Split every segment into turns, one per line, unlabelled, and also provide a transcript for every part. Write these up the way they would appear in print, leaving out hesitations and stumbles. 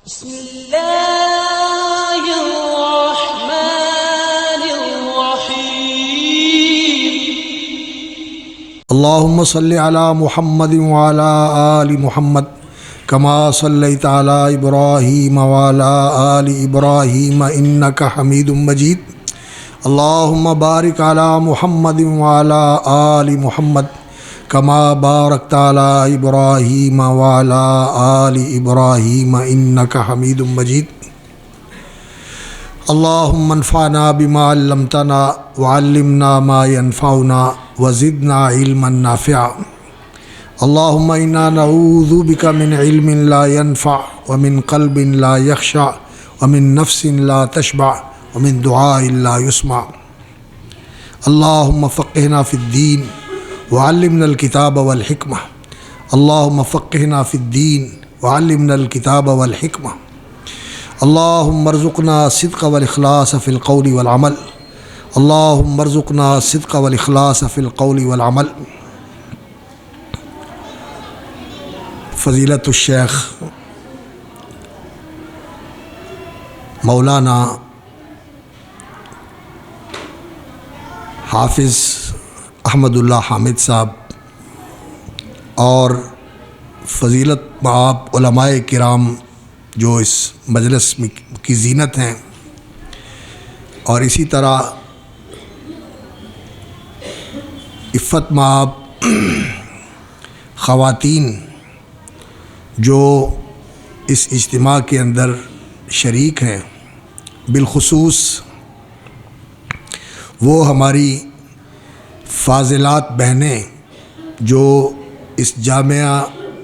بسم اللہ الرحمن الرحیم
اللہم صلی علی محمد وعلی آل محمد کما صلیت علی ابراہیم وعلی آل ابراہیم انک حمید مجید اللہم بارک علی محمد وعلی آل محمد کما بارکت علی ابراہیم وعلی آل ابراہیم انک حمید مجید اللہم انفعنا بما علمتنا وعلمنا ما ينفعنا وزدنا علما نافعا اللہم انا نعوذ بک من علم لا ينفع ومن قلب لا يخشع ومن نفس لا تشبع ومن دعاء لا يسمع اللہم فقہنا فی الدین وعلمنا الکتاب والحکمہ اللہم فقہنا فی الدین وعلمنا الکتاب والحکمہ اللہم ارزقنا الصدق والاخلاص فی القول والعمل اللہم ارزقنا الصدق والاخلاص فی القول والعمل۔ فضیلت الشیخ مولانا حافظ احمد اللہ حامد صاحب اور فضیلت مآب علماء کرام جو اس مجلس کی زینت ہیں، اور اسی طرح عفت مآب خواتین جو اس اجتماع کے اندر شریک ہیں، بالخصوص وہ ہماری فاضلات بہنیں جو اس جامعہ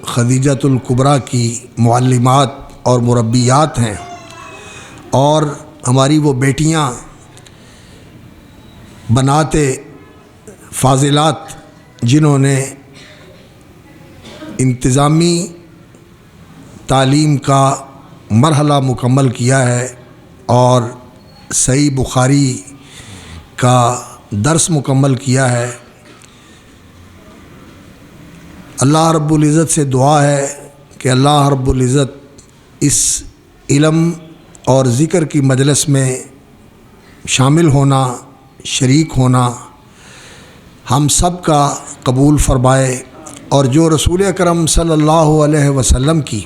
خدیجۃ الکبریٰ کی معلمات اور مربیات ہیں، اور ہماری وہ بیٹیاں بنات فاضلات جنہوں نے انتظامی تعلیم کا مرحلہ مکمل کیا ہے اور صحیح بخاری کا درس مکمل کیا ہے۔ اللہ رب العزت سے دعا ہے کہ اللہ رب العزت اس علم اور ذکر کی مجلس میں شامل ہونا، شریک ہونا ہم سب کا قبول فرمائے، اور جو رسول اکرم صلی اللہ علیہ وسلم کی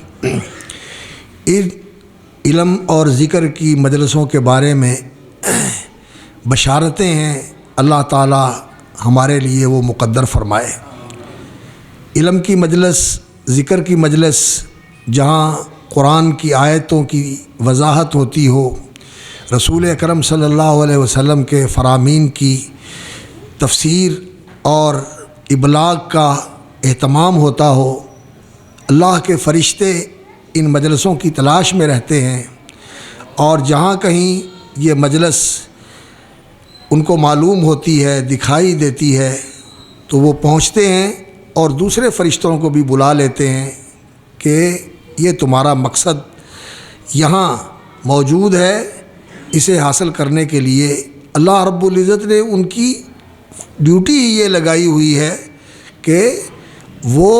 علم اور ذکر کی مجلسوں کے بارے میں بشارتیں ہیں، اللہ تعالی ہمارے لیے وہ مقدر فرمائے۔ علم کی مجلس، ذکر کی مجلس جہاں قرآن کی آیتوں کی وضاحت ہوتی ہو، رسول اکرم صلی اللہ علیہ وسلم کے فرامین کی تفسیر اور ابلاغ کا اہتمام ہوتا ہو، اللہ کے فرشتے ان مجلسوں کی تلاش میں رہتے ہیں، اور جہاں کہیں یہ مجلس ان کو معلوم ہوتی ہے، دکھائی دیتی ہے، تو وہ پہنچتے ہیں اور دوسرے فرشتوں کو بھی بلا لیتے ہیں کہ یہ تمہارا مقصد یہاں موجود ہے، اسے حاصل کرنے کے لیے اللہ رب العزت نے ان کی ڈیوٹی ہی یہ لگائی ہوئی ہے کہ وہ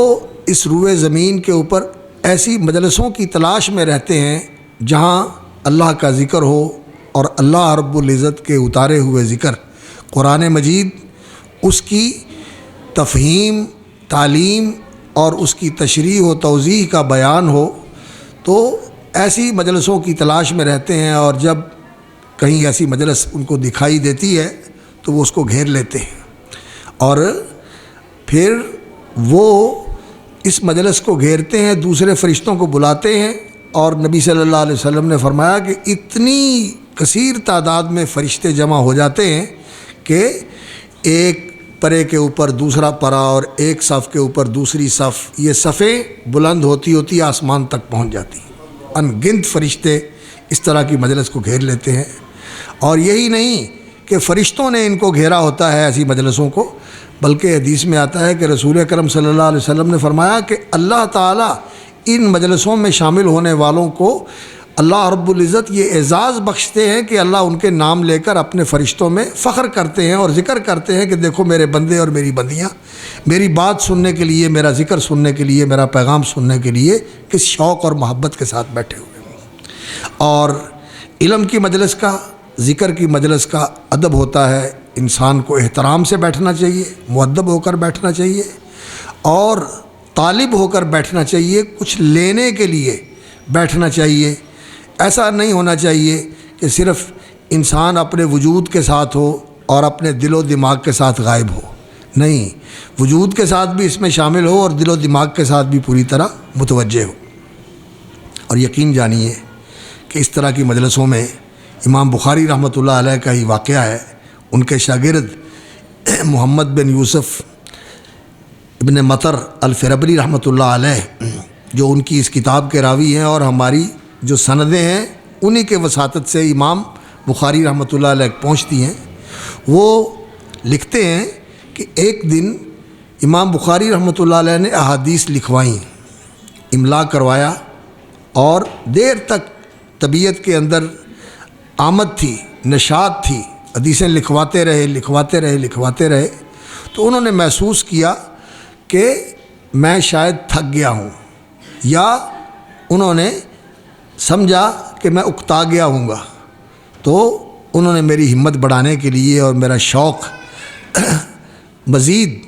اس روئے زمین کے اوپر ایسی مجلسوں کی تلاش میں رہتے ہیں جہاں اللہ کا ذکر ہو، اور اللہ رب العزت کے اتارے ہوئے ذکر قرآن مجید، اس کی تفہیم، تعلیم اور اس کی تشریح و توضیح کا بیان ہو، تو ایسی مجلسوں کی تلاش میں رہتے ہیں، اور جب کہیں ایسی مجلس ان کو دکھائی دیتی ہے تو وہ اس کو گھیر لیتے ہیں، اور پھر وہ اس مجلس کو گھیرتے ہیں، دوسرے فرشتوں کو بلاتے ہیں، اور نبی صلی اللہ علیہ وسلم نے فرمایا کہ اتنی کثیر تعداد میں فرشتے جمع ہو جاتے ہیں کہ ایک پرے کے اوپر دوسرا پرا اور ایک صف کے اوپر دوسری صف، یہ صفیں بلند ہوتی ہوتی آسمان تک پہنچ جاتی ہیں۔ ان گنت فرشتے اس طرح کی مجلس کو گھیر لیتے ہیں، اور یہی نہیں کہ فرشتوں نے ان کو گھیرا ہوتا ہے ایسی مجلسوں کو، بلکہ حدیث میں آتا ہے کہ رسول اکرم صلی اللہ علیہ وسلم نے فرمایا کہ اللہ تعالیٰ ان مجلسوں میں شامل ہونے والوں کو اللہ رب العزت یہ اعزاز بخشتے ہیں کہ اللہ ان کے نام لے کر اپنے فرشتوں میں فخر کرتے ہیں اور ذکر کرتے ہیں کہ دیکھو میرے بندے اور میری بندیاں میری بات سننے کے لیے، میرا ذکر سننے کے لیے، میرا پیغام سننے کے لیے کس شوق اور محبت کے ساتھ بیٹھے ہوئے ہیں۔ اور علم کی مجلس کا، ذکر کی مجلس کا ادب ہوتا ہے انسان کو احترام سے بیٹھنا چاہیے، مؤدب ہو کر بیٹھنا چاہیے اور طالب ہو کر بیٹھنا چاہیے، کچھ لینے کے لیے بیٹھنا چاہیے۔ ایسا نہیں ہونا چاہیے کہ صرف انسان اپنے وجود کے ساتھ ہو اور اپنے دل و دماغ کے ساتھ غائب ہو، نہیں، وجود کے ساتھ بھی اس میں شامل ہو اور دل و دماغ کے ساتھ بھی پوری طرح متوجہ ہو۔ اور یقین جانیے کہ اس طرح کی مجلسوں میں امام بخاری رحمۃ اللہ علیہ کا ہی واقعہ ہے۔ ان کے شاگرد محمد بن یوسف ابن مطر الفربری رحمۃ اللہ علیہ، جو ان کی اس کتاب کے راوی ہیں اور ہماری جو سندیں ہیں انہی کے وساطت سے امام بخاری رحمۃ اللہ علیہ پہنچتی ہیں، وہ لکھتے ہیں کہ ایک دن امام بخاری رحمۃ اللہ علیہ نے احادیث لکھوائیں، املا کروایا اور دیر تک طبیعت کے اندر آمد تھی، نشاط تھی، حدیثیں لکھواتے رہے، تو انہوں نے محسوس کیا کہ میں شاید تھک گیا ہوں، یا انہوں نے سمجھا کہ میں اکتا گیا ہوں گا، تو انہوں نے میری ہمت بڑھانے کے لیے اور میرا شوق مزید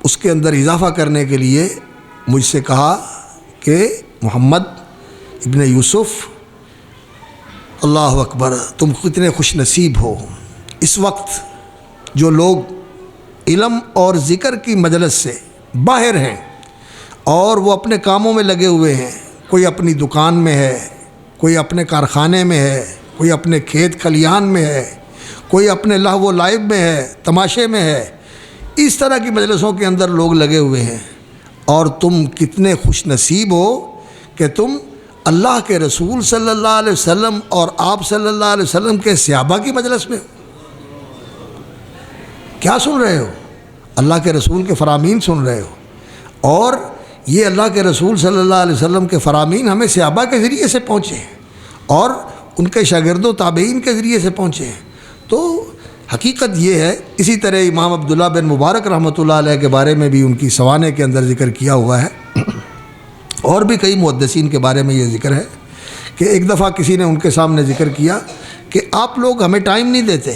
اس کے اندر اضافہ کرنے کے لیے مجھ سے کہا کہ محمد ابن یوسف، اللہ اکبر، تم کتنے خوش نصیب ہو۔ اس وقت جو لوگ علم اور ذکر کی مجلس سے باہر ہیں اور وہ اپنے کاموں میں لگے ہوئے ہیں، کوئی اپنی دکان میں ہے، کوئی اپنے کارخانے میں ہے، کوئی اپنے کھیت کھلیان میں ہے، کوئی اپنے لہو و لعب میں ہے، تماشے میں ہے، اس طرح کی مجلسوں کے اندر لوگ لگے ہوئے ہیں، اور تم کتنے خوش نصیب ہو کہ تم اللہ کے رسول صلی اللہ علیہ وسلم اور آپ صلی اللہ علیہ وسلم کے صحابہ کی مجلس میں ہو۔ کیا سن رہے ہو؟ اللہ کے رسول کے فرامین سن رہے ہو، اور یہ اللہ کے رسول صلی اللہ علیہ وسلم کے فرامین ہمیں صحابہ کے ذریعے سے پہنچے ہیں اور ان کے شاگردوں تابعین کے ذریعے سے پہنچے ہیں۔ تو حقیقت یہ ہے، اسی طرح امام عبداللہ بن مبارک رحمۃ اللہ علیہ کے بارے میں بھی ان کی سوانے کے اندر ذکر کیا ہوا ہے، اور بھی کئی محدثین کے بارے میں یہ ذکر ہے کہ ایک دفعہ کسی نے ان کے سامنے ذکر کیا کہ آپ لوگ ہمیں ٹائم نہیں دیتے،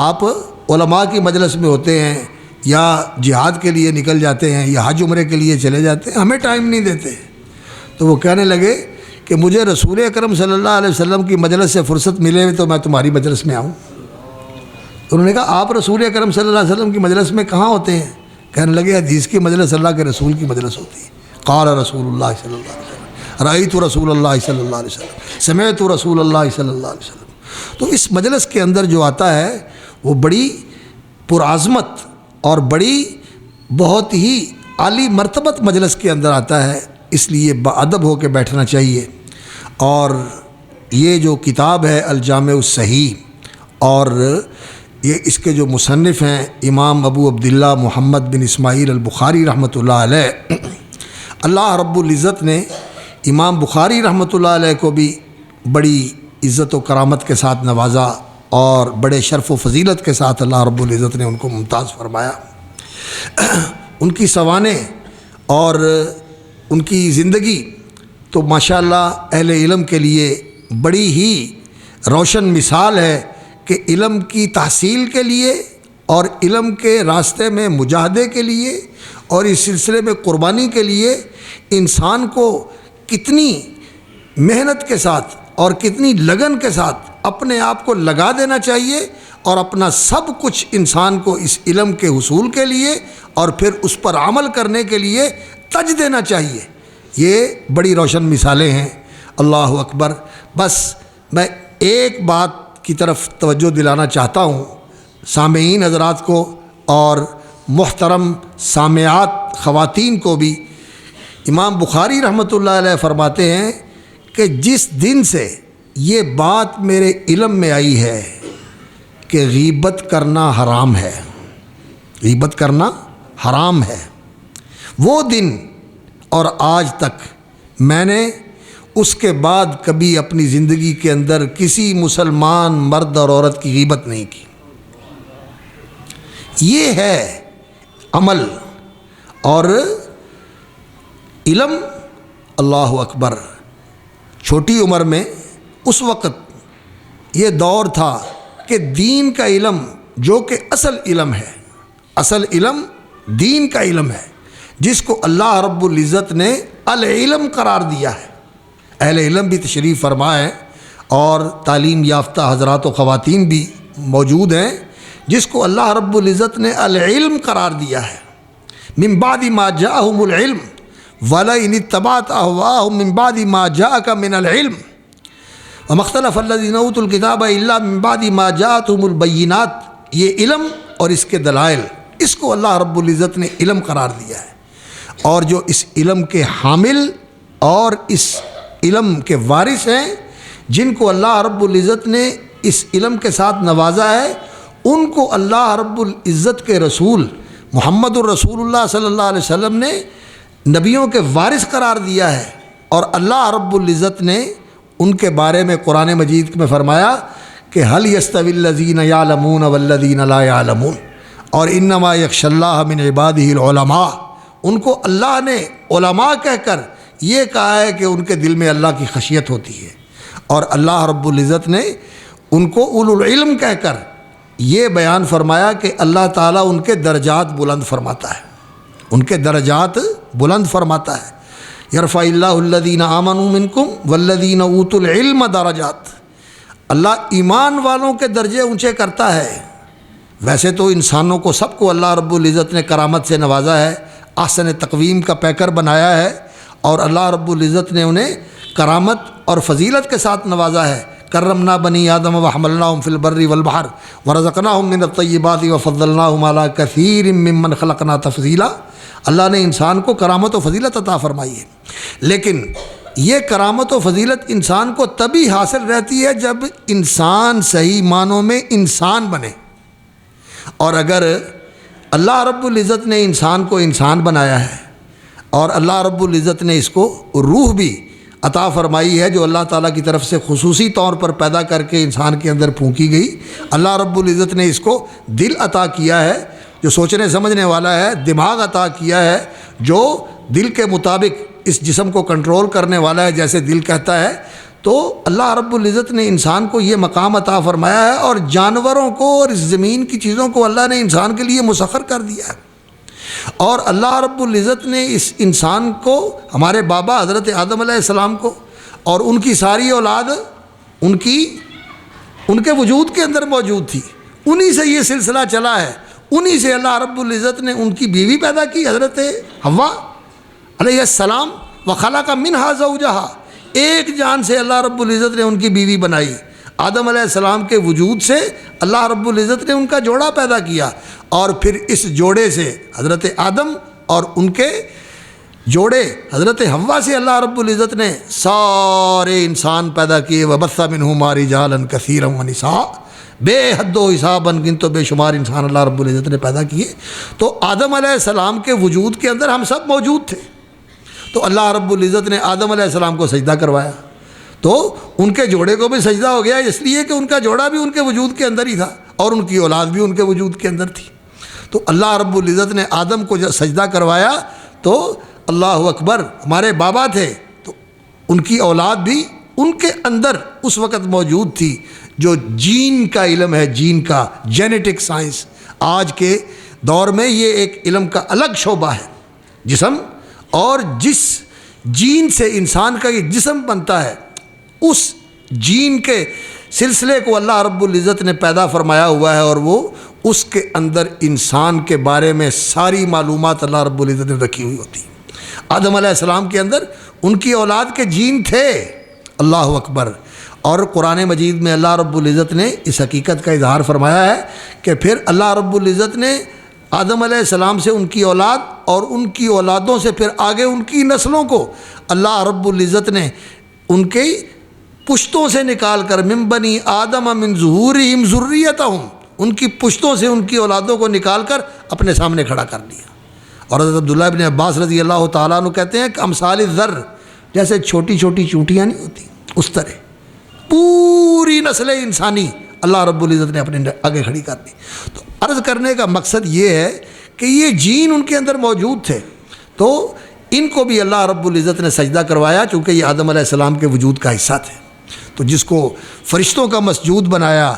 آپ علماء کی مجلس میں ہوتے ہیں یا جہاد کے لیے نکل جاتے ہیں یا حج عمرے کے لیے چلے جاتے ہیں، ہمیں ٹائم نہیں دیتے۔ تو وہ کہنے لگے کہ مجھے رسول اکرم صلی اللہ علیہ وسلم کی مجلس سے فرصت ملے تو میں تمہاری مجلس میں آؤں۔ انہوں نے کہا آپ رسول اکرم صلی اللہ علیہ وسلم کی مجلس میں کہاں ہوتے ہیں؟ کہنے لگے حدیث کی مجلس اللہ کے رسول کی مجلس ہوتی ہے۔ قال رسول اللہ صلی اللہ علیہ وسلم، رأیت رسول اللہ صلی اللہ علیہ وسلم، سمعت رسول اللہ صلی اللہ علیہ وسلم۔ تو اس مجلس کے اندر جو آتا ہے وہ بڑی پرعظمت اور بڑی بہت ہی عالی مرتبت مجلس کے اندر آتا ہے، اس لیے باادب ہو کے بیٹھنا چاہیے۔ اور یہ جو کتاب ہے الجامع الصحیح، اور یہ اس کے جو مصنف ہیں امام ابو عبداللہ محمد بن اسماعیل البخاری رحمۃ اللہ علیہ، اللہ رب العزت نے امام بخاری رحمۃ اللہ علیہ کو بھی بڑی عزت و کرامت کے ساتھ نوازا اور بڑے شرف و فضیلت کے ساتھ اللہ رب العزت نے ان کو ممتاز فرمایا۔ ان کی سوانح اور ان کی زندگی تو ماشاءاللہ اہل علم کے لیے بڑی ہی روشن مثال ہے کہ علم کی تحصیل کے لیے اور علم کے راستے میں مجاہدے کے لیے اور اس سلسلے میں قربانی کے لیے انسان کو کتنی محنت کے ساتھ اور کتنی لگن کے ساتھ اپنے آپ کو لگا دینا چاہیے، اور اپنا سب کچھ انسان کو اس علم کے حصول کے لیے اور پھر اس پر عمل کرنے کے لیے تج دینا چاہیے۔ یہ بڑی روشن مثالیں ہیں۔ اللہ اکبر۔ بس میں ایک بات کی طرف توجہ دلانا چاہتا ہوں سامعین حضرات کو اور محترم سامعات خواتین کو بھی۔ امام بخاری رحمۃ اللہ علیہ فرماتے ہیں کہ جس دن سے یہ بات میرے علم میں آئی ہے کہ غیبت کرنا حرام ہے، غیبت کرنا حرام ہے، وہ دن اور آج تک میں نے اس کے بعد کبھی اپنی زندگی کے اندر کسی مسلمان مرد اور عورت کی غیبت نہیں کی۔ یہ ہے عمل اور علم۔ اللہ اکبر۔ چھوٹی عمر میں اس وقت یہ دور تھا کہ دین کا علم جو کہ اصل علم ہے، اصل علم دین کا علم ہے، جس کو اللہ رب العزت نے العلم قرار دیا ہے۔ اہل علم بھی تشریف فرما ہے اور تعلیم یافتہ حضرات و خواتین بھی موجود ہیں، جس کو اللہ رب العزت نے العلم قرار دیا ہے۔ من بعد ما جاءہم العلم وَلَئِنِ اتَّبَعْتَ أَهْوَاءَهُم مِّن بَعْدِ مَا جَاءَكَ مِنَ الْعِلْمِ وَمَا اخْتَلَفَ الَّذِينَ أُوتُوا الْكِتَابَ إِلَّا مِن بَعْدِ مَا جَاءَتْهُمُ الْبَيِّنَاتُ، یہ علم اور اس کے دلائل، اس کو اللہ رب العزت نے علم قرار دیا ہے۔ اور جو اس علم کے حامل اور اس علم کے وارث ہیں، جن کو اللہ رب العزت نے اس علم کے ساتھ نوازا ہے، ان کو اللہ رب العزت کے رسول محمد الرسول اللہ صلی اللہ علیہ وسلم نے نبیوں کے وارث قرار دیا ہے۔ اور اللہ رب العزت نے ان کے بارے میں قرآن مجید میں فرمایا کہ هل يستوي الذين يعلمون والذين لا يعلمون اور انما يخشى الله من عباده العلماء، ان کو اللہ نے علماء کہہ کر یہ کہا ہے کہ ان کے دل میں اللہ کی خشیت ہوتی ہے، اور اللہ رب العزت نے ان کو اولو العلم کہہ کر یہ بیان فرمایا کہ اللہ تعالیٰ ان کے درجات بلند فرماتا ہے، ان کے درجات بلند فرماتا ہے۔ یرفع اللہ الذین آمنوا منکم والذین اوتوا العلم درجات، اللہ ایمان والوں کے درجے اونچے کرتا ہے۔ ویسے تو انسانوں کو سب کو اللہ رب العزت نے کرامت سے نوازا ہے، احسن تقویم کا پیکر بنایا ہے، اور اللہ رب العزت نے انہیں کرامت اور فضیلت کے ساتھ نوازا ہے۔ کرمنا بنی آدم وحملناہم فی البر والبحر ورزقناہم من الطیبات وفضلناہم علی کثیر ممن خلقنا تفضیلا، اللہ نے انسان کو کرامت و فضیلت عطا فرمائی ہے۔ لیکن یہ کرامت و فضیلت انسان کو تبھی حاصل رہتی ہے جب انسان صحیح معنوں میں انسان بنے، اور اگر اللہ رب العزت نے انسان کو انسان بنایا ہے اور اللہ رب العزت نے اس کو روح بھی عطا فرمائی ہے جو اللہ تعالیٰ کی طرف سے خصوصی طور پر پیدا کر کے انسان کے اندر پھونکی گئی، اللہ رب العزت نے اس کو دل عطا کیا ہے جو سوچنے سمجھنے والا ہے، دماغ عطا کیا ہے جو دل کے مطابق اس جسم کو کنٹرول کرنے والا ہے جیسے دل کہتا ہے، تو اللہ رب العزت نے انسان کو یہ مقام عطا فرمایا ہے، اور جانوروں کو اور اس زمین کی چیزوں کو اللہ نے انسان کے لیے مسخر کر دیا ہے۔ اور اللہ رب العزت نے اس انسان کو، ہمارے بابا حضرت آدم علیہ السلام کو اور ان کی ساری اولاد ان کے وجود کے اندر موجود تھی، انہی سے یہ سلسلہ چلا ہے، انہی سے اللہ رب العزت نے ان کی بیوی پیدا کی حضرت حوا علیہ السلام، وخلق منہا زوجہا، ایک جان سے اللہ رب العزت نے ان کی بیوی بنائی۔ آدم علیہ السلام کے وجود سے اللہ رب العزت نے ان کا جوڑا پیدا کیا، اور پھر اس جوڑے سے حضرت آدم اور ان کے جوڑے حضرت حوا سے اللہ رب العزت نے سارے انسان پیدا کیے۔ وَبَثَّ مِنْهُمَا رِجَالًا كَثِيرًا وَنِسَاءً، بے حد و حساباً گن تو بے شمار انسان اللہ رب العزت نے پیدا کیے۔ تو آدم علیہ السلام کے وجود کے اندر ہم سب موجود تھے، تو اللہ رب العزت نے آدم علیہ السلام کو سجدہ کروایا، تو ان کے جوڑے کو بھی سجدہ ہو گیا، اس لیے کہ ان کا جوڑا بھی ان کے وجود کے اندر ہی تھا اور ان کی اولاد بھی ان کے وجود کے اندر تھی۔ تو اللہ رب العزت نے آدم کو جب سجدہ کروایا تو اللہ اکبر، ہمارے بابا تھے تو ان کی اولاد بھی ان کے اندر اس وقت موجود تھی، جو جین کا علم ہے، جین کا جینیٹک سائنس۔ آج کے دور میں یہ ایک علم کا الگ شعبہ ہے، جسم اور جس جین سے انسان کا یہ جسم بنتا ہے، اس جین کے سلسلے کو اللہ رب العزت نے پیدا فرمایا ہوا ہے، اور وہ اس کے اندر انسان کے بارے میں ساری معلومات اللہ رب العزت نے رکھی ہوئی ہوتی۔ آدم علیہ السلام کے اندر ان کی اولاد کے جین تھے، اللہ اکبر۔ اور قرآن مجید میں اللہ رب العزت نے اس حقیقت کا اظہار فرمایا ہے کہ پھر اللہ رب العزت نے آدم علیہ السلام سے ان کی اولاد اور ان کی اولادوں سے پھر آگے ان کی نسلوں کو اللہ رب العزت نے ان کے پشتوں سے نکال کر من بنی آدم من ظہورہم ذریتہم، ان کی پشتوں سے ان کی اولادوں کو نکال کر اپنے سامنے کھڑا کر دیا۔ اور حضرت عبداللہ ابن عباس رضی اللہ تعالیٰ عنہ کہتے ہیں کہ امثال الذر، جیسے چھوٹی چھوٹی چونٹیاں نہیں ہوتی اس طرح پوری نسل انسانی اللہ رب العزت نے اپنے آگے کھڑی کر دی۔ تو عرض کرنے کا مقصد یہ ہے کہ یہ جین ان کے اندر موجود تھے، تو ان کو بھی اللہ رب العزت نے سجدہ کروایا، چونکہ یہ آدم علیہ السلام کے وجود کا حصہ تھے۔ تو جس کو فرشتوں کا مسجود بنایا،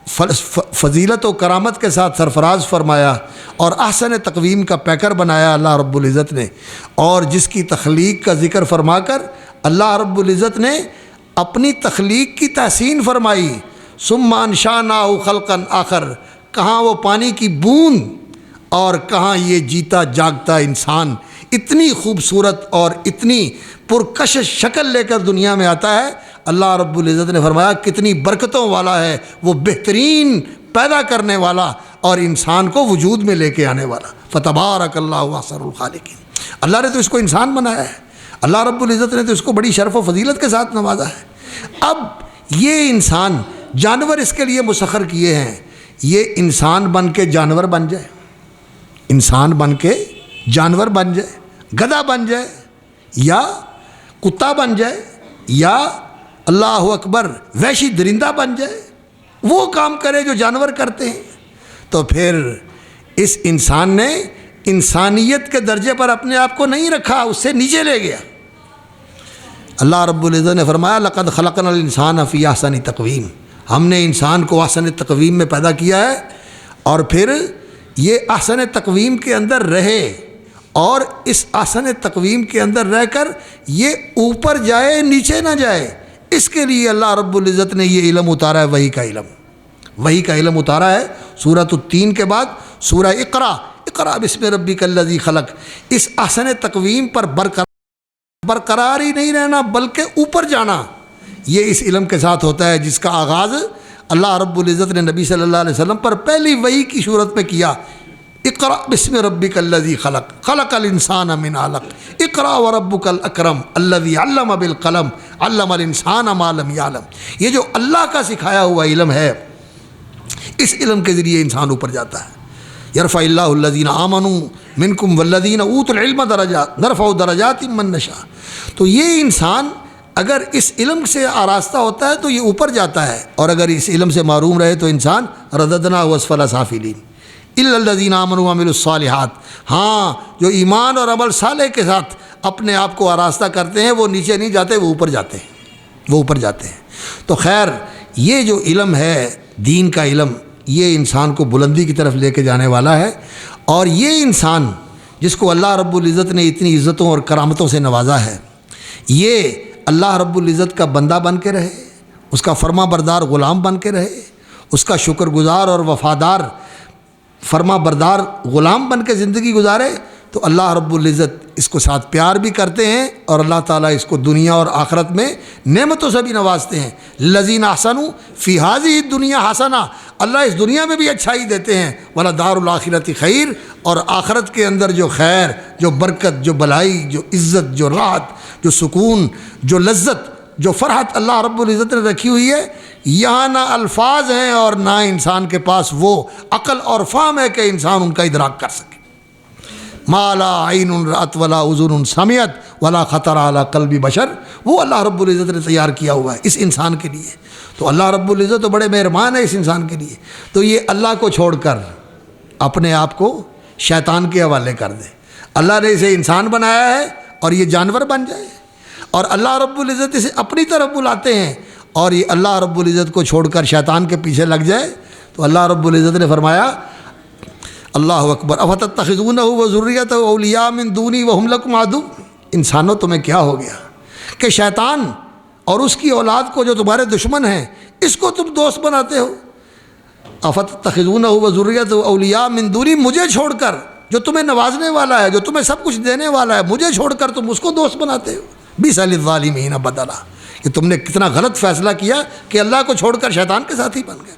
فضیلت و کرامت کے ساتھ سرفراز فرمایا اور احسن تقویم کا پیکر بنایا اللہ رب العزت نے، اور جس کی تخلیق کا ذکر فرما کر اللہ رب العزت نے اپنی تخلیق کی تحسین فرمائی، ثم انشأناه خلقا آخر، کہاں وہ پانی کی بوند اور کہاں یہ جیتا جاگتا انسان اتنی خوبصورت اور اتنی پرکشش شکل لے کر دنیا میں آتا ہے۔ اللہ رب العزت نے فرمایا کتنی برکتوں والا ہے وہ، بہترین پیدا کرنے والا اور انسان کو وجود میں لے کے آنے والا۔ فتبارک اللہ احسن الخالقین، اللہ نے تو اس کو انسان بنایا ہے، اللہ رب العزت نے تو اس کو بڑی شرف و فضیلت کے ساتھ نوازا ہے۔ اب یہ انسان، جانور اس کے لیے مسخر کیے ہیں، یہ انسان بن کے جانور بن جائے، انسان بن کے جانور بن جائے، گدھا بن جائے یا کتا بن جائے یا اللہ اکبر وحشی درندہ بن جائے، وہ کام کرے جو جانور کرتے ہیں، تو پھر اس انسان نے انسانیت کے درجے پر اپنے آپ کو نہیں رکھا، اس سے نیچے لے گیا۔ اللہ رب العزت نے فرمایا لقد خلقنا الانسان فی احسن تقویم، ہم نے انسان کو احسن تقویم میں پیدا کیا ہے، اور پھر یہ احسن تقویم کے اندر رہے، اور اس احسن تقویم کے اندر رہ کر یہ اوپر جائے نیچے نہ جائے، اس کے لیے اللہ رب العزت نے یہ علم اتارا ہے، وحی کا علم، وحی کا علم اتارا ہے۔ سورۃ التین کے بعد سورہ اقرا بسم ربک الذی خلق، اس احسن تقویم پر برقرار ہی نہیں رہنا بلکہ اوپر جانا، یہ اس علم کے ساتھ ہوتا ہے جس کا آغاز اللہ رب العزت نے نبی صلی اللہ علیہ وسلم پر پہلی وحی کی صورت میں کیا۔ اقرا بسم ربک الذی خلق، خلق الانسان من علق، اقرا وربک الاکرم الذی علم بالقلم، علم الانسان ما لم یعلم۔ یہ جو اللہ کا سکھایا ہوا علم ہے، اس علم کے ذریعے انسان اوپر جاتا ہے۔ یرفع اللہ الذین آمنوا منکم والذین اوتوا العلم درجات، نرفع درجات من نشاء۔ تو یہ انسان اگر اس علم سے آراستہ ہوتا ہے تو یہ اوپر جاتا ہے، اور اگر اس علم سے محروم رہے تو انسان رددناہ اسفل سافلین الا الذین آمنوا وعملوا الصالحات۔ ہاں، جو ایمان اور عمل صالح کے ساتھ اپنے آپ کو آراستہ کرتے ہیں وہ نیچے نہیں جاتے، وہ اوپر جاتے ہیں، وہ اوپر جاتے ہیں۔ تو خیر، یہ جو علم ہے دین کا علم، یہ انسان کو بلندی کی طرف لے کے جانے والا ہے، اور یہ انسان جس کو اللہ رب العزت نے اتنی عزتوں اور کرامتوں سے نوازا ہے، یہ اللہ رب العزت کا بندہ بن کے رہے، اس کا فرما بردار غلام بن کے رہے، اس کا شکر گزار اور وفادار فرما بردار غلام بن کے زندگی گزارے، تو اللہ رب العزت اس کو ساتھ پیار بھی کرتے ہیں، اور اللہ تعالیٰ اس کو دنیا اور آخرت میں نعمتوں سے بھی نوازتے ہیں۔ الذین احسنوا فی ہذہ الدنیا حسنہ، اللہ اس دنیا میں بھی اچھائی دیتے ہیں، ولدار الآخرۃ خیر، اور آخرت کے اندر جو خیر، جو برکت، جو بھلائی، جو عزت، جو راحت، جو سکون، جو لذت، جو فرحت اللہ رب العزت نے رکھی ہوئی ہے، یہاں نہ الفاظ ہیں اور نہ انسان کے پاس وہ عقل اور فہم ہے کہ انسان ان کا ادراک کر سکے۔ ما لا عین رأت ولا اذن سمعت ولا خطر علی قلب بشر، وہ اللہ رب العزت نے تیار کیا ہوا ہے اس انسان کے لیے۔ تو اللہ رب العزت تو بڑے مہربان ہے اس انسان کے لیے، تو یہ اللہ کو چھوڑ کر اپنے آپ کو شیطان کے حوالے کر دے۔ اللہ نے اسے انسان بنایا ہے اور یہ جانور بن جائے، اور اللہ رب العزت اسے اپنی طرف بلاتے ہیں، اور یہ اللہ رب العزت کو چھوڑ کر شیطان کے پیچھے لگ جائے، تو اللہ رب العزت نے فرمایا اللہ اکبر افتتخذونہ وذریتہ اولیاء من دونی وہم لکم عدو، انسانوں تمہیں کیا ہو گیا کہ شیطان اور اس کی اولاد کو جو تمہارے دشمن ہیں اس کو تم دوست بناتے ہو۔ افتتخذونہ وذریتہ اولیاء من دونی، مجھے چھوڑ کر جو تمہیں نوازنے والا ہے، جو تمہیں سب کچھ دینے والا ہے، مجھے چھوڑ کر تم اس کو دوست بناتے ہو۔ بئس للظالمین بدلا، کہ تم نے کتنا غلط فیصلہ کیا کہ اللہ کو چھوڑ کر شیطان کے ساتھ ہی بن گئے۔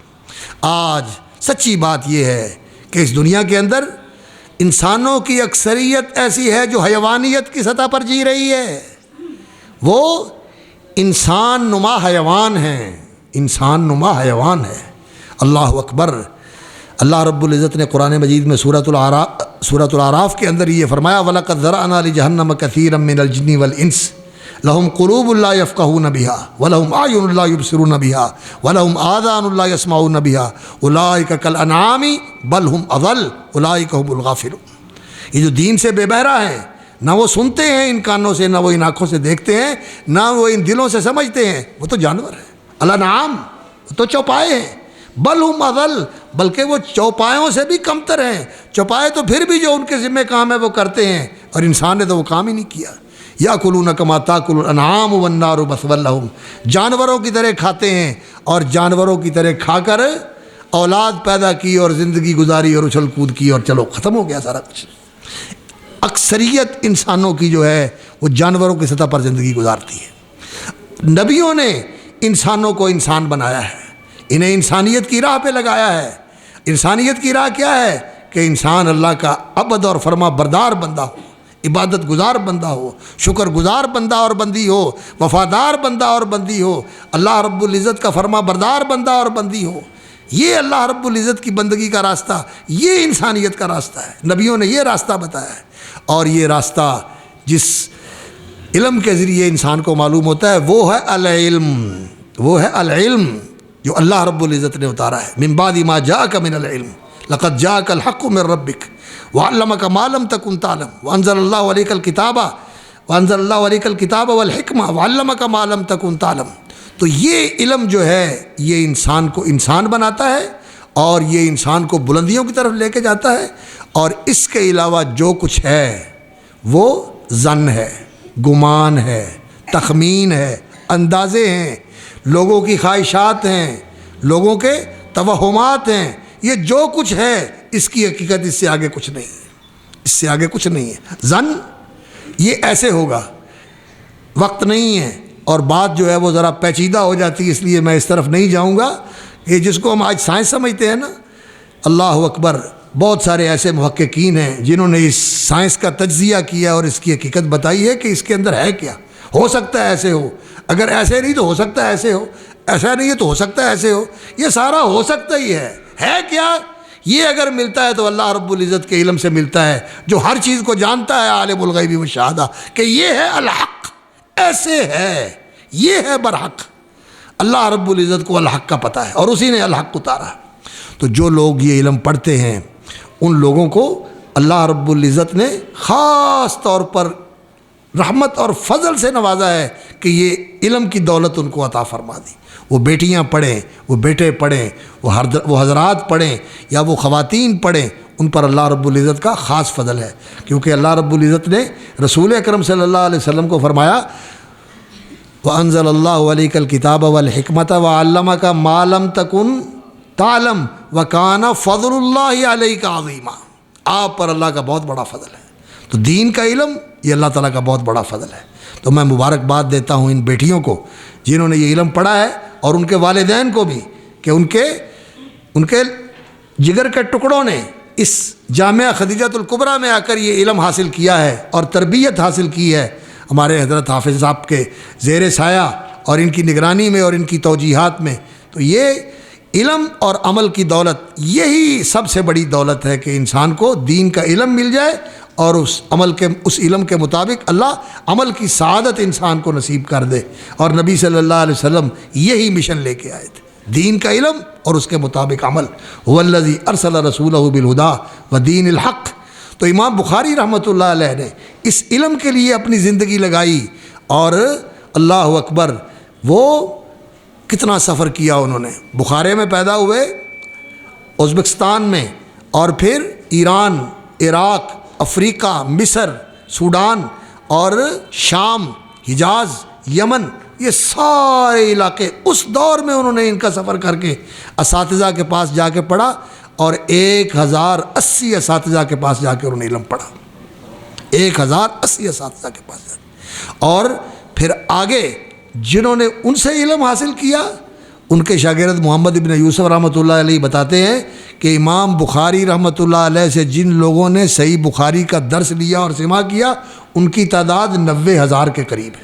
آج سچی بات یہ ہے کہ اس دنیا کے اندر انسانوں کی اکثریت ایسی ہے جو حیوانیت کی سطح پر جی رہی ہے، وہ انسان نما حیوان ہیں، انسان نما حیوان ہے۔ اللہ اکبر۔ اللہ رب العزت نے قرآن مجید میں سورۃ الاعراف کے اندر یہ فرمایا وَلَقَدْ ذَرَأْنَا لِجَهَنَّمَ كَثِيرًا مِّنَ الْجِنِّ وَالْإِنسِ لَهُمْ قُلُوبٌ لَّا يَفْقَهُونَ بِهَا وَلَهُمْ أَعْيُنٌ لَّا يُبْصِرُونَ بِهَا وَلَهُمْ آذَانٌ لَّا يَسْمَعُونَ بِهَا أُولَٰئِكَ كَالْأَنْعَامِ بَلْ هُمْ أَضَلُّ أُولَٰئِكَ هُمُ الْغَافِلُونَ۔ یہ جو دین سے بے بہرا ہیں، نہ وہ سنتے ہیں ان کانوں سے، نہ وہ ان آنکھوں سے دیکھتے ہیں، نہ وہ ان دلوں سے سمجھتے ہیں، وہ تو جانور ہیں۔ الانعام، وہ تو چوپائے ہیں، بل ہم اضل، بلکہ وہ چوپایوں سے بھی کمتر ہیں۔ چوپائے تو پھر بھی جو ان کے ذمہ کام ہے وہ کرتے ہیں، اور انسان نے تو وہ کام ہی نہیں کیا۔ یاکلون کما تاکل الانعام والنار مثوی لہم، جانوروں کی طرح کھاتے ہیں، اور جانوروں کی طرح کھا کر اولاد پیدا کی اور زندگی گزاری اور اچھل کود کی، اور چلو ختم ہو گیا سارا کچھ۔ اکثریت انسانوں کی جو ہے وہ جانوروں کی سطح پر زندگی گزارتی ہے۔ نبیوں نے انسانوں کو انسان بنایا ہے، انہیں انسانیت کی راہ پہ لگایا ہے۔ انسانیت کی راہ کیا ہے؟ کہ انسان اللہ کا عبد اور فرما بردار بندہ ہو، عبادت گزار بندہ ہو، شکر گزار بندہ اور بندی ہو، وفادار بندہ اور بندی ہو، اللہ رب العزت کا فرما بردار بندہ اور بندی ہو۔ یہ اللہ رب العزت کی بندگی کا راستہ، یہ انسانیت کا راستہ ہے۔ نبیوں نے یہ راستہ بتایا ہے، اور یہ راستہ جس علم کے ذریعے انسان کو معلوم ہوتا ہے وہ ہے العلم، وہ ہے العلم جو اللہ رب العزت نے اتارا ہے۔ من بعد ما جاءک من العلم لقد جاءک الحق من ربک وعلمک ما لم تکن تعلم وانزل اللہ علیک الکتاب والحکمہ وعلمک ما لم تکن تعلم۔ تو یہ علم جو ہے یہ انسان کو انسان بناتا ہے، اور یہ انسان کو بلندیوں کی طرف لے کے جاتا ہے، اور اس کے علاوہ جو کچھ ہے وہ ظن ہے، گمان ہے، تخمین ہے، اندازے ہیں، لوگوں کی خواہشات ہیں، لوگوں کے توہمات ہیں۔ یہ جو کچھ ہے اس کی حقیقت اس سے آگے کچھ نہیں ہے، اس سے آگے کچھ نہیں ہے۔ ظن یہ ایسے ہوگا، وقت نہیں ہے، اور بات جو ہے وہ ذرا پیچیدہ ہو جاتی ہے، اس لیے میں اس طرف نہیں جاؤں گا۔ یہ جس کو ہم آج سائنس سمجھتے ہیں نا، اللہ اکبر، بہت سارے ایسے محققین ہیں جنہوں نے اس سائنس کا تجزیہ کیا اور اس کی حقیقت بتائی ہے کہ اس کے اندر ہے کیا۔ ہو سکتا ہے ایسے ہو، اگر ایسے نہیں تو ہو سکتا ہے ایسے ہو، ایسا نہیں ہے تو ہو سکتا ہے ایسے ہو، یہ سارا ہو سکتا ہی ہے کیا؟ یہ اگر ملتا ہے تو اللہ رب العزت کے علم سے ملتا ہے، جو ہر چیز کو جانتا ہے، عالم الغیب والشہادہ، کہ یہ ہے الحق، ایسے ہے، یہ ہے برحق۔ اللہ رب العزت کو الحق کا پتہ ہے، اور اسی نے الحق اتارا۔ تو جو لوگ یہ علم پڑھتے ہیں ان لوگوں کو اللہ رب العزت نے خاص طور پر رحمت اور فضل سے نوازا ہے کہ یہ علم کی دولت ان کو عطا فرما دی۔ وہ بیٹیاں پڑھیں، وہ بیٹے پڑھیں، وہ حضرات پڑھیں یا وہ خواتین پڑھیں، ان پر اللہ رب العزت کا خاص فضل ہے، کیونکہ اللہ رب العزت نے رسول اکرم صلی اللہ علیہ وسلم کو فرمایا وَأَنزَلَ اللَّهُ عَلَيْكَ الْكِتَابَ وَالْحِكْمَةَ وَعَلَّمَكَ مَا لَمْ تَكُنْ تعلم وَكَانَ فَضْلُ اللَّهِ عَلَيْكَ عَظِيمًا۔ آپ پر اللہ کا بہت بڑا فضل ہے۔ تو دین کا علم یہ اللہ تعالیٰ کا بہت بڑا فضل ہے۔ تو میں مبارکباد دیتا ہوں ان بیٹیوں کو جنہوں نے یہ علم پڑھا ہے، اور ان کے والدین کو بھی کہ ان کے جگر کے ٹکڑوں نے اس جامعہ خدیجۃ الکبریٰ میں آ کر یہ علم حاصل کیا ہے اور تربیت حاصل کی ہے ہمارے حضرت حافظ صاحب کے زیر سایہ اور ان کی نگرانی میں اور ان کی توجیہات میں۔ تو یہ علم اور عمل کی دولت یہی سب سے بڑی دولت ہے کہ انسان کو دین کا علم مل جائے، اور اس علم کے مطابق اللہ عمل کی سعادت انسان کو نصیب کر دے۔ اور نبی صلی اللہ علیہ وسلم یہی مشن لے کے آئے تھے، دین کا علم اور اس کے مطابق عمل۔ هو الذی ارسل رسولہ بالہدی ودین الحق۔ تو امام بخاری رحمۃ اللہ علیہ نے اس علم کے لیے اپنی زندگی لگائی، اور اللہ اکبر، وہ کتنا سفر کیا انہوں نے۔ بخارے میں پیدا ہوئے، ازبکستان میں، اور پھر ایران، عراق، افریقہ، مصر، سوڈان اور شام، حجاز، یمن، یہ سارے علاقے اس دور میں انہوں نے ان کا سفر کر کے اساتذہ کے پاس جا کے پڑھا، اور 1080 اساتذہ کے پاس جا کے انہوں نے علم پڑھا، 1080 اساتذہ کے پاس جا کے۔ اور پھر آگے جنہوں نے ان سے علم حاصل کیا، ان کے شاگرد محمد ابن یوسف رحمۃ اللہ علیہ بتاتے ہیں کہ امام بخاری رحمۃ اللہ علیہ سے جن لوگوں نے صحیح بخاری کا درس لیا اور سماع کیا، ان کی تعداد 90,000 کے قریب ہے،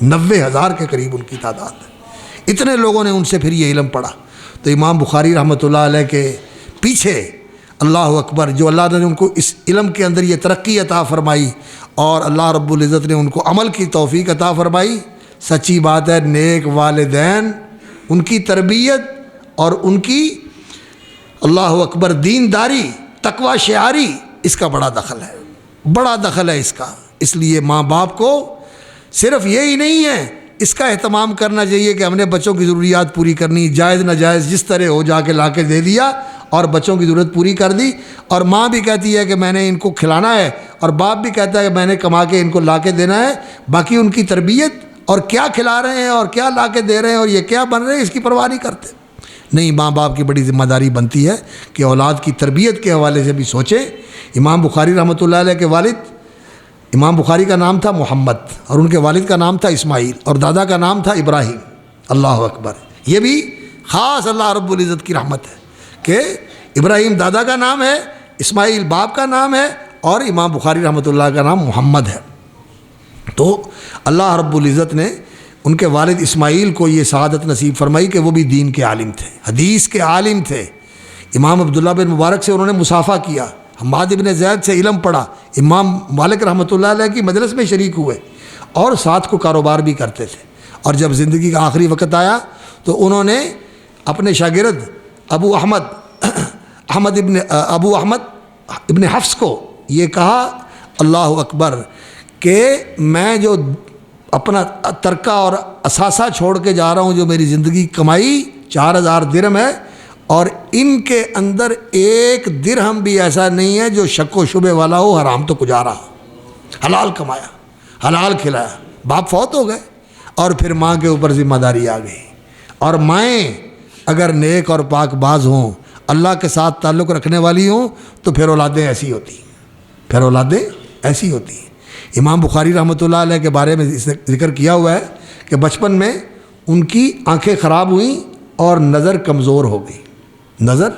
90,000 کے قریب ان کی تعداد ہے۔ اتنے لوگوں نے ان سے پھر یہ علم پڑھا۔ تو امام بخاری رحمۃ اللہ علیہ کے پیچھے اللہ اکبر، جو اللہ نے ان کو اس علم کے اندر یہ ترقی عطا فرمائی، اور اللہ رب العزت نے ان کو عمل کی توفیق عطا فرمائی۔ سچی بات ہے، نیک والدین، ان کی تربیت اور ان کی اللہ اکبر دینداری، تقوی شعاری، اس کا بڑا دخل ہے۔ بڑا دخل ہے اس کا۔ اس لیے ماں باپ کو صرف یہی نہیں ہے، اس کا اہتمام کرنا چاہیے کہ ہم نے بچوں کی ضروریات پوری کرنی، جائز ناجائز جس طرح ہو جا کے لا کے دے دیا اور بچوں کی ضرورت پوری کر دی۔ اور ماں بھی کہتی ہے کہ میں نے ان کو کھلانا ہے، اور باپ بھی کہتا ہے کہ میں نے کما کے ان کو لا کے دینا ہے، باقی ان کی تربیت اور کیا کھلا رہے ہیں اور کیا لا کے دے رہے ہیں اور یہ کیا بن رہے ہیں اس کی پرواہ نہیں کرتے۔ نہیں، ماں باپ کی بڑی ذمہ داری بنتی ہے کہ اولاد کی تربیت کے حوالے سے بھی سوچیں۔ امام بخاری رحمۃ اللہ علیہ کے والد، امام بخاری کا نام تھا محمد، اور ان کے والد کا نام تھا اسماعیل، اور دادا کا نام تھا ابراہیم۔ اللہ اکبر! یہ بھی خاص اللہ رب العزت کی رحمت ہے کہ ابراہیم دادا کا نام ہے، اسماعیل باپ کا نام ہے، اور امام بخاری رحمۃ اللہ کا نام محمد ہے۔ تو اللہ رب العزت نے ان کے والد اسماعیل کو یہ سعادت نصیب فرمائی کہ وہ بھی دین کے عالم تھے، حدیث کے عالم تھے۔ امام عبداللہ بن مبارک سے انہوں نے مصافحہ کیا، حماد بن زید سے علم پڑھا، امام مالک رحمۃ اللہ علیہ کی مجلس میں شریک ہوئے، اور ساتھ کو کاروبار بھی کرتے تھے۔ اور جب زندگی کا آخری وقت آیا تو انہوں نے اپنے شاگرد ابو احمد ابن حفص کو یہ کہا، اللہ اکبر، کہ میں جو اپنا ترکہ اور اثاثہ چھوڑ کے جا رہا ہوں، جو میری زندگی کمائی 4000 درہم ہے، اور ان کے اندر ایک درہم بھی ایسا نہیں ہے جو شک و شبے والا ہو، حرام تو گزارا، حلال کمایا، حلال کھلایا۔ باپ فوت ہو گئے اور پھر ماں کے اوپر ذمہ داری آ گئی، اور مائیں اگر نیک اور پاک باز ہوں، اللہ کے ساتھ تعلق رکھنے والی ہوں، تو پھر اولادیں ایسی ہوتی ہیں، پھر اولادیں ایسی ہوتی ہیں۔ امام بخاری رحمۃ اللہ علیہ کے بارے میں ذکر کیا ہوا ہے کہ بچپن میں ان کی آنکھیں خراب ہوئیں اور نظر کمزور ہو گئی، نظر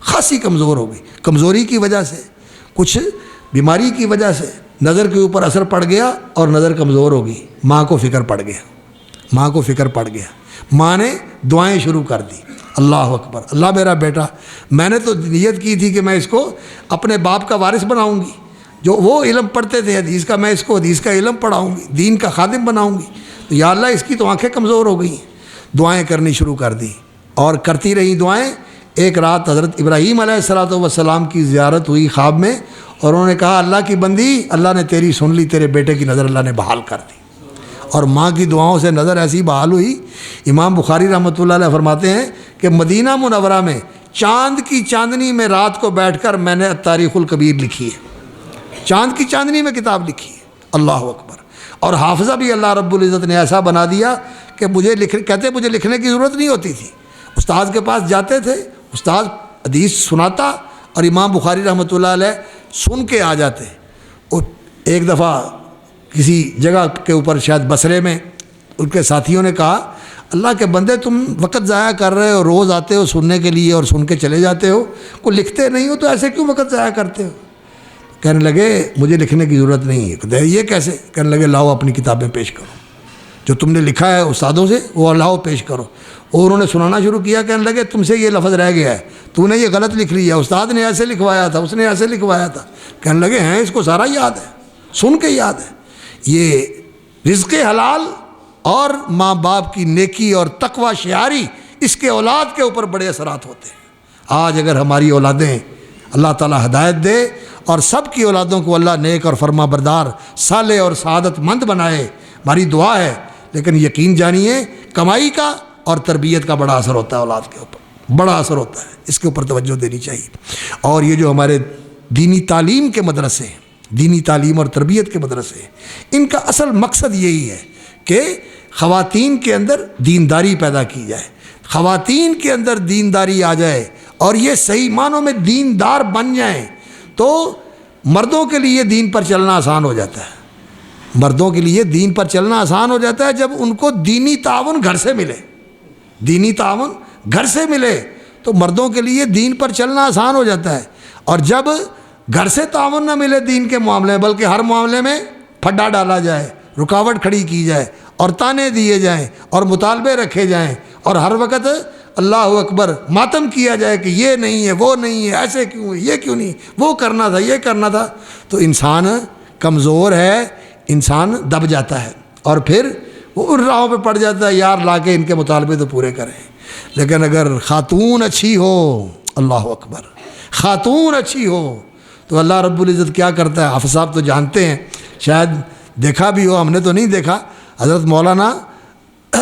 خاصی کمزور ہو گئی، کمزوری کی وجہ سے، کچھ بیماری کی وجہ سے نظر کے اوپر اثر پڑ گیا اور نظر کمزور ہو گئی۔ ماں کو فکر پڑ گیا، ماں کو فکر پڑ گیا، ماں نے دعائیں شروع کر دی، اللہ اکبر، اللہ میرا بیٹا، میں نے تو نیت کی تھی کہ میں اس کو اپنے باپ کا وارث بناؤں گی، جو وہ علم پڑھتے تھے حدیث کا، میں اس کو حدیث کا علم پڑھاؤں گی، دین کا خادم بناؤں گی، تو یا اللہ اس کی تو آنکھیں کمزور ہو گئی ہیں۔ دعائیں کرنی شروع کر دی اور کرتی رہی دعائیں۔ ایک رات حضرت ابراہیم علیہ السلام کی زیارت ہوئی خواب میں، اور انہوں نے کہا، اللہ کی بندی، اللہ نے تیری سن لی، تیرے بیٹے کی نظر اللہ نے بحال کر دی، اور ماں کی دعاؤں سے نظر ایسی بحال ہوئی۔ امام بخاری رحمۃ اللہ علیہ فرماتے ہیں کہ مدینہ منورہ میں چاند کی چاندنی میں رات کو بیٹھ کر میں نے تاریخ الکبیر لکھی ہے، چاند کی چاندنی میں کتاب لکھی ہے، اللہ اکبر۔ اور حافظہ بھی اللہ رب العزت نے ایسا بنا دیا کہ مجھے لکھنے کی ضرورت نہیں ہوتی تھی، استاد کے پاس جاتے تھے، استاد حدیث سناتا اور امام بخاری رحمۃ اللہ علیہ سن کے آ جاتے۔ اور ایک دفعہ کسی جگہ کے اوپر شاید بصرے میں ان کے ساتھیوں نے کہا، اللہ کے بندے، تم وقت ضائع کر رہے ہو، روز آتے ہو سننے کے لیے اور سن کے چلے جاتے ہو، کوئی لکھتے نہیں ہو تو ایسے کیوں وقت ضائع کرتے ہو؟ کہنے لگے مجھے لکھنے کی ضرورت نہیں ہے۔ کہتے یہ کیسے؟ کہنے لگے لاؤ اپنی کتابیں پیش کرو، جو تم نے لکھا ہے استادوں سے وہ لاؤ پیش کرو۔ اور انہوں نے سنانا شروع کیا، کہنے لگے تم سے یہ لفظ رہ گیا ہے، تو نے یہ غلط لکھ لیا، استاد نے ایسے لکھوایا تھا، اس نے ایسے لکھوایا تھا۔ کہنے لگے ہیں اس کو سارا یاد ہے، سن کے یاد ہے۔ یہ رزق حلال اور ماں باپ کی نیکی اور تقوی شعاری، اس کے اولاد کے اوپر بڑے اثرات ہوتے ہیں۔ آج اگر ہماری اولادیں، اللہ تعالیٰ ہدایت دے اور سب کی اولادوں کو اللہ نیک اور فرما بردار، صالح اور سعادت مند بنائے، ہماری دعا ہے۔ لیکن یقین جانیے کمائی کا اور تربیت کا بڑا اثر ہوتا ہے، اولاد کے اوپر بڑا اثر ہوتا ہے، اس کے اوپر توجہ دینی چاہیے۔ اور یہ جو ہمارے دینی تعلیم کے مدرسے ہیں، دینی تعلیم اور تربیت کے مدرسے ہیں، ان کا اصل مقصد یہی ہے کہ خواتین کے اندر دینداری پیدا کی جائے، خواتین کے اندر دینداری آ جائے اور یہ صحیح معنوں میں دیندار بن جائیں، تو مردوں کے لیے دین پر چلنا آسان ہو جاتا ہے۔ مردوں کے لیے دین پر چلنا آسان ہو جاتا ہے جب ان کو دینی تعاون گھر سے ملے، دینی تعاون گھر سے ملے تو مردوں کے لیے دین پر چلنا آسان ہو جاتا ہے۔ اور جب گھر سے تعاون نہ ملے دین کے معاملے میں، بلکہ ہر معاملے میں پھڈا ڈالا جائے، رکاوٹ کھڑی کی جائے اور تانے دیے جائیں اور مطالبے رکھے جائیں اور ہر وقت اللہ اکبر ماتم کیا جائے کہ یہ نہیں ہے، وہ نہیں ہے، ایسے کیوں ہے، یہ کیوں نہیں، وہ کرنا تھا، یہ کرنا تھا، تو انسان کمزور ہے، انسان دب جاتا ہے اور پھر وہ ان راہوں پہ پڑ جاتا ہے، یار لا کے ان کے مطالبے تو پورے کریں۔ لیکن اگر خاتون اچھی ہو، اللہ اکبر، خاتون اچھی ہو تو اللہ رب العزت کیا کرتا ہے، حافظ صاحب تو جانتے ہیں، شاید دیکھا بھی ہو، ہم نے تو نہیں دیکھا، حضرت مولانا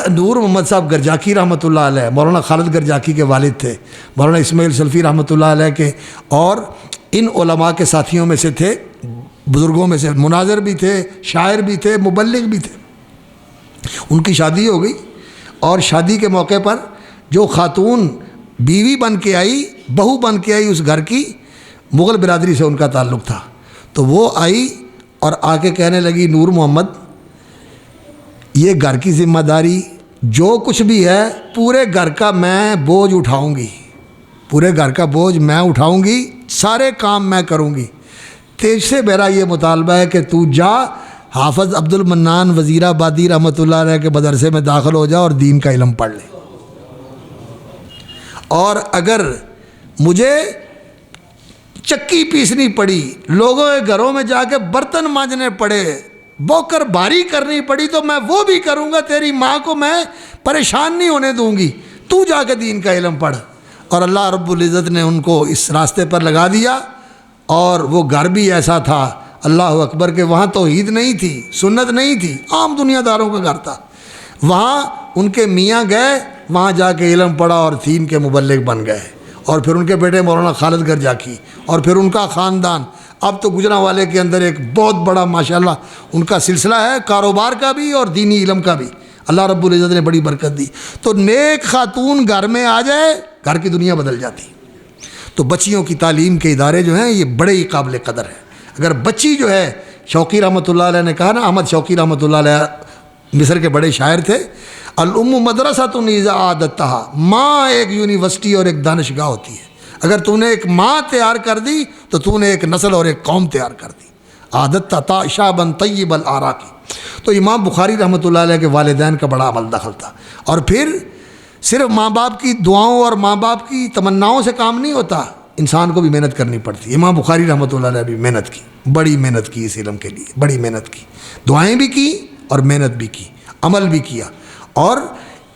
نور محمد صاحب گرجاکی رحمۃ اللہ علیہ، مولانا خالد گرجاکی کے والد تھے، مولانا اسماعیل سلفی رحمۃ اللہ علیہ کے، اور ان علماء کے ساتھیوں میں سے تھے، بزرگوں میں سے، مناظر بھی تھے، شاعر بھی تھے، مبلغ بھی تھے۔ ان کی شادی ہو گئی، اور شادی کے موقع پر جو خاتون بیوی بن کے آئی، بہو بن کے آئی اس گھر کی، مغل برادری سے ان کا تعلق تھا، تو وہ آئی اور آ کے کہنے لگی نور محمد یہ گھر کی ذمہ داری جو کچھ بھی ہے پورے گھر کا میں بوجھ اٹھاؤں گی، پورے گھر کا بوجھ میں اٹھاؤں گی، سارے کام میں کروں گی، تیج سے میرا یہ مطالبہ ہے کہ تو جا حافظ عبد المنان وزیر آبادی رحمۃ اللہ علیہ کے مدرسے میں داخل ہو جا اور دین کا علم پڑھ لے، اور اگر مجھے چکی پیسنی پڑی، لوگوں کے گھروں میں جا کے برتن مانجنے پڑے، بوکر باری کرنی پڑی، تو میں وہ بھی کروں گا، تیری ماں کو میں پریشان نہیں ہونے دوں گی، تو جا کے دین کا علم پڑھ۔ اور اللہ رب العزت نے ان کو اس راستے پر لگا دیا، اور وہ گھر بھی ایسا تھا، اللہ اکبر، کہ وہاں توحید نہیں تھی، سنت نہیں تھی، عام دنیا داروں کا گھر تھا، وہاں ان کے میاں گئے، وہاں جا کے علم پڑھا اور دین کے مبلغ بن گئے، اور پھر ان کے بیٹے مولانا خالد گرجاکی، اور پھر ان کا خاندان، اب تو گجرانوالے کے اندر ایک بہت بڑا ماشاءاللہ ان کا سلسلہ ہے، کاروبار کا بھی اور دینی علم کا بھی، اللہ رب العزت نے بڑی برکت دی۔ تو نیک خاتون گھر میں آ جائے، گھر کی دنیا بدل جاتی۔ تو بچیوں کی تعلیم کے ادارے جو ہیں یہ بڑے ہی قابل قدر ہیں۔ اگر بچی جو ہے، شوقی رحمۃ اللہ علیہ نے کہا نا، احمد شوقی رحمۃ اللہ علیہ مصر کے بڑے شاعر تھے، الام مدرسۃ اذا اعددتھا، ماں ایک یونیورسٹی اور ایک دانشگاہ ہوتی ہے، اگر تو نے ایک ماں تیار کر دی تو تو نے ایک نسل اور ایک قوم تیار کر دی۔ عادت شعبا طیب الآراق، تو امام بخاری رحمۃ اللہ علیہ کے والدین کا بڑا عمل دخل تھا۔ اور پھر صرف ماں باپ کی دعاؤں اور ماں باپ کی تمناؤں سے کام نہیں ہوتا، انسان کو بھی محنت کرنی پڑتی۔ امام بخاری رحمۃ اللہ علیہ بھی محنت کی، بڑی محنت کی اس علم کے لیے، بڑی محنت کی، دعائیں بھی کی اور محنت بھی کی، عمل بھی کیا، اور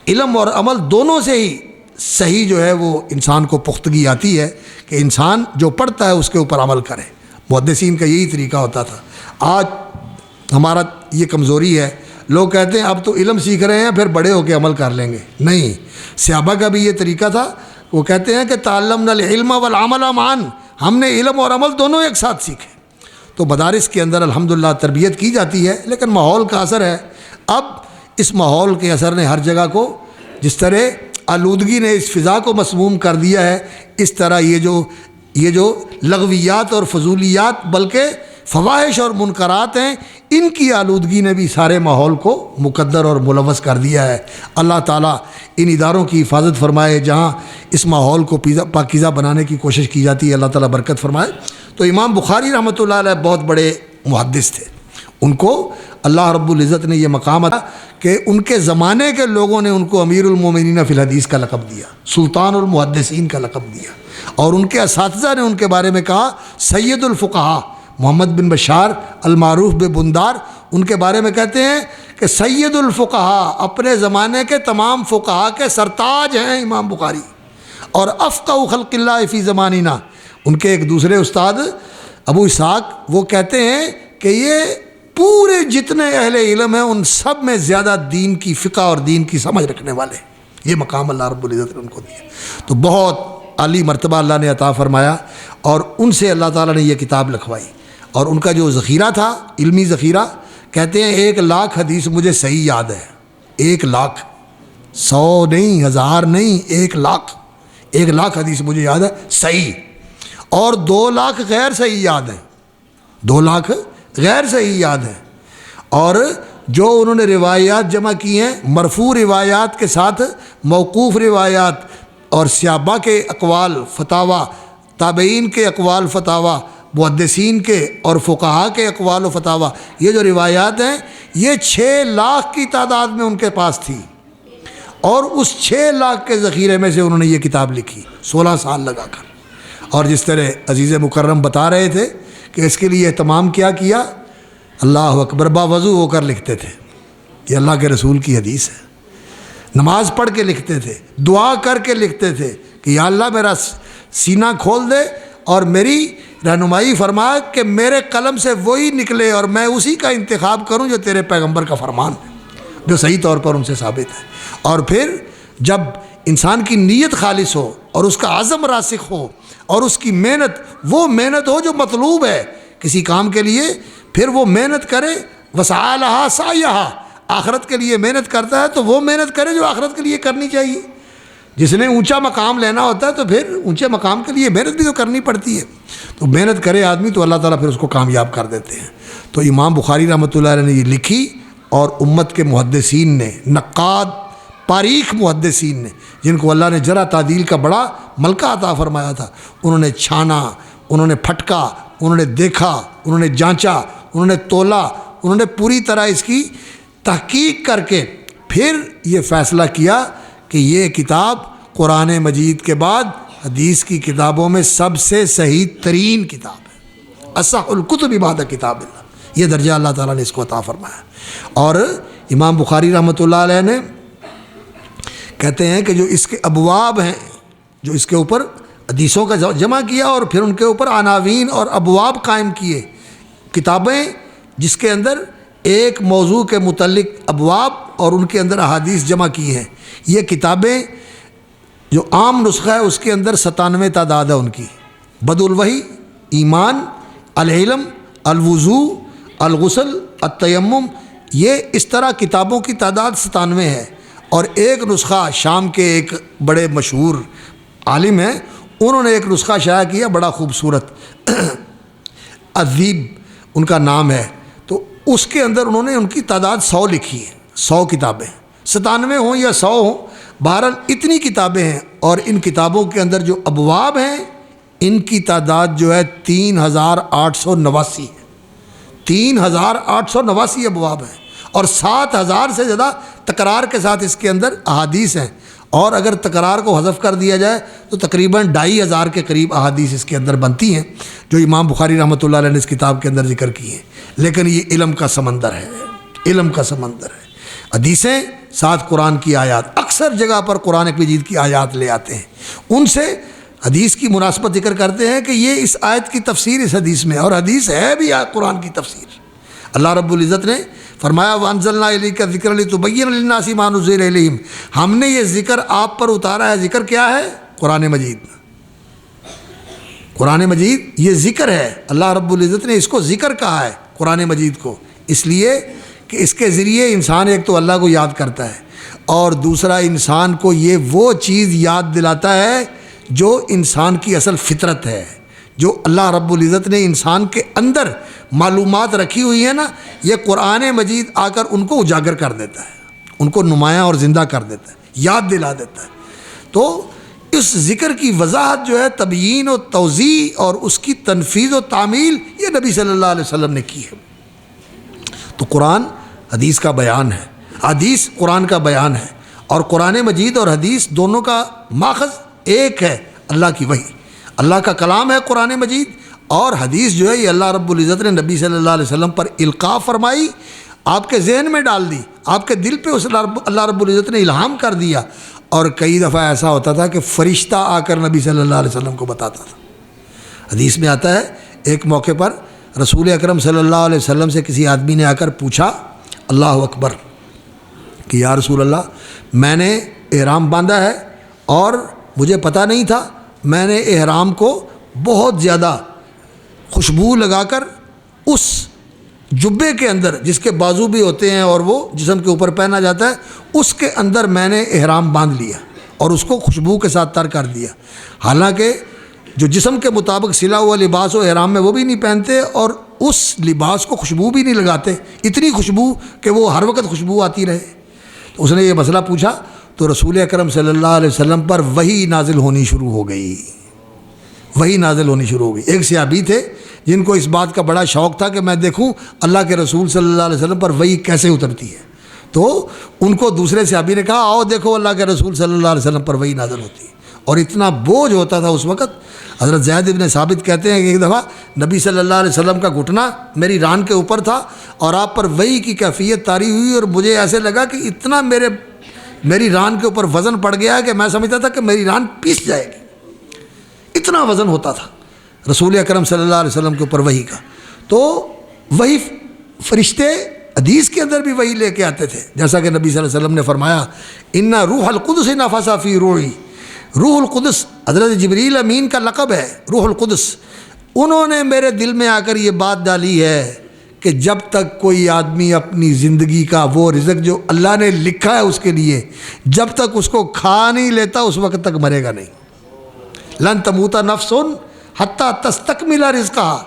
علم اور عمل دونوں سے ہی صحیح جو ہے وہ انسان کو پختگی آتی ہے کہ انسان جو پڑھتا ہے اس کے اوپر عمل کرے۔ محدثین کا یہی طریقہ ہوتا تھا۔ آج ہمارا یہ کمزوری ہے، لوگ کہتے ہیں اب تو علم سیکھ رہے ہیں پھر بڑے ہو کے عمل کر لیں گے، نہیں، صحابہ کا بھی یہ طریقہ تھا، وہ کہتے ہیں کہ تعلمنا العلم والعمل معا، ہم نے علم اور عمل دونوں ایک ساتھ سیکھے۔ تو مدارس کے اندر الحمدللہ تربیت کی جاتی ہے، لیکن ماحول کا اثر ہے۔ اب اس ماحول کے اثر نے ہر جگہ کو، جس طرح آلودگی نے اس فضا کو مسموم کر دیا ہے، اس طرح یہ جو لغویات اور فضولیات بلکہ فواحش اور منکرات ہیں، ان کی آلودگی نے بھی سارے ماحول کو مقدر اور ملوث کر دیا ہے۔ اللہ تعالیٰ ان اداروں کی حفاظت فرمائے جہاں اس ماحول کو پاکیزہ بنانے کی کوشش کی جاتی ہے، اللہ تعالیٰ برکت فرمائے۔ تو امام بخاری رحمۃ اللہ علیہ بہت بڑے محدث تھے، ان کو اللہ رب العزت نے یہ مقام عطا کہ ان کے زمانے کے لوگوں نے ان کو امیر المومنین فی الحدیث کا لقب دیا، سلطان المحدثین کا لقب دیا، اور ان کے اساتذہ نے ان کے بارے میں کہا سید الفقہاء، محمد بن بشار المعروف بندار ان کے بارے میں کہتے ہیں کہ سید الفقہاء، اپنے زمانے کے تمام فقہاء کے سرتاج ہیں امام بخاری، اور افقہ خلق اللہ فی زماننا۔ ان کے ایک دوسرے استاد ابو اسحاق وہ کہتے ہیں کہ یہ پورے جتنے اہل علم ہیں ان سب میں زیادہ دین کی فقہ اور دین کی سمجھ رکھنے والے، یہ مقام اللہ رب العزت نے ان کو دیا۔ تو بہت عالی مرتبہ اللہ نے عطا فرمایا، اور ان سے اللہ تعالیٰ نے یہ کتاب لکھوائی، اور ان کا جو ذخیرہ تھا، علمی ذخیرہ، کہتے ہیں 1,00,000 حدیث مجھے صحیح یاد ہے، 1,00,000، 100 نہیں، 1000 نہیں، 1,00,000 حدیث مجھے یاد ہے صحیح، اور 2,00,000 غیر صحیح یاد ہیں، 2,00,000 غیر صحیح یاد ہیں۔ اور جو انہوں نے روایات جمع کی ہیں، مرفوع روایات کے ساتھ موقوف روایات اور صحابہ کے اقوال فتاوی، تابعین کے اقوال فتاوی، محدثین کے اور فقہاء کے اقوال و فتاوی، یہ جو روایات ہیں یہ 6,00,000 کی تعداد میں ان کے پاس تھی، اور اس 6,00,000 کے ذخیرے میں سے انہوں نے یہ کتاب لکھی 16 سال لگا کر۔ اور جس طرح عزیز مکرم بتا رہے تھے کہ اس کے لیے اہتمام کیا، اللہ اکبر، باوضو ہو کر لکھتے تھے، یہ اللہ کے رسول کی حدیث ہے، نماز پڑھ کے لکھتے تھے، دعا کر کے لکھتے تھے کہ یا اللہ میرا سینہ کھول دے اور میری رہنمائی فرما کہ میرے قلم سے وہی نکلے اور میں اسی کا انتخاب کروں جو تیرے پیغمبر کا فرمان ہے، جو صحیح طور پر ان سے ثابت ہے۔ اور پھر جب انسان کی نیت خالص ہو اور اس کا عزم راسخ ہو اور اس کی محنت وہ محنت ہو جو مطلوب ہے کسی کام کے لیے، پھر وہ محنت کرے، وسعی لہا سعیہا، آخرت کے لیے محنت کرتا ہے تو وہ محنت کرے جو آخرت کے لیے کرنی چاہیے۔ جس نے اونچا مقام لینا ہوتا ہے تو پھر اونچے مقام کے لیے محنت بھی تو کرنی پڑتی ہے، تو محنت کرے آدمی تو اللہ تعالیٰ پھر اس کو کامیاب کر دیتے ہیں۔ تو امام بخاری رحمۃ اللہ علیہ نے یہ لکھی، اور امت کے محدثین نے، نقاد تاریخ محدثین نے، جن کو اللہ نے جرح تعدیل کا بڑا ملکہ عطا فرمایا تھا، انہوں نے چھانا، انہوں نے پھٹکا، انہوں نے دیکھا، انہوں نے جانچا، انہوں نے تولا، انہوں نے پوری طرح اس کی تحقیق کر کے پھر یہ فیصلہ کیا کہ یہ کتاب قرآن مجید کے بعد حدیث کی کتابوں میں سب سے صحیح ترین کتاب ہے، اصح الکتب بعد کتاب اللہ، یہ درجہ اللہ تعالیٰ نے اس کو عطا فرمایا۔ اور امام بخاری رحمۃ اللہ علیہ نے کہتے ہیں کہ جو اس کے ابواب ہیں، جو اس کے اوپر حدیثوں کا جمع کیا اور پھر ان کے اوپر عناوین اور ابواب قائم کیے، کتابیں جس کے اندر ایک موضوع کے متعلق ابواب اور ان کے اندر احادیث جمع کی ہیں، یہ کتابیں جو عام نسخہ ہے اس کے اندر 97 تعداد ہے ان کی، بدء الوحی، ایمان، العلم، الوضوء، الغسل، التیمم، یہ اس طرح کتابوں کی تعداد 97 ہے۔ اور ایک نسخہ شام کے ایک بڑے مشہور عالم ہیں، انہوں نے ایک نسخہ شائع کیا بڑا خوبصورت، ادیب ان کا نام ہے، تو اس کے اندر انہوں نے ان کی تعداد 100 لکھی ہے، 100 کتابیں، 97 ہوں یا 100 ہوں، بہرحال اتنی کتابیں ہیں۔ اور ان کتابوں کے اندر جو ابواب ہیں ان کی تعداد جو ہے 3889 ہے، 3889 ابواب ہیں، اور 7000 سے زیادہ تکرار کے ساتھ اس کے اندر احادیث ہیں، اور اگر تکرار کو حذف کر دیا جائے تو تقریباً 2500 کے قریب احادیث اس کے اندر بنتی ہیں جو امام بخاری رحمۃ اللہ علیہ نے اس کتاب کے اندر ذکر کی ہیں۔ لیکن یہ علم کا سمندر ہے، علم کا سمندر ہے۔ حدیثیں ساتھ قرآن کی آیات، اکثر جگہ پر قرآن مجید کی آیات لے آتے ہیں، ان سے حدیث کی مناسبت ذکر کرتے ہیں کہ یہ اس آیت کی تفسیر اس حدیث میں، اور حدیث ہے بھی قرآن کی تفسیر۔ اللہ رب العزت نے فرمایا وَأَنزَلْنَا إِلَيْكَ الذِّكْرَ لِتُبَيِّنَ لِلنَّاسِ مَا نُزِّلَ إِلَيْهِمْ، ہم نے یہ ذکر آپ پر اتارا ہے۔ ذکر کیا ہے؟ قرآن مجید، قرآن مجید یہ ذکر ہے۔ اللہ رب العزت نے اس کو ذکر کہا ہے قرآن مجید کو، اس لیے کہ اس کے ذریعے انسان ایک تو اللہ کو یاد کرتا ہے، اور دوسرا انسان کو یہ وہ چیز یاد دلاتا ہے جو انسان کی اصل فطرت ہے، جو اللہ رب العزت نے انسان کے اندر معلومات رکھی ہوئی ہیں نا، یہ قرآن مجید آ کر ان کو اجاگر کر دیتا ہے، ان کو نمایاں اور زندہ کر دیتا ہے، یاد دلا دیتا ہے۔ تو اس ذکر کی وضاحت جو ہے تبیین و توضیح اور اس کی تنفیذ و تعمیل یہ نبی صلی اللہ علیہ وسلم نے کی ہے۔ تو قرآن حدیث کا بیان ہے، حدیث قرآن کا بیان ہے، اور قرآن مجید اور حدیث دونوں کا ماخذ ایک ہے، اللہ کی وحی، اللہ کا کلام ہے قرآن مجید، اور حدیث جو ہے یہ اللہ رب العزت نے نبی صلی اللہ علیہ وسلم پر القاء فرمائی، آپ کے ذہن میں ڈال دی، آپ کے دل پہ اس اللہ رب العزت نے الہام کر دیا۔ اور کئی دفعہ ایسا ہوتا تھا کہ فرشتہ آ کر نبی صلی اللہ علیہ وسلم کو بتاتا تھا۔ حدیث میں آتا ہے ایک موقع پر رسول اکرم صلی اللہ علیہ وسلم سے کسی آدمی نے آ کر پوچھا اللہ اکبر کہ یا رسول اللہ، میں نے احرام باندھا ہے اور مجھے پتہ نہیں تھا، میں نے احرام کو بہت زیادہ خوشبو لگا کر اس جبے کے اندر جس کے بازو بھی ہوتے ہیں اور وہ جسم کے اوپر پہنا جاتا ہے، اس کے اندر میں نے احرام باندھ لیا اور اس کو خوشبو کے ساتھ تر کر دیا، حالانکہ جو جسم کے مطابق سلا ہوا لباس ہو احرام میں وہ بھی نہیں پہنتے اور اس لباس کو خوشبو بھی نہیں لگاتے، اتنی خوشبو کہ وہ ہر وقت خوشبو آتی رہے۔ تو اس نے یہ مسئلہ پوچھا تو رسول اکرم صلی اللہ علیہ وسلم پر وحی نازل ہونی شروع ہو گئی، وحی نازل ہونی شروع ہو گئی۔ ایک صحابی تھے جن کو اس بات کا بڑا شوق تھا کہ میں دیکھوں اللہ کے رسول صلی اللہ علیہ وسلم پر وحی کیسے اترتی ہے، تو ان کو دوسرے صحابی نے کہا آؤ دیکھو اللہ کے رسول صلی اللہ علیہ وسلم پر وحی نازل ہوتی ہے، اور اتنا بوجھ ہوتا تھا اس وقت۔ حضرت زید بن ثابت کہتے ہیں کہ ایک دفعہ نبی صلی اللہ علیہ وسلم کا گھٹنا میری ران کے اوپر تھا اور آپ پر وحی کی کیفیت طاری ہوئی، اور مجھے ایسے لگا کہ اتنا میری ران کے اوپر وزن پڑ گیا کہ میں سمجھتا تھا کہ میری ران پیس جائے گی، اتنا وزن ہوتا تھا۔ رسول اکرم صلی اللہ علیہ وسلم کے اوپر وحی کا، تو وہی فرشتے حدیث کے اندر بھی وہی لے کے آتے تھے، جیسا کہ نبی صلی اللہ علیہ وسلم نے فرمایا ان روح القدس نفث فی روحی، روح القدس حضرت جبریل امین کا لقب ہے روح القدس، انہوں نے میرے دل میں آ کر یہ بات ڈالی ہے کہ جب تک کوئی آدمی اپنی زندگی کا وہ رزق جو اللہ نے لکھا ہے اس کے لیے جب تک اس کو کھا نہیں لیتا اس وقت تک مرے گا نہیں۔ لن تموت نفس حتی تستکمل رزقہا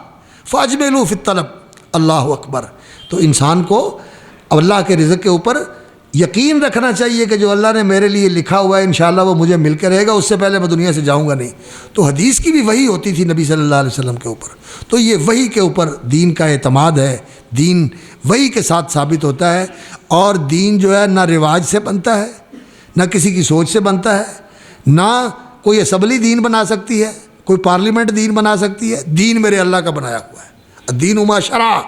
فاجملوا فی الطلب، اللہ اکبر۔ تو انسان کو اللہ کے رزق کے اوپر یقین رکھنا چاہیے کہ جو اللہ نے میرے لیے لکھا ہوا ہے انشاءاللہ وہ مجھے مل کے رہے گا، اس سے پہلے میں دنیا سے جاؤں گا نہیں۔ تو حدیث کی بھی وحی ہوتی تھی نبی صلی اللہ علیہ وسلم کے اوپر، تو یہ وحی کے اوپر دین کا اعتماد ہے، دین وحی کے ساتھ ثابت ہوتا ہے، اور دین جو ہے نہ رواج سے بنتا ہے، نہ کسی کی سوچ سے بنتا ہے، نہ کوئی اسمبلی دین بنا سکتی ہے، کوئی پارلیمنٹ دین بنا سکتی ہے، دین میرے اللہ کا بنایا ہوا ہے، الدین ما شرع،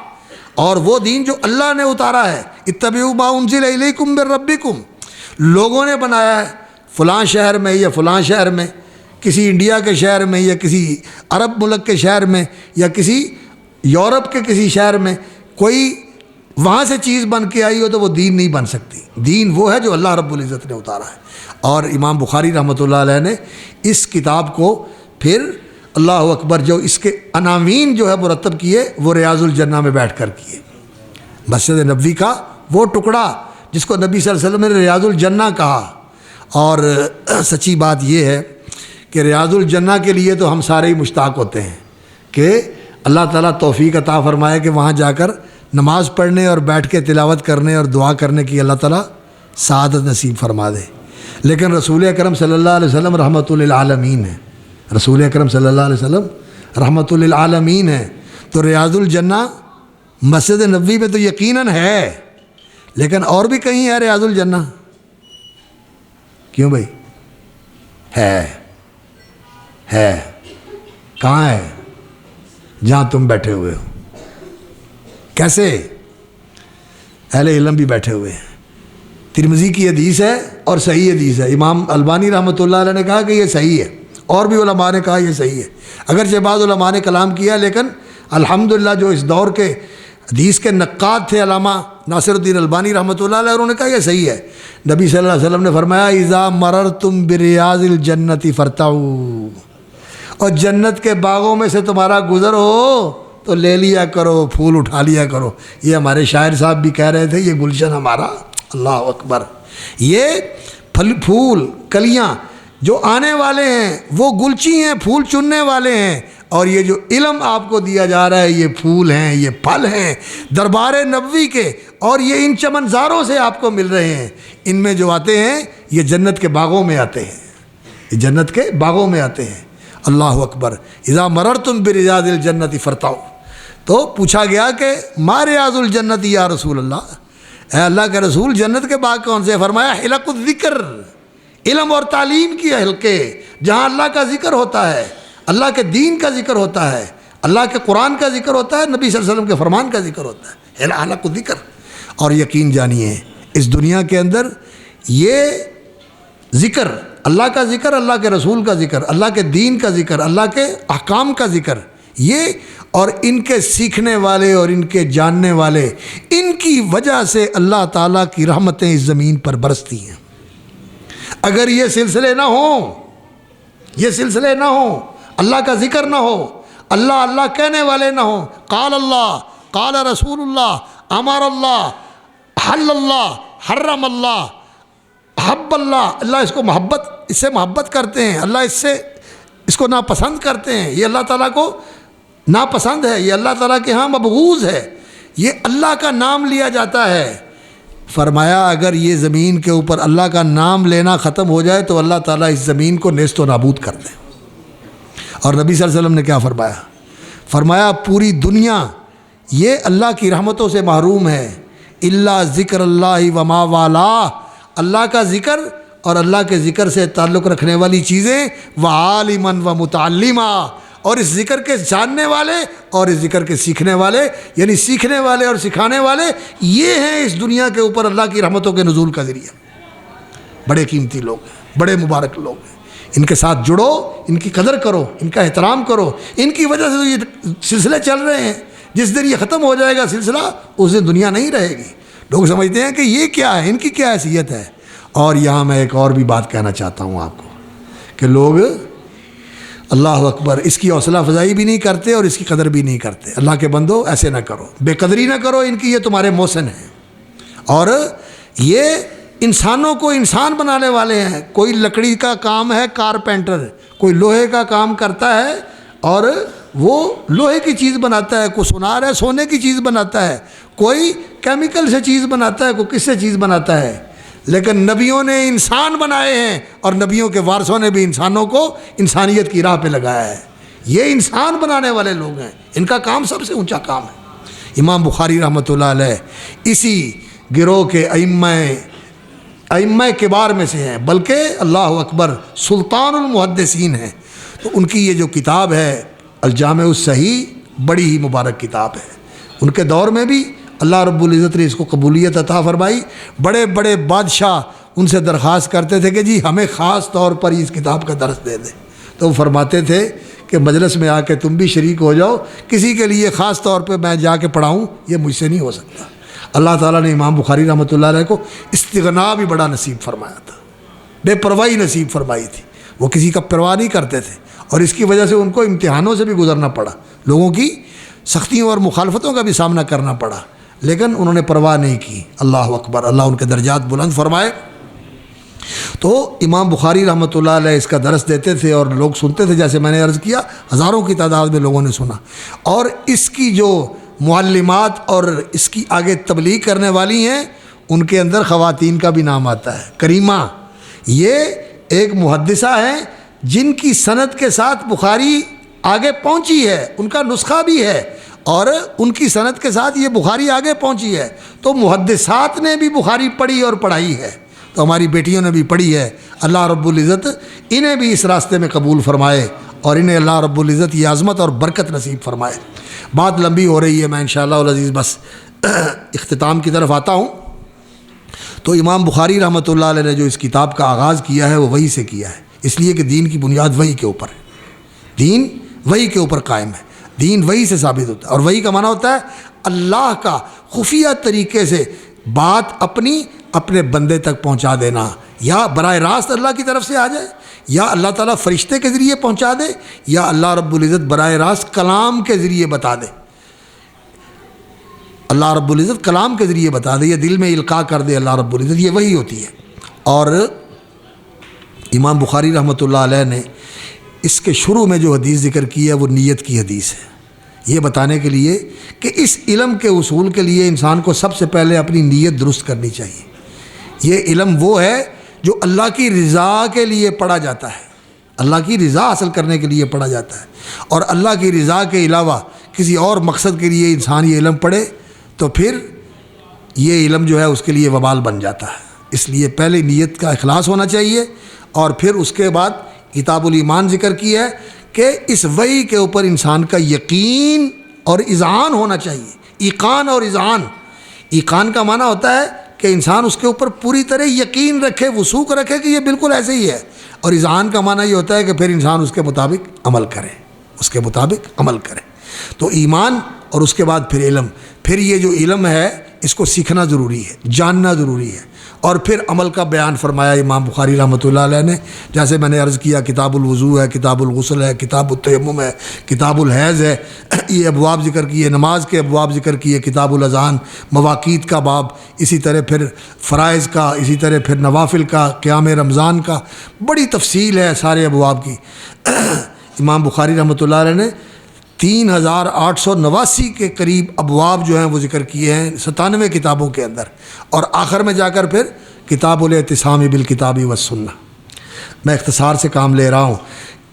اور وہ دین جو اللہ نے اتارا ہے، اتبعوا ما انزل الیکم من ربکم، لوگوں نے بنایا ہے فلاں شہر میں یا فلاں شہر میں، کسی انڈیا کے شہر میں یا کسی عرب ملک کے شہر میں یا کسی یورپ کے کسی شہر میں، کوئی وہاں سے چیز بن کے آئی ہو تو وہ دین نہیں بن سکتی، دین وہ ہے جو اللہ رب العزت نے اتارا ہے۔ اور امام بخاری رحمۃ اللہ علیہ نے اس کتاب کو پھر اللہ اکبر جو اس کے عناوین جو ہے مرتب کیے وہ ریاض الجنہ میں بیٹھ کر کیے، مسجد نبوی کا وہ ٹکڑا جس کو نبی صلی اللہ علیہ وسلم نے ریاض الجنہ کہا۔ اور سچی بات یہ ہے کہ ریاض الجنہ کے لیے تو ہم سارے ہی مشتاق ہوتے ہیں کہ اللہ تعالیٰ توفیق عطا فرمائے کہ وہاں جا کر نماز پڑھنے اور بیٹھ کے تلاوت کرنے اور دعا کرنے کی اللہ تعالیٰ سعادت نصیب فرما دے۔ لیکن رسول اکرم صلی اللہ علیہ وسلم رحمۃ للعالمین ہے، رسول اکرم صلی اللہ علیہ وسلم رحمۃ للعالمین ہے، تو ریاض الجنہ مسجد نبوی میں تو یقیناً ہے، لیکن اور بھی کہیں ہے ریاض الجنہ؟ کیوں بھائی؟ ہے کہاں ہے؟ جہاں تم بیٹھے ہوئے ہو۔ کیسے؟ اہل علم بھی بیٹھے ہوئے ہیں، ترمذی کی حدیث ہے اور صحیح حدیث ہے، امام البانی رحمۃ اللہ علیہ نے کہا کہ یہ صحیح ہے، اور بھی علماء نے کہا یہ صحیح ہے، اگرچہ بعض علماء نے کلام کیا، لیکن الحمدللہ جو اس دور کے حدیث کے نقاد تھے علامہ ناصر الدین البانی رحمۃ اللہ علیہ، انہوں نے کہا یہ صحیح ہے۔ نبی صلی اللہ علیہ وسلم نے فرمایا اذا مررتم بریاض الجنت فرتعوا، اور جنت کے باغوں میں سے تمہارا گزر ہو تو لے لیا کرو، پھول اٹھا لیا کرو۔ یہ ہمارے شاعر صاحب بھی کہہ رہے تھے یہ گلشن ہمارا، اللہ اکبر، یہ پھول کلیاں جو آنے والے ہیں وہ گلچی ہیں، پھول چننے والے ہیں، اور یہ جو علم آپ کو دیا جا رہا ہے یہ پھول ہیں، یہ پھل ہیں دربار نبوی کے، اور یہ ان چمنزاروں سے آپ کو مل رہے ہیں، ان میں جو آتے ہیں یہ جنت کے باغوں میں آتے ہیں، یہ جنت کے باغوں میں آتے ہیں۔ اللہ اکبر، اذا مررتم بریاض الجنت فرتعوا۔ تو پوچھا گیا کہ ما ریاض الجنت یا رسول اللہ، اے اللہ کے رسول جنت کے باغ کون سے؟ فرمایا حلق الذکر، علم اور تعلیم کی حلقے، جہاں اللہ کا ذکر ہوتا ہے، اللہ کے دین کا ذکر ہوتا ہے، اللہ کے قرآن کا ذکر ہوتا ہے، نبی صلی اللہ علیہ وسلم کے فرمان کا ذکر ہوتا ہے، حلق الذکر۔ اور یقین جانیے اس دنیا کے اندر یہ ذکر، اللہ کا ذکر، اللہ کے رسول کا ذکر، اللہ کے دین کا ذکر، اللہ کے احکام کا ذکر، یہ اور ان کے سیکھنے والے اور ان کے جاننے والے، ان کی وجہ سے اللہ تعالیٰ کی رحمتیں اس زمین پر برستی ہیں۔ اگر یہ سلسلے نہ ہوں، یہ سلسلے نہ ہوں، اللہ کا ذکر نہ ہو، اللہ اللہ کہنے والے نہ ہوں، قال اللہ، قال رسول اللہ، امر اللہ، حل اللہ، حرم اللہ، حب اللہ، اللہ اس کو محبت، اس سے محبت کرتے ہیں، اللہ اس کو ناپسند کرتے ہیں، یہ اللہ تعالیٰ کو ناپسند ہے، یہ اللہ تعالیٰ کے ہاں مبغوض ہے، یہ اللہ کا نام لیا جاتا ہے۔ فرمایا اگر یہ زمین کے اوپر اللہ کا نام لینا ختم ہو جائے تو اللہ تعالیٰ اس زمین کو نیست و نابود کر دے۔ اور نبی صلی اللہ علیہ وسلم نے کیا فرمایا؟ فرمایا پوری دنیا یہ اللہ کی رحمتوں سے محروم ہے، الا ذکر اللہ وما والا، اللہ کا ذکر اور اللہ کے ذکر سے تعلق رکھنے والی چیزیں، وعالما ومتعلما، اور اس ذکر کے جاننے والے اور اس ذکر کے سیکھنے والے، یعنی سیکھنے والے اور سکھانے والے، یہ ہیں اس دنیا کے اوپر اللہ کی رحمتوں کے نزول کا ذریعہ۔ بڑے قیمتی لوگ ہیں، بڑے مبارک لوگ ہیں، ان کے ساتھ جڑو، ان کی قدر کرو، ان کا احترام کرو. ان کی وجہ سے تو یہ سلسلے چل رہے ہیں. جس دن یہ ختم ہو جائے گا سلسلہ، اس دن دنیا نہیں رہے گی. لوگ سمجھتے ہیں کہ یہ کیا ہے، ان کی کیا حیثیت ہے. اور یہاں میں ایک اور بھی بات کہنا چاہتا ہوں آپ کو کہ لوگ اللہ اکبر اس کی حوصلہ افزائی بھی نہیں کرتے اور اس کی قدر بھی نہیں کرتے. اللہ کے بندو ایسے نہ کرو، بے قدری نہ کرو ان کی. یہ تمہارے محسن ہیں اور یہ انسانوں کو انسان بنانے والے ہیں. کوئی لکڑی کا کام ہے کارپینٹر، کوئی لوہے کا کام کرتا ہے اور وہ لوہے کی چیز بناتا ہے. کوئی سونار ہے سونے کی چیز بناتا ہے، کوئی کیمیکل سے چیز بناتا ہے، کوئی کس سے چیز بناتا ہے. لیکن نبیوں نے انسان بنائے ہیں اور نبیوں کے وارثوں نے بھی انسانوں کو انسانیت کی راہ پہ لگایا ہے. یہ انسان بنانے والے لوگ ہیں، ان کا کام سب سے اونچا کام ہے. امام بخاری رحمۃ اللہ علیہ اسی گروہ کے ائمہ کبار میں سے ہیں، بلکہ اللہ اکبر سلطان المحدثین ہیں. تو ان کی یہ جو کتاب ہے الجامع الصحیح بڑی ہی مبارک کتاب ہے. ان کے دور میں بھی اللہ رب العزت نے اس کو قبولیت عطا فرمائی. بڑے بڑے بادشاہ ان سے درخواست کرتے تھے کہ جی ہمیں خاص طور پر اس کتاب کا درس دے دیں. تو وہ فرماتے تھے کہ مجلس میں آ کے تم بھی شریک ہو جاؤ، کسی کے لیے خاص طور پہ میں جا کے پڑھاؤں یہ مجھ سے نہیں ہو سکتا. اللہ تعالیٰ نے امام بخاری رحمۃ اللہ علیہ کو استغنا بھی بڑا نصیب فرمایا تھا، بے پرواہی نصیب فرمائی تھی. وہ کسی کا پرواہ نہیں کرتے تھے اور اس کی وجہ سے ان کو امتحانوں سے بھی گزرنا پڑا، لوگوں کی سختیوں اور مخالفتوں کا بھی سامنا کرنا پڑا، لیکن انہوں نے پرواہ نہیں کی. اللہ اکبر، اللہ ان کے درجات بلند فرمائے. تو امام بخاری رحمۃ اللہ علیہ اس کا درس دیتے تھے اور لوگ سنتے تھے. جیسے میں نے عرض کیا ہزاروں کی تعداد میں لوگوں نے سنا. اور اس کی جو معلمات اور اس کی آگے تبلیغ کرنے والی ہیں ان کے اندر خواتین کا بھی نام آتا ہے. کریمہ یہ ایک محدثہ ہیں جن کی سند کے ساتھ بخاری آگے پہنچی ہے، ان کا نسخہ بھی ہے اور ان کی سند کے ساتھ یہ بخاری آگے پہنچی ہے. تو محدثات نے بھی بخاری پڑھی اور پڑھائی ہے، تو ہماری بیٹیوں نے بھی پڑھی ہے. اللہ رب العزت انہیں بھی اس راستے میں قبول فرمائے اور انہیں اللہ رب العزت یہ عظمت اور برکت نصیب فرمائے. بات لمبی ہو رہی ہے، میں انشاءاللہ العزیز بس اختتام کی طرف آتا ہوں. تو امام بخاری رحمۃ اللہ علیہ نے جو اس کتاب کا آغاز کیا ہے وہ وحی سے کیا ہے، اس لیے کہ دین کی بنیاد وحی کے اوپر ہے. دین وحی کے اوپر قائم ہے، دین وحی سے ثابت ہوتا ہے. اور وحی کا معنی ہوتا ہے اللہ کا خفیہ طریقے سے بات اپنے بندے تک پہنچا دینا، یا براہ راست اللہ کی طرف سے آ جائے، یا اللہ تعالیٰ فرشتے کے ذریعے پہنچا دے، یا اللہ رب العزت براہ راست کلام کے ذریعے بتا دے. اللہ رب العزت کلام کے ذریعے بتا دے یا دل میں القاء کر دے اللہ رب العزت، یہ وحی ہوتی ہے. اور امام بخاری رحمۃ اللہ علیہ نے اس کے شروع میں جو حدیث ذکر کی ہے وہ نیت کی حدیث ہے، یہ بتانے کے لیے کہ اس علم کے اصول کے لیے انسان کو سب سے پہلے اپنی نیت درست کرنی چاہیے. یہ علم وہ ہے جو اللہ کی رضا کے لیے پڑھا جاتا ہے، اللہ کی رضا حاصل کرنے کے لیے پڑھا جاتا ہے. اور اللہ کی رضا کے علاوہ کسی اور مقصد کے لیے انسان یہ علم پڑھے تو پھر یہ علم جو ہے اس کے لیے وبال بن جاتا ہے. اس لیے پہلے نیت کا اخلاص ہونا چاہیے اور پھر اس کے بعد کتاب الایمان ذکر کی ہے کہ اس وحی کے اوپر انسان کا یقین اور اذعان ہونا چاہیے. ایقان اور اذعان، ایقان کا معنی ہوتا ہے کہ انسان اس کے اوپر پوری طرح یقین رکھے، وثوق رکھے کہ یہ بالکل ایسے ہی ہے. اور اذعان کا معنی یہ ہوتا ہے کہ پھر انسان اس کے مطابق عمل کرے. تو ایمان اور اس کے بعد پھر علم. پھر یہ جو علم ہے اس کو سیکھنا ضروری ہے، جاننا ضروری ہے. اور پھر عمل کا بیان فرمایا امام بخاری رحمۃ اللہ علیہ نے. جیسے میں نے عرض کیا کتاب الوضو ہے، کتاب الغسل ہے، کتاب التیمم ہے، کتاب الحیض ہے، یہ ابواب ذکر کیے، نماز کے ابواب ذکر کیے، کتاب الاذان، مواقیت کا باب، اسی طرح پھر فرائض کا، اسی طرح پھر نوافل کا، قیام رمضان کا، بڑی تفصیل ہے سارے ابواب کی. امام بخاری رحمۃ اللہ علیہ نے 3889 کے قریب ابواب جو ہیں وہ ذکر کیے ہیں 97 کتابوں کے اندر. اور آخر میں جا کر پھر کتاب الاعتصام بالکتاب والسنہ. میں اختصار سے کام لے رہا ہوں.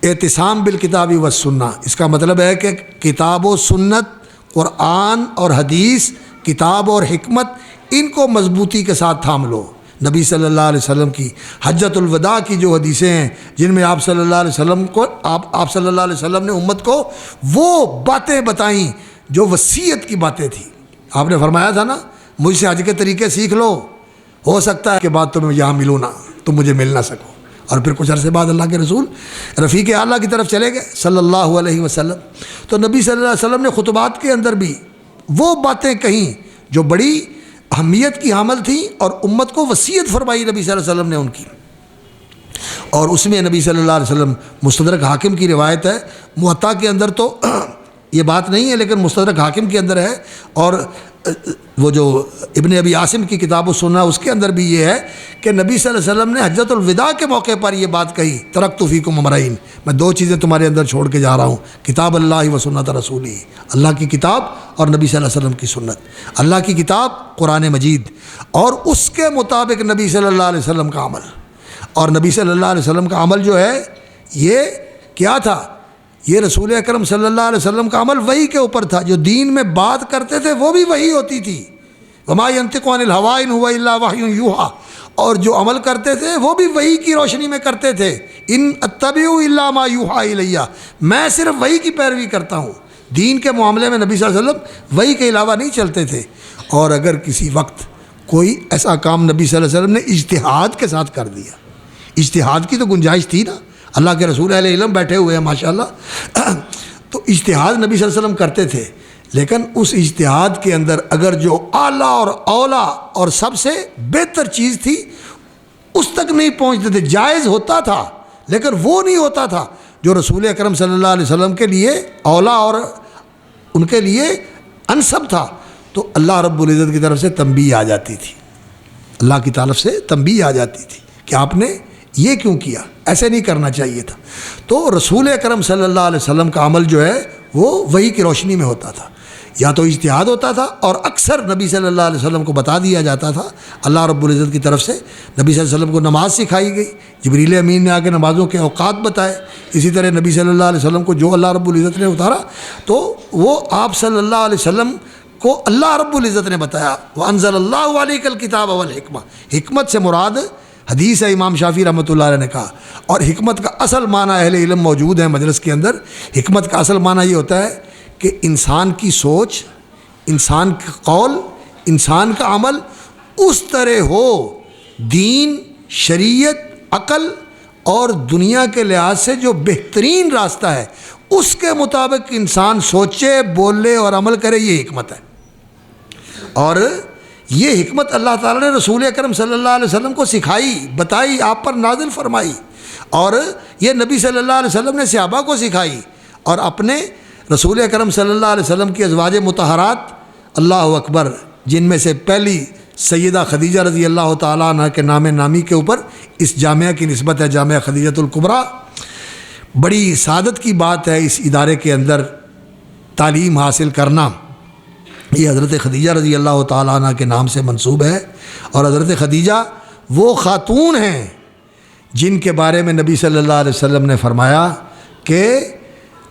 اعتصام بالکتاب والسنہ اس کا مطلب ہے کہ کتاب و سنت، قرآن اور حدیث، کتاب اور حکمت، ان کو مضبوطی کے ساتھ تھام لو. نبی صلی اللہ علیہ وسلم کی حجۃ الوداع کی جو حدیثیں ہیں جن میں آپ صلی اللہ علیہ وسلم نے امت کو وہ باتیں بتائیں جو وصیت کی باتیں تھیں. آپ نے فرمایا تھا نا مجھ سے حج کے طریقے سیکھ لو، ہو سکتا ہے کہ بعد تمہیں یہاں ملوں نہ، تم مجھے مل نہ سکو. اور پھر کچھ عرصے بعد اللہ کے رسول رفیق اعلیٰ کی طرف چلے گئے صلی اللہ علیہ وسلم. تو نبی صلی اللہ علیہ وسلم نے خطبات کے اندر بھی وہ باتیں کہیں جو بڑی اہمیت کی حامل تھیں اور امت کو وصیت فرمائی نبی صلی اللہ علیہ وسلم نے ان کی. اور اس میں نبی صلی اللہ علیہ وسلم مستدرک حاکم کی روایت ہے, موطا کے اندر تو یہ بات نہیں ہے لیکن مستدرک حاکم کے اندر ہے, اور وہ جو ابن ابی عاصم کی کتاب السنہ اس کے اندر بھی یہ ہے کہ نبی صلی اللہ علیہ وسلم نے حجۃ الوداع کے موقع پر یہ بات کہی, ترکت فیکم امرین, میں دو چیزیں تمہارے اندر چھوڑ کے جا رہا ہوں, کتاب اللہ و سنت رسولی, اللہ کی کتاب اور نبی صلی اللہ علیہ وسلم کی سنت. اللہ کی کتاب قرآن مجید اور اس کے مطابق نبی صلی اللہ علیہ وسلم کا عمل. اور نبی صلی اللہ علیہ وسلم کا عمل جو ہے یہ کیا تھا, یہ رسول اکرم صلی اللہ علیہ وسلم کا عمل وحی کے اوپر تھا. جو دین میں بات کرتے تھے وہ بھی وحی ہوتی تھی, وما ینطق عن الہویٰ ان ہوا الا وحی یوحیٰ, اور جو عمل کرتے تھے وہ بھی وحی کی روشنی میں کرتے تھے. ان اتبع الا ما یوحیٰ الیہ, میں صرف وحی کی پیروی کرتا ہوں. دین کے معاملے میں نبی صلی اللہ علیہ وسلم وحی کے علاوہ نہیں چلتے تھے. اور اگر کسی وقت کوئی ایسا کام نبی صلی اللہ علیہ وسلم نے اجتہاد کے ساتھ کر دیا, اجتہاد کی تو گنجائش تھی نا, اللہ کے رسول اہل علم بیٹھے ہوئے ہیں ماشاءاللہ, تو اجتہاد نبی صلی اللہ علیہ وسلم کرتے تھے, لیکن اس اجتہاد کے اندر اگر جو اعلیٰ اور اولا اور سب سے بہتر چیز تھی اس تک نہیں پہنچتے تھے. جائز ہوتا تھا لیکن وہ نہیں ہوتا تھا جو رسول اکرم صلی اللہ علیہ وسلم کے لیے اولا اور ان کے لیے انسب تھا, تو اللہ رب العزت کی طرف سے تنبیہ آ جاتی تھی, اللہ کی طرف سے تنبیہ آ جاتی تھی کہ آپ نے یہ کیوں کیا, ایسے نہیں کرنا چاہیے تھا. تو رسول اکرم صلی اللہ علیہ وسلم کا عمل جو ہے وہ وحی کی روشنی میں ہوتا تھا, یا تو اجتہاد ہوتا تھا اور اکثر نبی صلی اللہ علیہ وسلم کو بتا دیا جاتا تھا اللہ رب العزت کی طرف سے. نبی صلی اللہ علیہ وسلم کو نماز سکھائی گئی, جبریل امین نے آ کے نمازوں کے اوقات بتائے. اسی طرح نبی صلی اللہ علیہ وسلم کو جو اللہ رب العزت نے اتارا تو وہ آپ صلی اللہ علیہ وسلم کو اللہ رب العزت نے بتایا. وَأَنزَلَ اللَّهُ عَلَيْكَ الْكِتَابَ وَالْحِكْمَةَ, حکمت سے مراد حدیث ہے, امام شافعی رحمۃ اللہ علیہ نے کہا. اور حکمت کا اصل معنی اہل علم موجود ہے مجلس کے اندر, حکمت کا اصل معنی یہ ہوتا ہے کہ انسان کی سوچ, انسان کا قول, انسان کا عمل اس طرح ہو, دین, شریعت, عقل اور دنیا کے لحاظ سے جو بہترین راستہ ہے اس کے مطابق انسان سوچے, بولے اور عمل کرے, یہ حکمت ہے. اور یہ حکمت اللہ تعالیٰ نے رسول اکرم صلی اللہ علیہ وسلم کو سکھائی, بتائی, آپ پر نازل فرمائی, اور یہ نبی صلی اللہ علیہ وسلم نے صحابہ کو سکھائی. اور اپنے رسول اکرم صلی اللہ علیہ وسلم کی ازواج مطہرات, اللہ اکبر, جن میں سے پہلی سیدہ خدیجہ رضی اللہ تعالیٰ عنہ کے نام نامی کے اوپر اس جامعہ کی نسبت ہے, جامعہ خدیجۃ الکبریٰ. بڑی سعادت کی بات ہے اس ادارے کے اندر تعلیم حاصل کرنا. یہ حضرت خدیجہ رضی اللہ تعالیٰ عنہ کے نام سے منسوب ہے, اور حضرت خدیجہ وہ خاتون ہیں جن کے بارے میں نبی صلی اللہ علیہ وسلم نے فرمایا کہ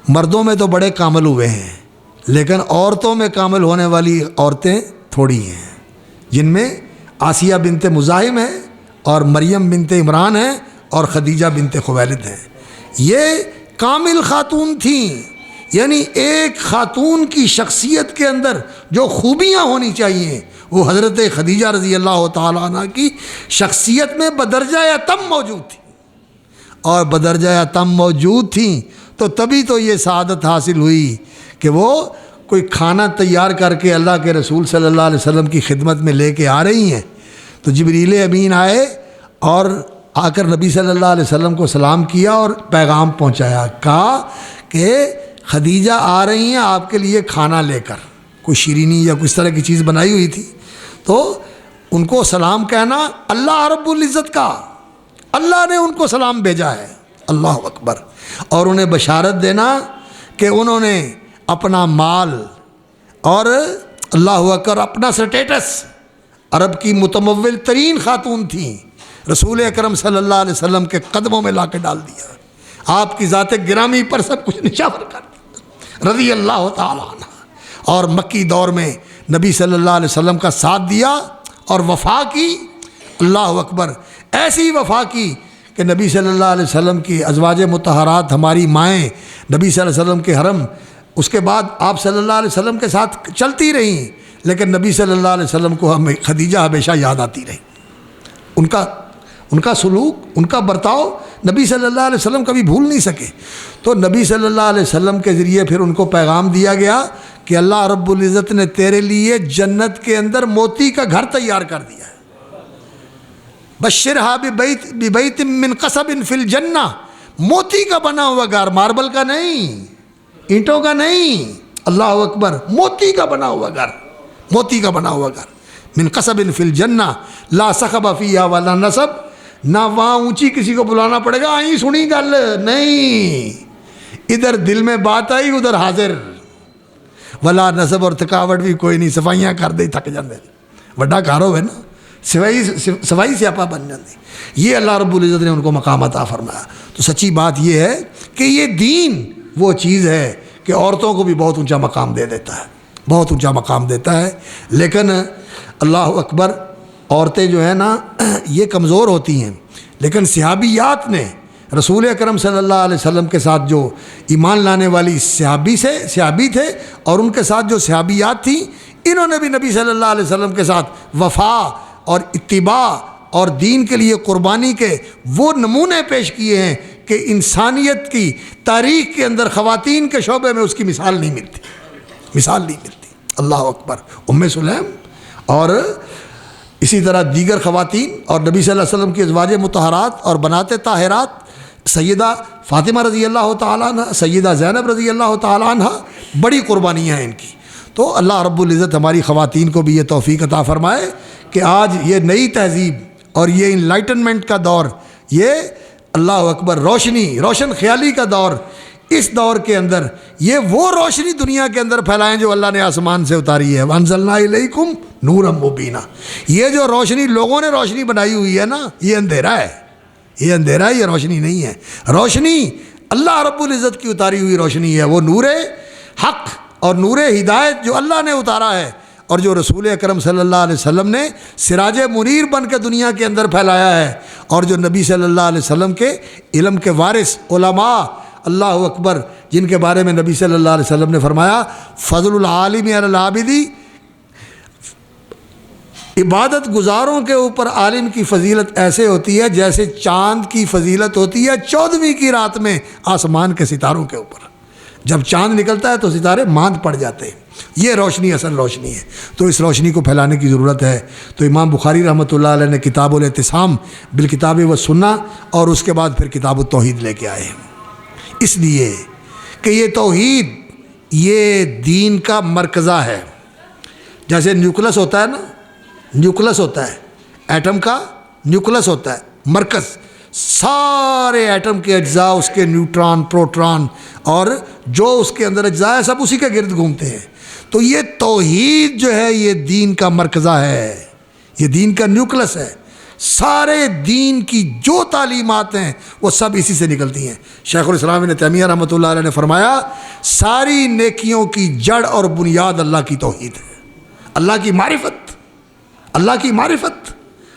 مردوں میں تو بڑے کامل ہوئے ہیں لیکن عورتوں میں کامل ہونے والی عورتیں تھوڑی ہیں, جن میں آسیہ بنت مزاحم ہے اور مریم بنت عمران ہیں اور خدیجہ بنت خویلد ہیں. یہ کامل خاتون تھیں, یعنی ایک خاتون کی شخصیت کے اندر جو خوبیاں ہونی چاہیے وہ حضرت خدیجہ رضی اللہ تعالیٰ عنہ کی شخصیت میں بدرجہ اتم موجود تھی. اور بدرجہ اتم موجود تھیں تو تبھی تو یہ سعادت حاصل ہوئی کہ وہ کوئی کھانا تیار کر کے اللہ کے رسول صلی اللہ علیہ وسلم کی خدمت میں لے کے آ رہی ہیں. تو جبریل امین آئے اور آ کر نبی صلی اللہ علیہ وسلم کو سلام کیا اور پیغام پہنچایا, کہا کہ خدیجہ آ رہی ہیں آپ کے لیے کھانا لے کر, کوئی شیرینی یا کچھ طرح کی چیز بنائی ہوئی تھی. تو ان کو سلام کہنا اللہ رب العزت کا, اللہ نے ان کو سلام بھیجا ہے, اللہ اکبر. اور انہیں بشارت دینا کہ انہوں نے اپنا مال اور اللہ اکبر اپنا سٹیٹس, عرب کی متمول ترین خاتون تھیں, رسول اکرم صلی اللہ علیہ وسلم کے قدموں میں لا کے ڈال دیا, آپ کی ذات گرامی پر سب کچھ نشاور کر دیا رضی اللہ تعالیٰ عنہ. اور مکی دور میں نبی صلی اللہ علیہ وسلم کا ساتھ دیا اور وفا کی, اللہ اکبر, ایسی وفا کی کہ نبی صلی اللہ علیہ وسلم کی ازواج مطہرات ہماری مائیں نبی صلی اللہ علیہ وسلم کے حرم, اس کے بعد آپ صلی اللہ علیہ وسلم کے ساتھ چلتی رہیں, لیکن نبی صلی اللہ علیہ وسلم کو ہمیں خدیجہ ہمیشہ یاد آتی رہی. ان کا ان کا سلوک، ان کا برتاؤ نبی صلی اللہ علیہ وسلم کبھی بھول نہیں سکے۔ تو نبی صلی اللہ علیہ وسلم کے ذریعے پھر ان کو پیغام دیا گیا کہ اللہ رب العزت نے تیرے لیے جنت کے اندر موتی کا گھر تیار کر دیا ہے۔ بشرھا ببیت من قصب فی الجنہ، موتی کا بنا ہوا گھر، ماربل کا نہیں، اینٹوں کا نہیں، اللہ اکبر، موتی کا بنا ہوا گھر، موتی کا بنا ہوا گھر، من قصب فی الجنہ لا صخب فیہا ولا نصب، نہ وہاں اونچی کسی کو بلانا پڑے گا آئیں سنی گل نہیں، ادھر دل میں بات آئی ادھر حاضر، ولا نصب، اور تھکاوٹ بھی کوئی نہیں، صفائیاں کر دے تھک جاندے، وڈا گھر ہوئے نا صفائی سیاپا بن جاندی۔ یہ اللہ رب العزت نے ان کو مقام عطا فرمایا۔ تو سچی بات یہ ہے کہ یہ دین وہ چیز ہے کہ عورتوں کو بھی بہت اونچا مقام دے دیتا ہے، بہت اونچا مقام دیتا ہے، لیکن اللہ اکبر عورتیں جو ہیں نا یہ کمزور ہوتی ہیں، لیکن صحابیات نے رسول اکرم صلی اللہ علیہ وسلم کے ساتھ جو ایمان لانے والی صحابی تھے اور ان کے ساتھ جو صحابیات تھیں، انہوں نے بھی نبی صلی اللہ علیہ وسلم کے ساتھ وفا اور اتباع اور دین کے لیے قربانی کے وہ نمونے پیش کیے ہیں کہ انسانیت کی تاریخ کے اندر خواتین کے شعبے میں اس کی مثال نہیں ملتی، مثال نہیں ملتی۔ اللہ اکبر، ام سلیم اور اسی طرح دیگر خواتین اور نبی صلی اللہ علیہ وسلم کی ازواج مطہرات اور بنات طاہرات، سیدہ فاطمہ رضی اللہ تعالیٰ عنہ، سیدہ زینب رضی اللہ تعالیٰ عنہ، بڑی قربانیاں ہیں ان کی۔ تو اللہ رب العزت ہماری خواتین کو بھی یہ توفیق عطا فرمائے کہ آج یہ نئی تہذیب اور یہ انلائٹنمنٹ کا دور، یہ اللہ اکبر روشن خیالی کا دور، اس دور کے اندر یہ وہ روشنی دنیا کے اندر پھیلائیں جو اللہ نے آسمان سے اتاری ہے۔ وَأَنزَلْنَا إِلَيْكُمْ نُورًا مُبِينًا، یہ جو روشنی لوگوں نے روشنی بنائی ہوئی ہے نا، یہ اندھیرا ہے، یہ اندھیرا ہے، یہ روشنی نہیں ہے۔ روشنی اللہ رب العزت کی اتاری ہوئی روشنی ہے، وہ نور حق اور نور ہدایت جو اللہ نے اتارا ہے اور جو رسول اکرم صلی اللہ علیہ وسلم نے سراج منیر بن کے دنیا کے اندر پھیلایا ہے، اور جو نبی صلی اللہ علیہ وسلم کے علم کے وارث علماء، اللہ اکبر، جن کے بارے میں نبی صلی اللہ علیہ وسلم نے فرمایا فضل العالم علی العابدی، عبادت گزاروں کے اوپر عالم کی فضیلت ایسے ہوتی ہے جیسے چاند کی فضیلت ہوتی ہے 14ویں کی رات میں آسمان کے ستاروں کے اوپر۔ جب چاند نکلتا ہے تو ستارے ماند پڑ جاتے ہیں، یہ روشنی اصل روشنی ہے۔ تو اس روشنی کو پھیلانے کی ضرورت ہے۔ تو امام بخاری رحمۃ اللہ علیہ نے کتاب الاعتصام بالکتاب والسنہ اور اس کے بعد پھر کتاب التوحید لے کے آئے، اس لیے کہ یہ توحید یہ دین کا مرکزہ ہے۔ جیسے نیوکلس ہوتا ہے نا، نیوکلس ہوتا ہے ایٹم کا، نیوکلس ہوتا ہے مرکز، سارے ایٹم کے اجزاء، اس کے نیوٹران، پروٹران اور جو اس کے اندر اجزاء ہے سب اسی کے گرد گھومتے ہیں۔ تو یہ توحید جو ہے یہ دین کا مرکزہ ہے، یہ دین کا نیوکلس ہے۔ سارے دین کی جو تعلیمات ہیں وہ سب اسی سے نکلتی ہیں۔ شیخ الاسلام ابن تیمیہ رحمۃ اللہ علیہ نے فرمایا ساری نیکیوں کی جڑ اور بنیاد اللہ کی توحید ہے، اللہ کی معرفت، اللہ کی معرفت،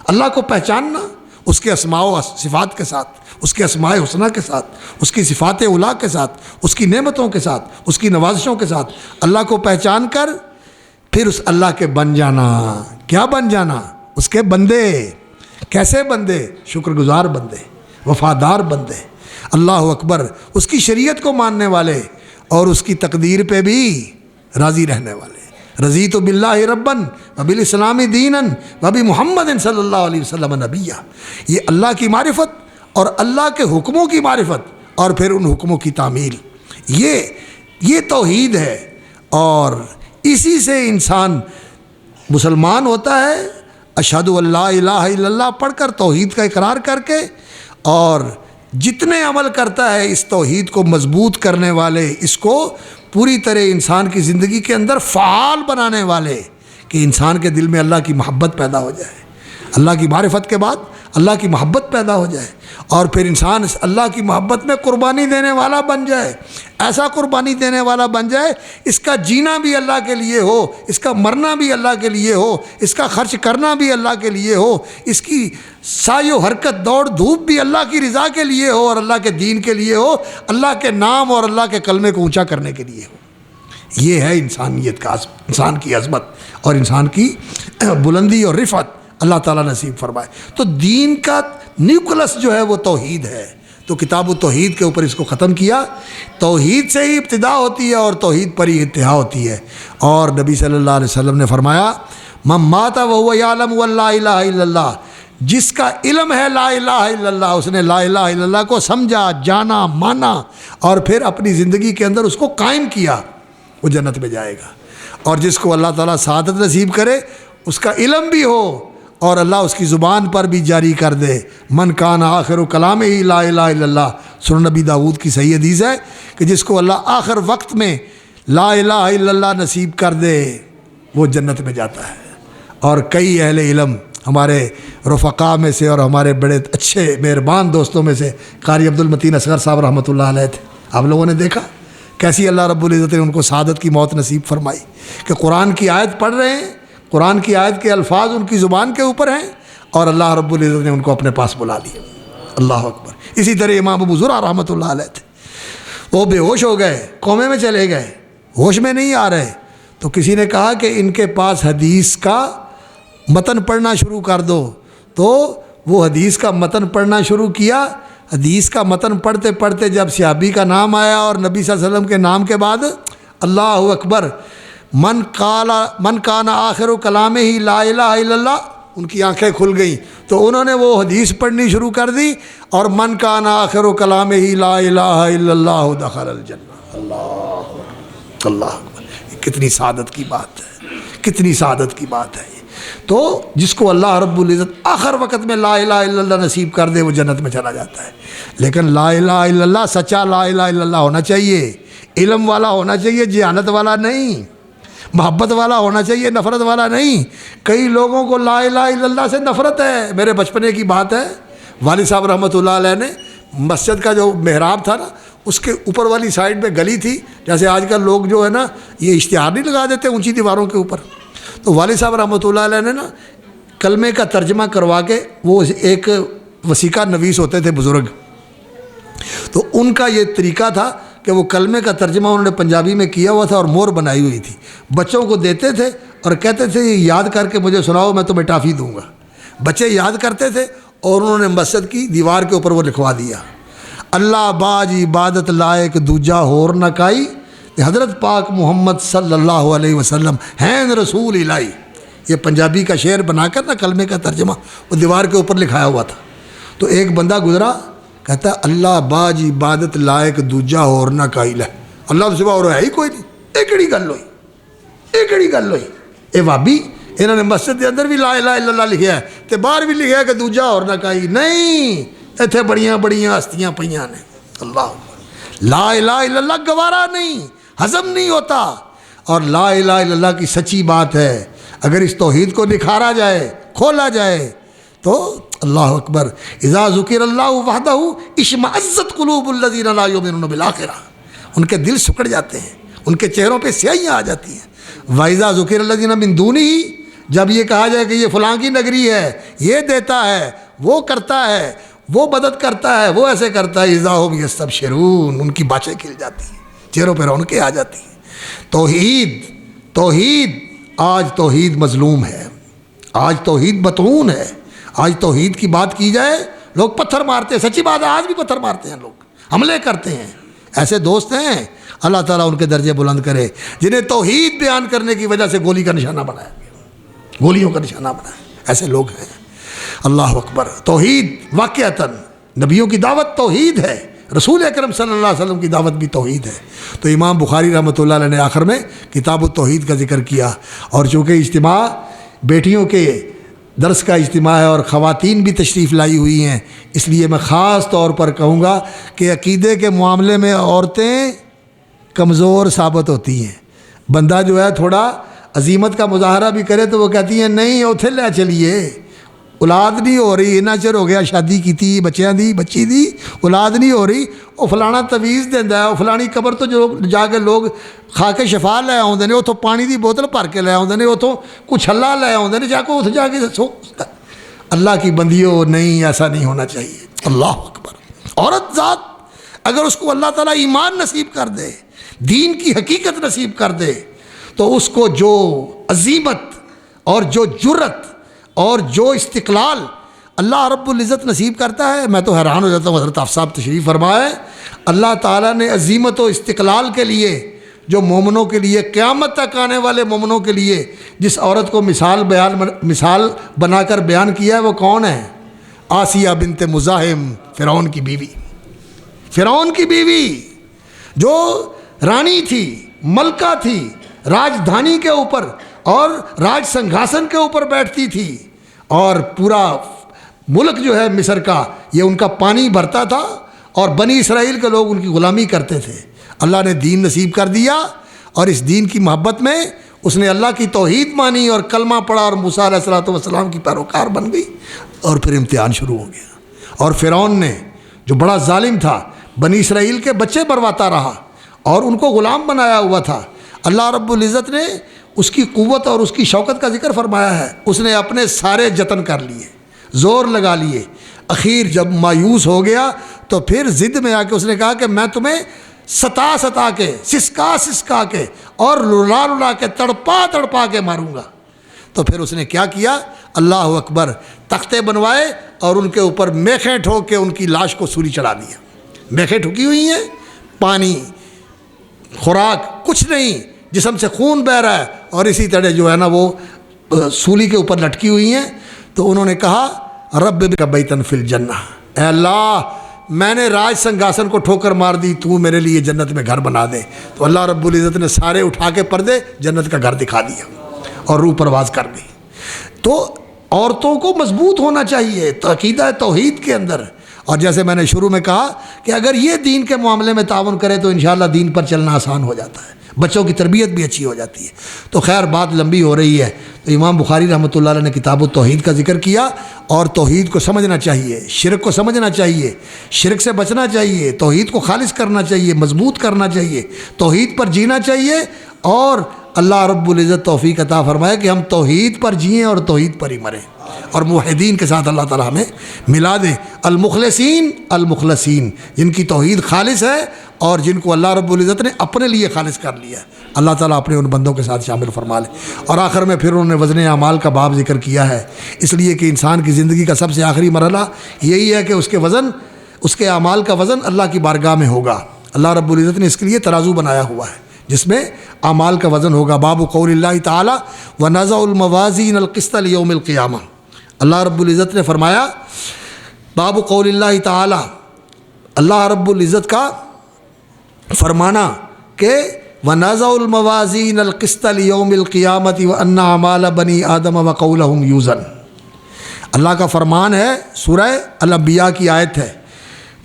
اللہ کو پہچاننا، اس کے اسماء و صفات کے ساتھ، اس کے اسماء حسنہ کے ساتھ، اس کی صفات اولیٰ کے ساتھ، اس کی نعمتوں کے ساتھ، اس کی نوازشوں کے ساتھ اللہ کو پہچان کر پھر اس اللہ کے بن جانا۔ کیا بن جانا؟ اس کے بندے۔ کیسے بندے؟ شکر گزار بندے، وفادار بندے، اللہ اکبر، اس کی شریعت کو ماننے والے اور اس کی تقدیر پہ بھی راضی رہنے والے۔ رضیت باللہ رباً وبالاسلام دینا وبمحمد صلی اللہ علیہ وسلم نبیہ۔ یہ اللہ کی معرفت اور اللہ کے حکموں کی معرفت اور پھر ان حکموں کی تعمیل، یہ توحید ہے۔ اور اسی سے انسان مسلمان ہوتا ہے، اشہدو ان لا الہ الا اللہ پڑھ کر، توحید کا اقرار کر کے، اور جتنے عمل کرتا ہے اس توحید کو مضبوط کرنے والے، اس کو پوری طرح انسان کی زندگی کے اندر فعال بنانے والے، کہ انسان کے دل میں اللہ کی محبت پیدا ہو جائے، اللہ کی معرفت کے بعد اللہ کی محبت پیدا ہو جائے، اور پھر انسان اس اللہ کی محبت میں قربانی دینے والا بن جائے، ایسا قربانی دینے والا بن جائے اس کا جینا بھی اللہ کے لیے ہو، اس کا مرنا بھی اللہ کے لیے ہو، اس کا خرچ کرنا بھی اللہ کے لیے ہو، اس کی سعی و حرکت، دوڑ دھوپ بھی اللہ کی رضا کے لیے ہو اور اللہ کے دین کے لیے ہو، اللہ کے نام اور اللہ کے کلمے کو اونچا کرنے کے لیے ہو۔ یہ ہے انسانیت کا، انسان کی عظمت اور انسان کی بلندی اور رفعت اللہ تعالیٰ نصیب فرمائے۔ تو دین کا نیوکلس جو ہے وہ توحید ہے، تو کتاب و توحید کے اوپر اس کو ختم کیا۔ توحید سے ہی ابتدا ہوتی ہے اور توحید پر ہی انتہا ہوتی ہے۔ اور نبی صلی اللہ علیہ وسلم نے فرمایا من مات وهو يعلم ان لا الہ الا اللہ، جس کا علم ہے لا الہ الا اللہ، اس نے لا الہ الا اللہ کو سمجھا، جانا، مانا اور پھر اپنی زندگی کے اندر اس کو قائم کیا، وہ جنت میں جائے گا۔ اور جس کو اللہ تعالیٰ سعادت نصیب کرے، اس کا علم بھی ہو اور اللہ اس کی زبان پر بھی جاری کر دے، من کان آخر کلام ہی لا الہ الا اللہ۔ سنن نبی داؤد کی صحیح حدیث ہے کہ جس کو اللہ آخر وقت میں لا الہ الا اللہ نصیب کر دے وہ جنت میں جاتا ہے۔ اور کئی اہل علم ہمارے رفقاء میں سے اور ہمارے بڑے اچھے مہربان دوستوں میں سے قاری عبد المتین اصغر صاحب رحمۃ اللہ علیہ تھے۔ آپ لوگوں نے دیکھا کیسی اللہ رب العزت نے ان کو سعادت کی موت نصیب فرمائی کہ قرآن کی آیت پڑھ رہے ہیں، قرآن کی آیت کے الفاظ ان کی زبان کے اوپر ہیں اور اللہ رب العزت نے ان کو اپنے پاس بلا لیا۔ اللہ اکبر۔ اسی طرح امام ابو زرع رحمۃ اللہ علیہ تھے، وہ بے ہوش ہو گئے، کومے میں چلے گئے، ہوش میں نہیں آ رہے، تو کسی نے کہا کہ ان کے پاس حدیث کا متن پڑھنا شروع کر دو، تو وہ حدیث کا متن پڑھنا شروع کیا۔ حدیث کا متن پڑھتے پڑھتے جب صحابی کا نام آیا اور نبی صلی اللہ علیہ وسلم کے نام کے بعد اللہ اکبر، من کان آخر کلام ہی لا الہ الا اللہ، ان کی آنکھیں کھل گئیں تو انہوں نے وہ حدیث پڑھنی شروع کر دی، اور من کان آخر کلام ہی لا الہ الا اللہ دخل الجنہ۔ اللہ اکبر، کتنی سعادت کی بات ہے، کتنی سعادت کی بات ہے۔ تو جس کو اللہ رب العزت آخر وقت میں لا الہ الا اللہ نصیب کر دے وہ جنت میں چلا جاتا ہے۔ لیکن لا الہ الا اللہ سچا لا الہ الا اللہ ہونا چاہیے، علم والا ہونا چاہیے، جہالت والا نہیں، محبت والا ہونا چاہیے، نفرت والا نہیں۔ کئی لوگوں کو لا الہ الا اللہ سے نفرت ہے۔ میرے بچپنے کی بات ہے، والد صاحب رحمۃ اللہ علیہ نے مسجد کا جو محراب تھا نا، اس کے اوپر والی سائڈ میں گلی تھی، جیسے آج کل لوگ جو ہے نا یہ اشتہار نہیں لگا دیتے اونچی دیواروں کے اوپر، تو والد صاحب رحمۃ اللہ علیہ نے نا کلمے کا ترجمہ کروا کے، وہ ایک وسیقہ نویس ہوتے تھے بزرگ، تو ان کا یہ طریقہ تھا کہ وہ کلمے کا ترجمہ انہوں نے پنجابی میں کیا ہوا تھا اور مور بنائی ہوئی تھی، بچوں کو دیتے تھے اور کہتے تھے یہ یاد کر کے مجھے سناؤ میں تمہیں ٹافی دوں گا۔ بچے یاد کرتے تھے اور انہوں نے مسجد کی دیوار کے اوپر وہ لکھوا دیا، اللہ باج عبادت لائق دوجا ہور نہ کائی، حضرت پاک محمد صلی اللہ علیہ وسلم ہیں رسول الہی۔ یہ پنجابی کا شعر بنا کر نا کلمے کا ترجمہ وہ دیوار کے اوپر لکھایا ہوا تھا۔ تو ایک بندہ گزرا، کہتا اللہ باج عبادت لائق دوجا ہور نہ کائی لے، اللہ تو سوا اور ہے ہی کوئی نہیں، یہ کہڑی گل ہوئی، یہ کہڑی گل ہوئی۔ اے وابی انہوں نے مسجد کے اندر بھی لا الہ الا اللہ لکھیا ہے تے باہر بھی لکھیا ہے کہ دوجا ہور نہ کائی، نہیں، اتنے بڑیاں بڑیاں ہستیاں پئیاں نے۔ اللہ لا الہ الا اللہ گوارا نہیں، ہضم نہیں ہوتا، اور لا الہ الا اللہ کی سچی بات ہے۔ اگر اس توحید کو نکھارا جائے، کھولا جائے تو اللہ اکبر، اذا ذکر اللہ وحدہ اشمئزت قلوب الذین لا یؤمنون بالآخرہ، ان کے دل سکڑ جاتے ہیں، ان کے چہروں پہ سیاہیاں آ جاتی ہیں۔ وَإِذَا ذُكِرَ الَّذِينَ مِن دُونِهِ، جب یہ کہا جائے کہ یہ فلاں کی نگری ہے، یہ دیتا ہے، وہ کرتا ہے، وہ مدد کرتا ہے، وہ ایسے کرتا ہے، اذا ہم یستبشرون، ان کی باتیں کھل جاتی ہیں، چہروں پہ رونقیں آ جاتی ہیں۔ توحید آج توحید مظلوم ہے، آج توحید مطعون ہے، آج توحید کی بات کی جائے لوگ پتھر مارتے ہیں، سچی بات ہے، آج بھی پتھر مارتے ہیں لوگ، حملے کرتے ہیں۔ ایسے دوست ہیں، اللہ تعالیٰ ان کے درجے بلند کرے، جنہیں توحید بیان کرنے کی وجہ سے گولی کا نشانہ بنایا، گولیوں کا نشانہ بنایا، ایسے لوگ ہیں۔ اللہ اکبر۔ توحید واقعتاً نبیوں کی دعوت توحید ہے، رسول اکرم صلی اللہ علیہ وسلم کی دعوت بھی توحید ہے۔ تو امام بخاری رحمۃ اللہ علیہ نے آخر میں کتاب التوحید کا ذکر کیا، اور چونکہ اجتماع بیٹیوں کے درس کا اجتماع ہے اور خواتین بھی تشریف لائی ہوئی ہیں، اس لیے میں خاص طور پر کہوں گا کہ عقیدے کے معاملے میں عورتیں کمزور ثابت ہوتی ہیں۔ بندہ جو ہے تھوڑا عظیمت کا مظاہرہ بھی کرے تو وہ کہتی ہیں نہیں اوتھے لے چلیے، اولاد نہیں ہو رہی، اتنا چر ہو گیا شادی کی تھی، بچیاں دی، بچی دی، اولاد نہیں ہو رہی، وہ فلانا تویز دیندا ہے، وہ فلانی قبر تو جو جا کے لوگ کھا کے شفا لے آؤندے نے، اتوں پانی دی بوتل بھر کے لے آؤندے نے، اتوں کچھ ہلا لے آؤندے نے، جا کے اتنے جا کے اللہ کی بندیوں نہیں، ایسا نہیں ہونا چاہیے۔ اللہ اکبر۔ عورت ذات اگر اس کو اللہ تعالیٰ ایمان نصیب کر دے، دین کی حقیقت نصیب کر دے، تو اس کو جو عزیمت اور جو جرت اور جو استقلال اللہ رب العزت نصیب کرتا ہے، میں تو حیران ہو جاتا ہوں۔ حضرت آف صاحب تشریف فرمائے، اللہ تعالیٰ نے عزیمت و استقلال کے لیے جو مومنوں کے لیے، قیامت تک آنے والے مومنوں کے لیے جس عورت کو مثال بنا کر بیان کیا ہے، وہ کون ہے؟ آسیہ بنت مزاحم، فرعون کی بیوی۔ فرعون کی بیوی جو رانی تھی، ملکہ تھی، راجدھانی کے اوپر اور راج سنگھاسن کے اوپر بیٹھتی تھی، اور پورا ملک جو ہے مصر کا، یہ ان کا پانی بھرتا تھا، اور بنی اسرائیل کے لوگ ان کی غلامی کرتے تھے۔ اللہ نے دین نصیب کر دیا، اور اس دین کی محبت میں اس نے اللہ کی توحید مانی اور کلمہ پڑھا، اور موسیٰ علیہ الصلوۃ والسلام کی پیروکار بن گئی، اور پھر امتحان شروع ہو گیا۔ اور فرعون نے جو بڑا ظالم تھا، بنی اسرائیل کے بچے مرواتا رہا اور ان کو غلام بنایا ہوا تھا۔ اللہ رب العزت نے اس کی قوت اور اس کی شوکت کا ذکر فرمایا ہے۔ اس نے اپنے سارے جتن کر لیے، زور لگا لیے، اخیر جب مایوس ہو گیا تو پھر ضد میں آ کے اس نے کہا کہ میں تمہیں ستا کے، سسکا کے اور رلا کے، تڑپا کے ماروں گا۔ تو پھر اس نے کیا کیا؟ اللہ اکبر، تختے بنوائے اور ان کے اوپر میخیں ٹھوک کے ان کی لاش کو سولی چڑھا دیا۔ میخیں ٹھکی ہوئی ہیں، پانی، خوراک کچھ نہیں، جسم سے خون بہہ رہا ہے، اور اسی طرح جو ہے نا وہ سولی کے اوپر لٹکی ہوئی ہیں۔ تو انہوں نے کہا رب بک بیتن فی الجنہ، اے اللہ میں نے راج سنگھاسن کو ٹھوکر مار دی، تو میرے لیے جنت میں گھر بنا دے۔ تو اللہ رب العزت نے سارے اٹھا کے پردے جنت کا گھر دکھا دیا اور روح پرواز کر گئی۔ تو عورتوں کو مضبوط ہونا چاہیے عقیدہ توحید کے اندر، اور جیسے میں نے شروع میں کہا کہ اگر یہ دین کے معاملے میں تعاون کرے تو انشاءاللہ دین پر چلنا آسان ہو جاتا ہے، بچوں کی تربیت بھی اچھی ہو جاتی ہے۔ تو خیر بات لمبی ہو رہی ہے، تو امام بخاری رحمۃ اللہ علیہ نے کتاب التوحید کا ذکر کیا، اور توحید کو سمجھنا چاہیے، شرک کو سمجھنا چاہیے، شرک سے بچنا چاہیے، توحید کو خالص کرنا چاہیے، مضبوط کرنا چاہیے، توحید پر جینا چاہیے، اور اللہ رب العزت توفیق عطا فرمائے کہ ہم توحید پر جئیں اور توحید پر ہی مریں، اور موحدین کے ساتھ اللہ تعالیٰ ہمیں ملا دے۔ المخلصین جن کی توحید خالص ہے اور جن کو اللہ رب العزت نے اپنے لیے خالص کر لیا ہے، اللہ تعالیٰ اپنے ان بندوں کے ساتھ شامل فرما لے۔ اور آخر میں پھر انہوں نے وزن اعمال کا باب ذکر کیا ہے، اس لیے کہ انسان کی زندگی کا سب سے آخری مرحلہ یہی ہے کہ اس کے اعمال کا وزن اللہ کی بارگاہ میں ہوگا۔ اللہ رب العزت نے اس کے لیے ترازو بنایا ہوا ہے جس میں اعمال کا وزن ہوگا۔ باب قول اللہ تعالی وَنَضَعُ الْمَوَازِينَ الْقِسْطَ لِيَوْمِ الْقِيَامَةِ، اللہ رب العزت نے فرمایا باب قول اللہ تعالی، اللہ رب العزت کا فرمانا کہ وَنَضَعُ الْمَوَازِينَ الْقِسْطَ لِيَوْمِ الْقِيَامَةِ وَأَنَّ أَعْمَالَ بَنِي آدَمَ وَقَوْلَهُمْ يُوزَنُ، اللہ کا فرمان ہے، سورہ الانبیاء کی آیت ہے،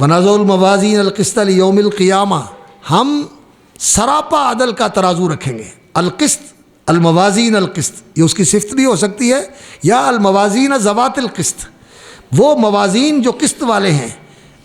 وَنَضَعُ الْمَوَازِينَ الْقِسْطَ لِيَوْمِ الْقِيَامَةِ، ہم سراپا عدل کا ترازو رکھیں گے۔ القسط، الموازین القسط، یہ اس کی صفت بھی ہو سکتی ہے، یا الموازین ذوات القسط، وہ موازین جو قسط والے ہیں۔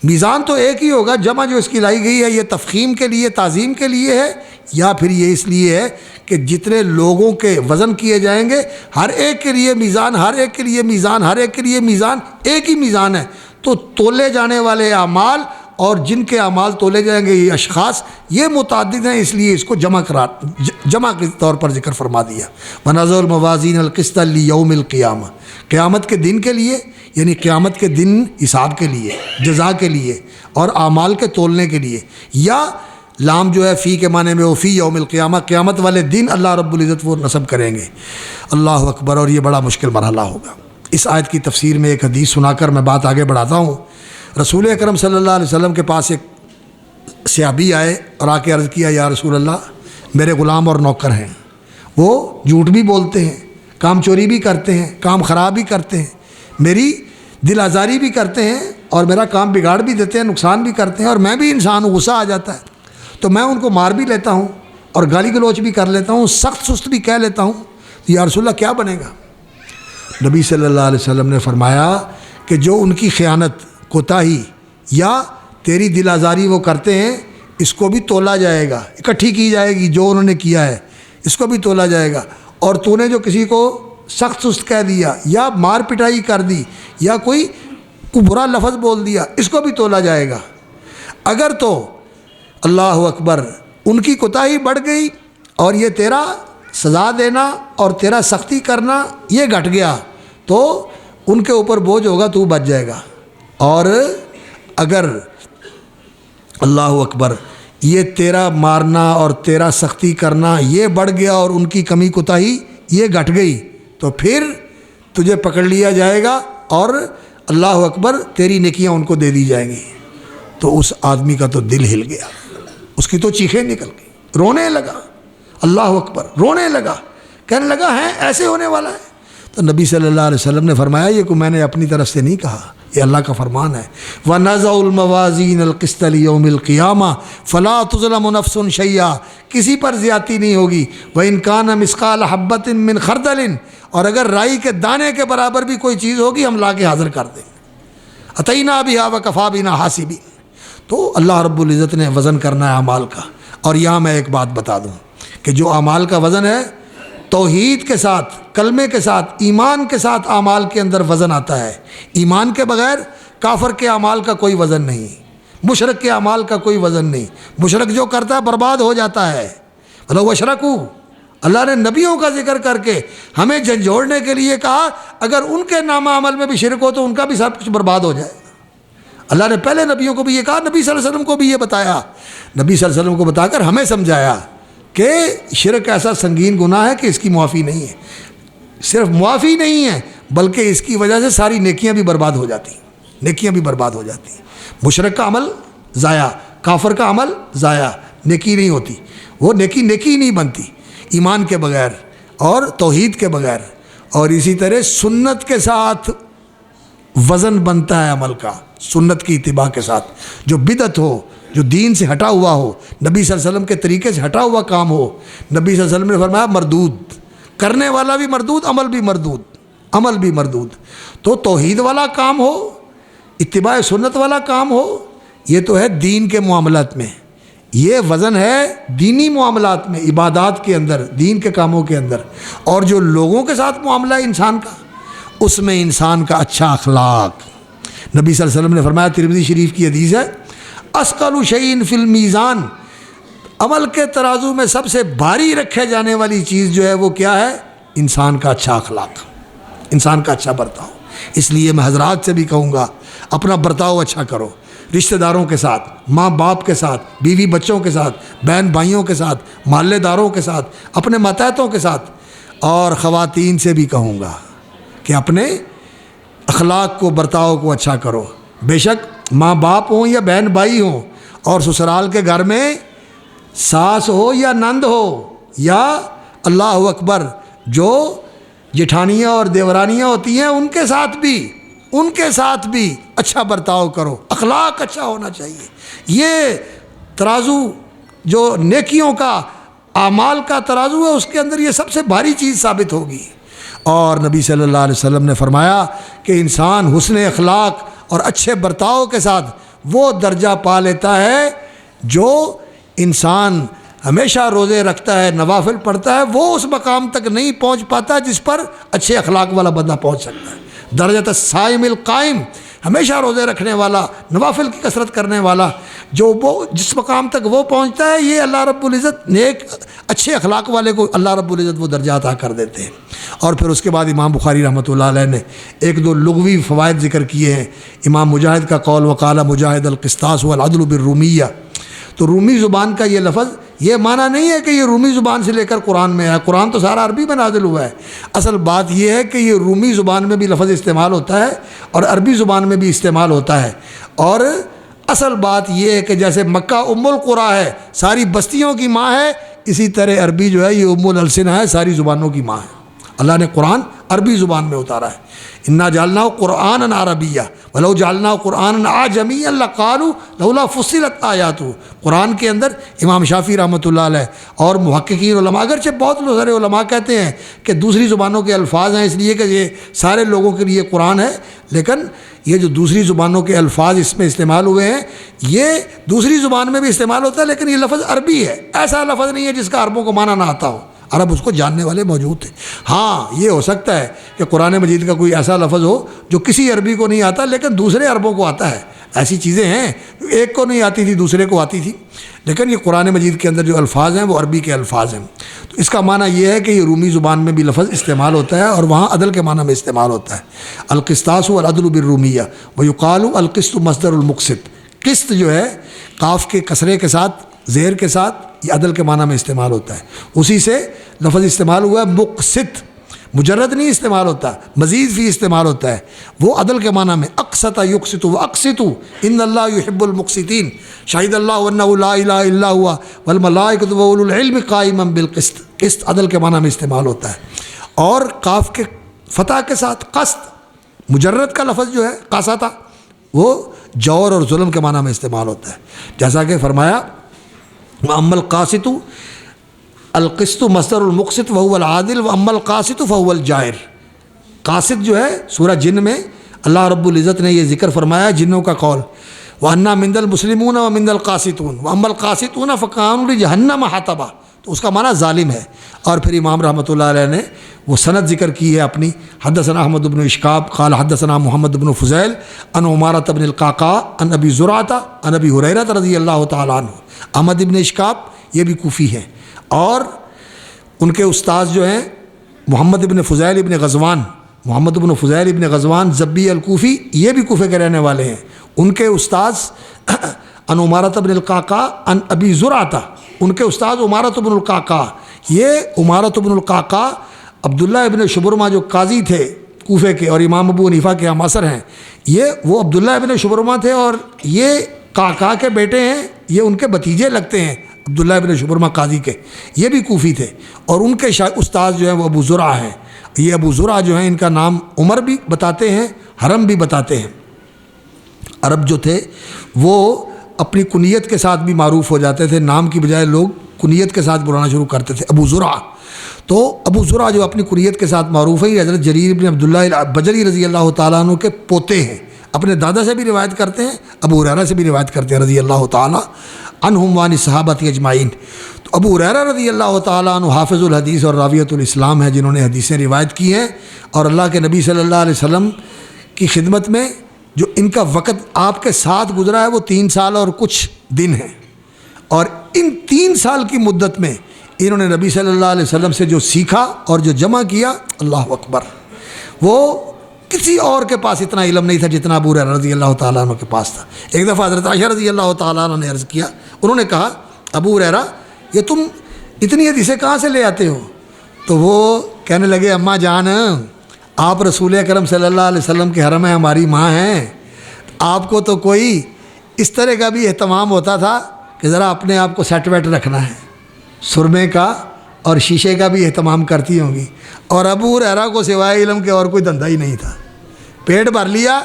میزان تو ایک ہی ہوگا، جمع جو اس کی لائی گئی ہے یہ تفخیم کے لیے، تعظیم کے لیے ہے، یا پھر یہ اس لیے ہے کہ جتنے لوگوں کے وزن کیے جائیں گے، ہر ایک کے لیے میزان، ہر ایک کے لیے میزان، ہر ایک کے لیے میزان، ایک ہی میزان ہے۔ تو تولے جانے والے اعمال اور جن کے اعمال تولے جائیں گے یہ اشخاص، یہ متعدد ہیں، اس لیے اس کو جمع کے طور پر ذکر فرما دیا۔ وَنَضَعُ الْمَوَازِينَ الْقِسْطَ لِيَوْمِ الْقِيَامَةِ، قیامت کے دن کے لیے، یعنی قیامت کے دن حساب کے لیے، جزا کے لیے اور اعمال کے تولنے کے لیے، یا لام جو ہے فی کے معنی میں وہ فی یوم القیامہ، قیامت والے دن اللہ رب العزت وہ نصب کریں گے۔ اللہ اکبر، اور یہ بڑا مشکل مرحلہ ہوگا۔ اس آیت کی تفسیر میں ایک حدیث سنا کر میں بات آگے بڑھاتا ہوں۔ رسول اکرم صلی اللہ علیہ وسلم کے پاس ایک صحابی آئے اور آ کے عرض کیا، یا رسول اللہ میرے غلام اور نوکر ہیں، وہ جھوٹ بھی بولتے ہیں، کام چوری بھی کرتے ہیں، کام خراب بھی کرتے ہیں، میری دل آزاری بھی کرتے ہیں، اور میرا کام بگاڑ بھی دیتے ہیں، نقصان بھی کرتے ہیں، اور میں بھی انسان ہوں، غصہ آ جاتا ہے تو میں ان کو مار بھی لیتا ہوں اور گالی گلوچ بھی کر لیتا ہوں، سخت سست بھی کہہ لیتا ہوں، تو یا رسول اللہ کیا بنے گا؟ نبی صلی اللہ علیہ وسلم نے فرمایا کہ جو ان کی خیانت، کوتاہی یا تیری دل آزاری وہ کرتے ہیں، اس کو بھی تولا جائے گا، اکٹھی کی جائے گی، جو انہوں نے کیا ہے اس کو بھی تولا جائے گا، اور تو نے جو کسی کو سخت سست کہہ دیا یا مار پٹائی کر دی یا کوئی برا لفظ بول دیا، اس کو بھی تولا جائے گا۔ اگر تو اللہ اکبر ان کی کوتاہی بڑھ گئی اور یہ تیرا سزا دینا اور تیرا سختی کرنا یہ گھٹ گیا، تو ان کے اوپر بوجھ ہوگا، تو بچ جائے گا۔ اور اگر اللہ اکبر یہ تیرا مارنا اور تیرا سختی کرنا یہ بڑھ گیا اور ان کی کمی کوتاہی یہ گھٹ گئی تو پھر تجھے پکڑ لیا جائے گا اور اللہ اکبر تیری نیکیاں ان کو دے دی جائیں گی۔ تو اس آدمی کا تو دل ہل گیا، اس کی تو چیخیں نکل گئی، رونے لگا، اللہ اکبر رونے لگا، کہنے لگا ہے ایسے ہونے والا ہے۔ تو نبی صلی اللہ علیہ وسلم نے فرمایا یہ کو میں نے اپنی طرف سے نہیں کہا، یہ اللہ کا فرمان ہے، وَنَزَعُ الْمَوَازِينَ الْقِسْطَ لِيَوْمِ الْقِيَامَةِ فَلَا تُظْلَمُ نَفْسٌ شَيْئًا، کسی پر زیادتی نہیں ہوگی، وَإِنْ كَانَ مِثْقَالَ حَبَّةٍ مِّنْ خَرْدَلٍ، اور اگر رائی کے دانے کے برابر بھی کوئی چیز ہوگی ہم لا کے حاضر کر دیں گے، أَتَيْنَا بِهَا وَكَفَىٰ بِنَا حَاسِبِينَ۔ تو اللہ رب العزت نے وزن کرنا ہے اعمال کا۔ اور یہاں میں ایک بات بتا دوں کہ جو اعمال کا وزن ہے توحید کے ساتھ، کلمے کے ساتھ، ایمان کے ساتھ اعمال کے اندر وزن آتا ہے۔ ایمان کے بغیر کافر کے اعمال کا کوئی وزن نہیں، مشرک کے اعمال کا کوئی وزن نہیں۔ مشرک جو کرتا ہے برباد ہو جاتا ہے۔ وَلَوْ أَشْرَكُوا، اللہ نے نبیوں کا ذکر کر کے ہمیں جھنجھوڑنے کے لیے کہا اگر ان کے نامہ عمل میں بھی شرک ہو تو ان کا بھی سب کچھ برباد ہو جائے۔ اللہ نے پہلے نبیوں کو بھی یہ کہا، نبی صلی اللہ علیہ وسلم کو بھی یہ بتایا، نبی صلی اللہ علیہ وسلم کو بتا کر ہمیں سمجھایا کہ شرک ایسا سنگین گناہ ہے کہ اس کی معافی نہیں ہے۔ صرف معافی نہیں ہے بلکہ اس کی وجہ سے ساری نیکیاں بھی برباد ہو جاتی ہیں، نیکیاں بھی برباد ہو جاتی ہیں۔ مشرک کا عمل ضائع، کافر کا عمل ضائع، نیکی نہیں ہوتی، وہ نیکی نہیں بنتی ایمان کے بغیر اور توحید کے بغیر۔ اور اسی طرح سنت کے ساتھ وزن بنتا ہے عمل کا، سنت کی اتباع کے ساتھ۔ جو بدعت ہو، جو دین سے ہٹا ہوا ہو، نبی صلی اللہ علیہ وسلم کے طریقے سے ہٹا ہوا کام ہو، نبی صلی اللہ علیہ وسلم نے فرمایا مردود، کرنے والا بھی مردود، عمل بھی مردود، عمل بھی مردود۔ تو توحید والا کام ہو، اتباع سنت والا کام ہو، یہ تو ہے دین کے معاملات میں، یہ وزن ہے دینی معاملات میں، عبادات کے اندر، دین کے کاموں کے اندر۔ اور جو لوگوں کے ساتھ معاملہ ہے انسان کا، اس میں انسان کا اچھا اخلاق۔ نبی صلی اللہ علیہ وسلم نے فرمایا، ترمذی شریف کی حدیث ہے، اثقل شیء فی المیزان، عمل کے ترازو میں سب سے بھاری رکھے جانے والی چیز جو ہے وہ کیا ہے؟ انسان کا اچھا اخلاق، انسان کا اچھا برتاؤ۔ اس لیے میں حضرات سے بھی کہوں گا اپنا برتاؤ اچھا کرو، رشتہ داروں کے ساتھ، ماں باپ کے ساتھ، بیوی بچوں کے ساتھ، بہن بھائیوں کے ساتھ، محلے داروں کے ساتھ، اپنے ماتحتوں کے ساتھ۔ اور خواتین سے بھی کہوں گا کہ اپنے اخلاق کو، برتاؤ کو اچھا کرو۔ بے شک ماں باپ ہوں یا بہن بھائی ہوں، اور سسرال کے گھر میں ساس ہو یا نند ہو، یا اللہ اکبر جو جٹھانیاں اور دیورانیاں ہوتی ہیں ان کے ساتھ بھی اچھا برتاؤ کرو، اخلاق اچھا ہونا چاہیے۔ یہ ترازو جو نیکیوں کا، اعمال کا ترازو ہے، اس کے اندر یہ سب سے بھاری چیز ثابت ہوگی۔ اور نبی صلی اللہ علیہ وسلم نے فرمایا کہ انسان حسن اخلاق اور اچھے برتاؤ کے ساتھ وہ درجہ پا لیتا ہے جو انسان ہمیشہ روزے رکھتا ہے، نوافل پڑھتا ہے، وہ اس مقام تک نہیں پہنچ پاتا جس پر اچھے اخلاق والا بندہ پہنچ سکتا ہے۔ درجۃ الصائم القائم، ہمیشہ روزے رکھنے والا، نوافل کی کثرت کرنے والا، جو وہ جس مقام تک وہ پہنچتا ہے، یہ اللہ رب العزت نیک اچھے اخلاق والے کو اللہ رب العزت وہ درجہ عطا کر دیتے ہیں۔ اور پھر اس کے بعد امام بخاری رحمۃ اللہ علیہ نے ایک دو لغوی فوائد ذکر کیے ہیں۔ امام مجاہد کا قول، وقال مجاہد القسطاس والعدل بالرومیہ، تو رومی زبان کا یہ لفظ یہ معنی نہیں ہے کہ یہ رومی زبان سے لے کر قرآن میں ہے، قرآن تو سارا عربی میں نازل ہوا ہے۔ اصل بات یہ ہے کہ یہ رومی زبان میں بھی لفظ استعمال ہوتا ہے اور عربی زبان میں بھی استعمال ہوتا ہے۔ اور اصل بات یہ ہے کہ جیسے مکہ ام القریٰ ہے، ساری بستیوں کی ماں ہے، اسی طرح عربی جو ہے یہ ام الالسنہ ہے، ساری زبانوں کی ماں ہے۔ اللہ نے قرآن عربی زبان میں اتارا ہے۔ انا جعلناہ قرآنا عربیہ ولو جعلناہ قرآنا اعجمیٰ لقالوا لولا فصلت آیاتہ۔ قرآن کے اندر امام شافعی رحمۃ اللہ علیہ اور محققین علماء، اگرچہ بہت سارے علماء کہتے ہیں کہ دوسری زبانوں کے الفاظ ہیں اس لیے کہ یہ سارے لوگوں کے لیے قرآن ہے، لیکن یہ جو دوسری زبانوں کے الفاظ اس میں استعمال ہوئے ہیں یہ دوسری زبان میں بھی استعمال ہوتا ہے، لیکن یہ لفظ عربی ہے، ایسا لفظ نہیں ہے جس کا عربوں کو معنی نہ آتا ہو۔ عرب اس کو جاننے والے موجود تھے۔ ہاں یہ ہو سکتا ہے کہ قرآن مجید کا کوئی ایسا لفظ ہو جو کسی عربی کو نہیں آتا لیکن دوسرے عربوں کو آتا ہے، ایسی چیزیں ہیں ایک کو نہیں آتی تھی دوسرے کو آتی تھی، لیکن یہ قرآن مجید کے اندر جو الفاظ ہیں وہ عربی کے الفاظ ہیں۔ تو اس کا معنی یہ ہے کہ یہ رومی زبان میں بھی لفظ استعمال ہوتا ہے اور وہاں عدل کے معنی میں استعمال ہوتا ہے۔ القسطاس والعدل بالرومیہ ویقال القسط مصدر المقسط، قسط جو ہے قاف کے کسرے کے ساتھ زیر کے ساتھ یہ عدل کے معنی میں استعمال ہوتا ہے، اسی سے لفظ استعمال ہوا ہے مقسط، مجرد نہیں استعمال ہوتا، مزید فی استعمال ہوتا ہے، وہ عدل کے معنی میں اقسط یقسط واقسط ان اللہ یحب المقسطین شہد اللہ انہ لا الہ الا ہوا والملائکۃ واولو العلم قائما بالقسط، قسط عدل کے معنی میں استعمال ہوتا ہے۔ اور قاف کے فتح کے ساتھ قسط مجرد کا لفظ جو ہے قاسطہ وہ جور اور ظلم کے معنی میں استعمال ہوتا ہے، جیسا کہ فرمایا وَأَمَّا الْقَاسِطُ القسط مصدر المقسط وهو العادل وَأَمَّا الْقَاسِطُ فَهُوَ الْجَائِرُ۔ قاسط جو ہے سورہ جن میں اللہ رب العزت نے یہ ذکر فرمایا جنوں کا قول وَأَنَّا مِنَ الْمُسْلِمُونَ وَمِنَ الْقَاسِطُونَ وَأَمَّا الْقَاسِطُونَ فَكَانُوا لِجَهَنَّمَ حَطَبًا، تو اس کا معنی ظالم ہے۔ اور پھر امام رحمۃ اللہ علیہ نے وہ سند ذکر کی ہے اپنی، حدثنا احمد بن اشکاب قال حدثنا محمد بن فضیل عن عمارۃ بن القعقاع عن ابی زرعۃ عن ابی ہریرہ رضی اللہ تعالیٰ عنہ۔ احمد بن اشکاب یہ بھی کوفی ہیں اور ان کے استاذ جو ہیں محمد بن فضیل بن غزوان، محمد بن فضیل بن غزوان زبی الکوفی، یہ بھی کوفے کے رہنے والے ہیں۔ ان کے استاذ عن عمارۃ بن القعقاع عن ابی زرعۃ، ان کے استاد عمارۃ بن القعقاع، یہ عمارۃ بن القعقاع عبداللہ ابن شبرمہ جو قاضی تھے کوفے کے اور امام ابو حنیفہ کے ہمعصر ہیں، وہ عبداللہ ابن شبرمہ تھے اور یہ قعقاع کے بیٹے ہیں، یہ ان کے بھتیجے لگتے ہیں عبداللہ ابن شبرمہ قاضی کے، یہ بھی کوفی تھے اور ان کے استاد جو ہیں وہ ابو زرع ہیں۔ یہ ابو زرع جو ہیں ان کا نام عمر بھی بتاتے ہیں، حرم بھی بتاتے ہیں۔ عرب جو تھے وہ اپنی کنیت کے ساتھ بھی معروف ہو جاتے تھے، نام کی بجائے لوگ کنیت کے ساتھ بلانا شروع کرتے تھے ابو زرع۔ تو ابو زرع جو اپنی کنیت کے ساتھ معروف ہے، حضرت جریر بن عبداللہ بجلی رضی اللہ تعالیٰ عنہ کے پوتے ہیں، اپنے دادا سے بھی روایت کرتے ہیں، ابو ہریرہ سے بھی روایت کرتے ہیں رضی اللہ تعالیٰ عنہم وعن الصحابۃ اجمعین۔ تو ابو ہریرہ رضی اللہ تعالیٰ عنہ حافظ الحدیث اور راویۃ الاسلام ہیں، جنہوں نے حدیثیں روایت کی ہیں اور اللہ کے نبی صلی اللہ علیہ وسلم کی خدمت میں جو ان کا وقت آپ کے ساتھ گزرا ہے وہ 3 سال اور کچھ دن ہیں، اور ان 3 سال کی مدت میں انہوں نے نبی صلی اللہ علیہ وسلم سے جو سیکھا اور جو جمع کیا، اللہ اکبر، وہ کسی اور کے پاس اتنا علم نہیں تھا جتنا ابو ہریرہ رضی اللہ تعالیٰ عنہ کے پاس تھا۔ ایک دفعہ حضرت عائشہ رضی اللہ تعالیٰ عنہ نے عرض کیا، انہوں نے کہا ابو ہریرہ یہ تم اتنی حدیثیں کہاں سے لے آتے ہو؟ تو وہ کہنے لگے اماں جان، آپ رسول اکرم صلی اللہ علیہ وسلم کے حرم میں ہماری ماں ہیں، آپ کو تو کوئی اس طرح کا بھی اہتمام ہوتا تھا کہ ذرا اپنے آپ کو سیٹ ویٹ رکھنا ہے، سرمے کا اور شیشے کا بھی اہتمام کرتی ہوں گی۔ اور ابو ہریرہ کو سوائے علم کے اور کوئی دھندا ہی نہیں تھا، پیٹ بھر لیا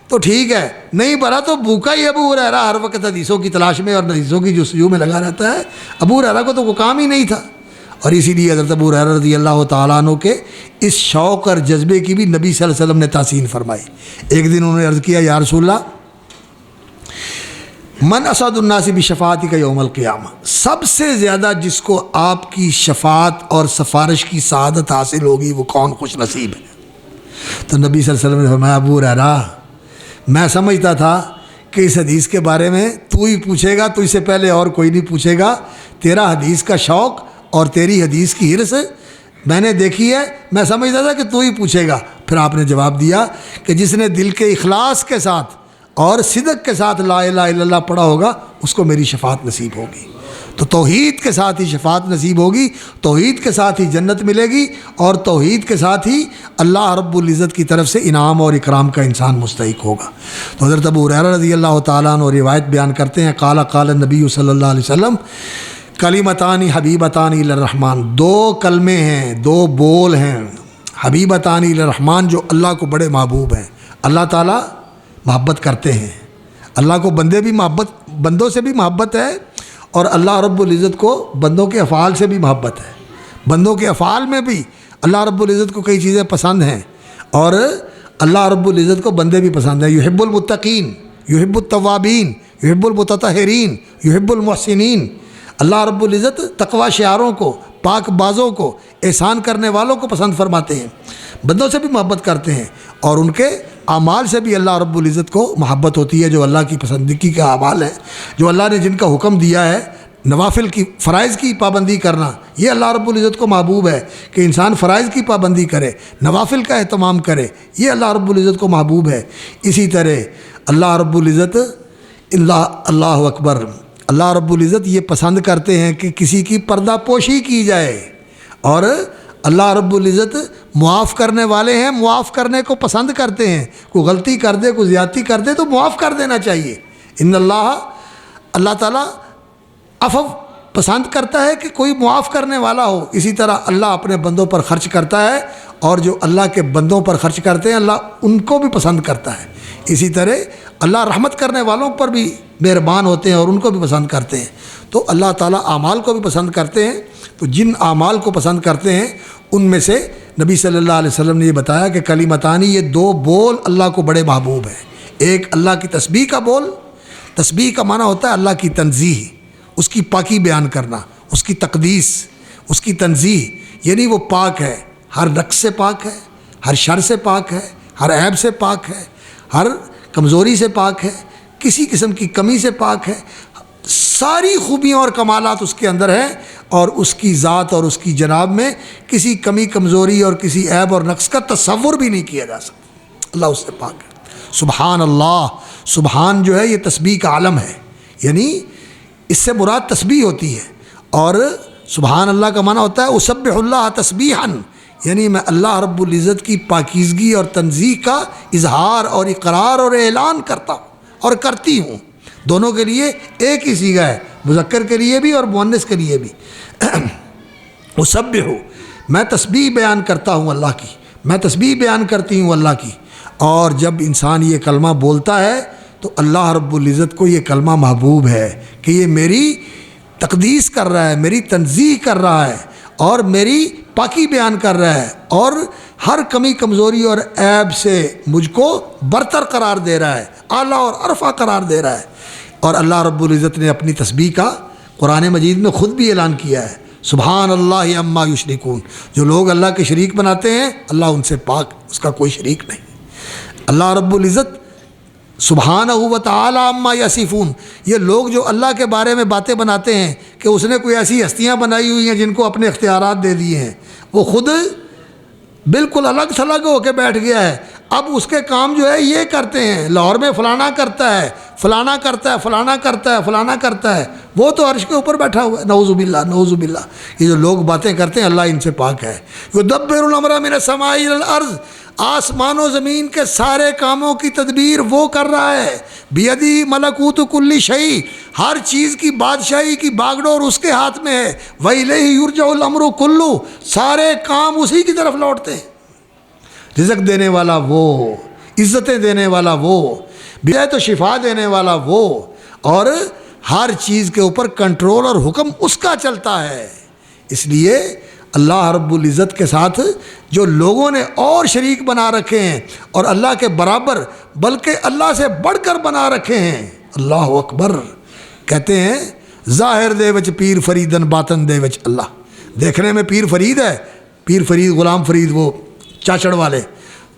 تو ٹھیک ہے، نہیں بھرا تو بھوکا ہی ابو ہریرہ ہر وقت حدیثوں کی تلاش میں اور حدیثوں کی جستجو میں لگا رہتا ہے۔ ابو ہریرہ کو تو کوئی کام ہی نہیں تھا، اور اسی لیے حضرت ابو ہریرہ رضی اللہ تعالیٰ عنہ کے اس شوق اور جذبے کی بھی نبی صلی اللہ علیہ وسلم نے تحسین فرمائی۔ ایک دن انہوں نے عرض کیا یا رسول اللہ من اسعد الناس بشفاعتک یوم القیامہ، سب سے زیادہ جس کو آپ کی شفاعت اور سفارش کی سعادت حاصل ہوگی وہ کون خوش نصیب ہے؟ تو نبی صلی اللہ علیہ وسلم نے فرمایا ابو ہریرہ میں سمجھتا تھا کہ اس حدیث کے بارے میں تو ہی پوچھے گا، تو اس سے پہلے اور کوئی نہیں پوچھے گا، تیرا حدیث کا شوق اور تیری حدیث کی حرص میں نے دیکھی ہے، میں سمجھتا تھا کہ تو ہی پوچھے گا۔ پھر آپ نے جواب دیا کہ جس نے دل کے اخلاص کے ساتھ اور صدق کے ساتھ لا الہ الا اللہ پڑھا ہوگا اس کو میری شفاعت نصیب ہوگی۔ تو توحید کے ساتھ ہی شفاعت نصیب ہوگی، توحید کے ساتھ ہی جنت ملے گی، اور توحید کے ساتھ ہی اللہ رب العزت کی طرف سے انعام اور اکرام کا انسان مستحق ہوگا۔ تو حضرت ابو ہریرہ رضی اللہ تعالیٰ عنہ روایت بیان کرتے ہیں قال قال النبی صلی اللہ علیہ وسلم کلمتان حبیبتان الی الرحمن، 2 کلمے ہیں، 2 بول ہیں، حبیبتان الی الرحمن جو اللہ کو بڑے محبوب ہیں۔ اللہ تعالیٰ محبت کرتے ہیں، اللہ کو بندوں سے بھی محبت ہے، اور اللہ رب العزت کو بندوں کے افعال سے بھی محبت ہے۔ بندوں کے افعال میں بھی اللہ رب العزت کو کئی چیزیں پسند ہیں، اور اللہ رب العزت کو بندے بھی پسند ہیں۔ یحب المتقین، یحب التوابین، یحب المتطہرین، یحب المحسنین۔ اللہ رب العزت تقوی شعاروں کو، پاک بازوں کو، احسان کرنے والوں کو پسند فرماتے ہیں، بندوں سے بھی محبت کرتے ہیں، اور ان کے اعمال سے بھی اللہ رب العزت کو محبت ہوتی ہے، جو اللہ کی پسندگی کے اعمال ہیں، جو اللہ نے جن کا حکم دیا ہے، نوافل کی، فرائض کی پابندی کرنا، یہ اللہ رب العزت کو محبوب ہے کہ انسان فرائض کی پابندی کرے، نوافل کا اہتمام کرے، یہ اللہ رب العزت کو محبوب ہے۔ اسی طرح اللہ رب العزت اللہ اکبر، اللہ رب العزت یہ پسند کرتے ہیں کہ کسی کی پردہ پوشی کی جائے، اور اللہ رب العزت معاف کرنے والے ہیں، معاف کرنے کو پسند کرتے ہیں۔ کوئی غلطی کر دے، کوئی زیادتی کر دے تو معاف کر دینا چاہیے۔ اللہ تعالیٰ عفو پسند کرتا ہے کہ کوئی معاف کرنے والا ہو۔ اسی طرح اللہ اپنے بندوں پر خرچ کرتا ہے، اور جو اللہ کے بندوں پر خرچ کرتے ہیں اللہ ان کو بھی پسند کرتا ہے۔ اسی طرح اللہ رحمت کرنے والوں پر بھی مہربان ہوتے ہیں اور ان کو بھی پسند کرتے ہیں۔ تو اللہ تعالیٰ اعمال کو بھی پسند کرتے ہیں۔ تو جن اعمال کو پسند کرتے ہیں ان میں سے نبی صلی اللہ علیہ وسلم نے یہ بتایا کہ کلمتانی، یہ دو بول اللہ کو بڑے محبوب ہیں۔ ایک اللہ کی تسبیح کا بول، تسبیح کا معنی ہوتا ہے اللہ کی تنزیح، اس کی پاکی بیان کرنا، اس کی تقدیس، اس کی تنزیح، یعنی وہ پاک ہے، ہر نقص سے پاک ہے، ہر شر سے پاک ہے، ہر عیب سے پاک ہے، ہر کمزوری سے پاک ہے، کسی قسم کی کمی سے پاک ہے، ساری خوبیاں اور کمالات اس کے اندر ہیں، اور اس کی ذات اور اس کی جناب میں کسی کمی کمزوری اور کسی عیب اور نقص کا تصور بھی نہیں کیا جا سکتا۔ اللہ اس سے پاک ہے۔ سبحان اللہ، سبحان جو ہے یہ تسبیح کا عالم ہے، یعنی اس سے مراد تسبیح ہوتی ہے، اور سبحان اللہ کا معنی ہوتا ہے اسبح اللہ تسبیحا، یعنی میں اللہ رب العزت کی پاکیزگی اور تنزیہ کا اظہار اور اقرار اور اعلان کرتا ہوں اور کرتی ہوں۔ دونوں کے لیے ایک ہی صیغہ ہے، مذکر کے لیے بھی اور مؤنث کے لیے بھی۔ اسبح، میں تسبیح بیان کرتا ہوں اللہ کی، میں تسبیح بیان کرتی ہوں اللہ کی۔ اور جب انسان یہ کلمہ بولتا ہے تو اللہ رب العزت کو یہ کلمہ محبوب ہے کہ یہ میری تقدیس کر رہا ہے، میری تنزیہ کر رہا ہے، اور میری پاکی بیان کر رہا ہے، اور ہر کمی کمزوری اور عیب سے مجھ کو برتر قرار دے رہا ہے، اعلیٰ اور عرفہ قرار دے رہا ہے۔ اور اللہ رب العزت نے اپنی تسبیح کا قرآن مجید میں خود بھی اعلان کیا ہے، سبحان اللہ عما یشرکون، جو لوگ اللہ کے شریک بناتے ہیں اللہ ان سے پاک، اس کا کوئی شریک نہیں۔ اللہ رب العزت سبحانہ و تعالی عما یصفون، یہ لوگ جو اللہ کے بارے میں باتیں بناتے ہیں کہ اس نے کوئی ایسی ہستیاں بنائی ہوئی ہیں جن کو اپنے اختیارات دے دیے ہیں، وہ خود بالکل الگ تھلگ ہو کے بیٹھ گیا ہے۔ اب اس کے کام جو ہے یہ کرتے ہیں، لاہور میں فلانا کرتا ہے، فلانا کرتا ہے، فلانا کرتا ہے، فلانا کرتا ہے، وہ تو عرش کے اوپر بیٹھا ہوا ہے، نعوذ باللہ نعوذ باللہ۔ یہ جو لوگ باتیں کرتے ہیں اللہ ان سے پاک ہے۔ یدبر الامر من السماء الی الارض، آسمان و زمین کے سارے کاموں کی تدبیر وہ کر رہا ہے۔ بیدی ملکوت کل شیء، ہر چیز کی بادشاہی کی باگڈور اس کے ہاتھ میں ہے۔ وإلیہ یرجع الامر کلہ، سارے کام اسی کی طرف لوٹتے ہیں۔ رزق دینے والا وہ، عزتیں دینے والا وہ، بدایت و شفا دینے والا وہ، اور ہر چیز کے اوپر کنٹرول اور حکم اس کا چلتا ہے۔ اس لیے اللہ رب العزت کے ساتھ جو لوگوں نے اور شریک بنا رکھے ہیں اور اللہ کے برابر بلکہ اللہ سے بڑھ کر بنا رکھے ہیں، اللہ اکبر، کہتے ہیں ظاہر دے وچ پیر فریدن باطن دے وچ اللہ۔ دیکھنے میں پیر فرید ہے، پیر فرید غلام فرید وہ چاچڑ والے،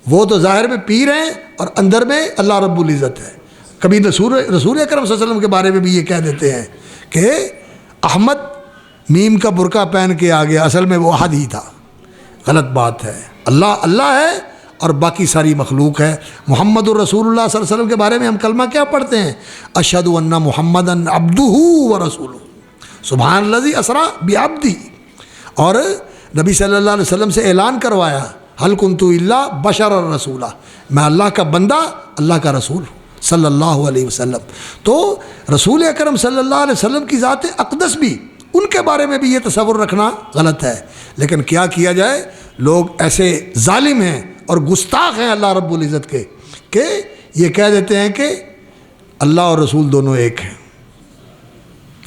وہ تو ظاہر میں پیر ہیں اور اندر میں اللہ رب العزت ہے۔ کبھی رسول اکرم صلی اللہ علیہ وسلم کے بارے میں بھی یہ کہہ دیتے ہیں کہ احمد میم کا برقع پہن کے آ گیا، اصل میں وہ احد ہی تھا۔ غلط بات ہے، اللہ اللہ ہے اور باقی ساری مخلوق ہے۔ محمد الرسول اللہ صلی اللہ علیہ وسلم کے بارے میں ہم کلمہ کیا پڑھتے ہیں؟ اشہد ان محمدً عبدہ ورسولہ، سبحان الذی اسریٰ بعبدہ۔ اور نبی صلی اللہ علیہ وسلم سے اعلان کروایا، ہل کنت الا بشرا رسولا، میں اللہ کا بندہ، اللہ کا رسول صلی اللہ علیہ وسلم۔ تو رسول اکرم صلی اللہ علیہ وسلم کی ذات اقدس بھی، ان کے بارے میں بھی یہ تصور رکھنا غلط ہے۔ لیکن کیا کیا جائے، لوگ ایسے ظالم ہیں اور گستاخ ہیں اللہ رب العزت کے کہ یہ کہہ دیتے ہیں کہ اللہ اور رسول دونوں ایک ہیں۔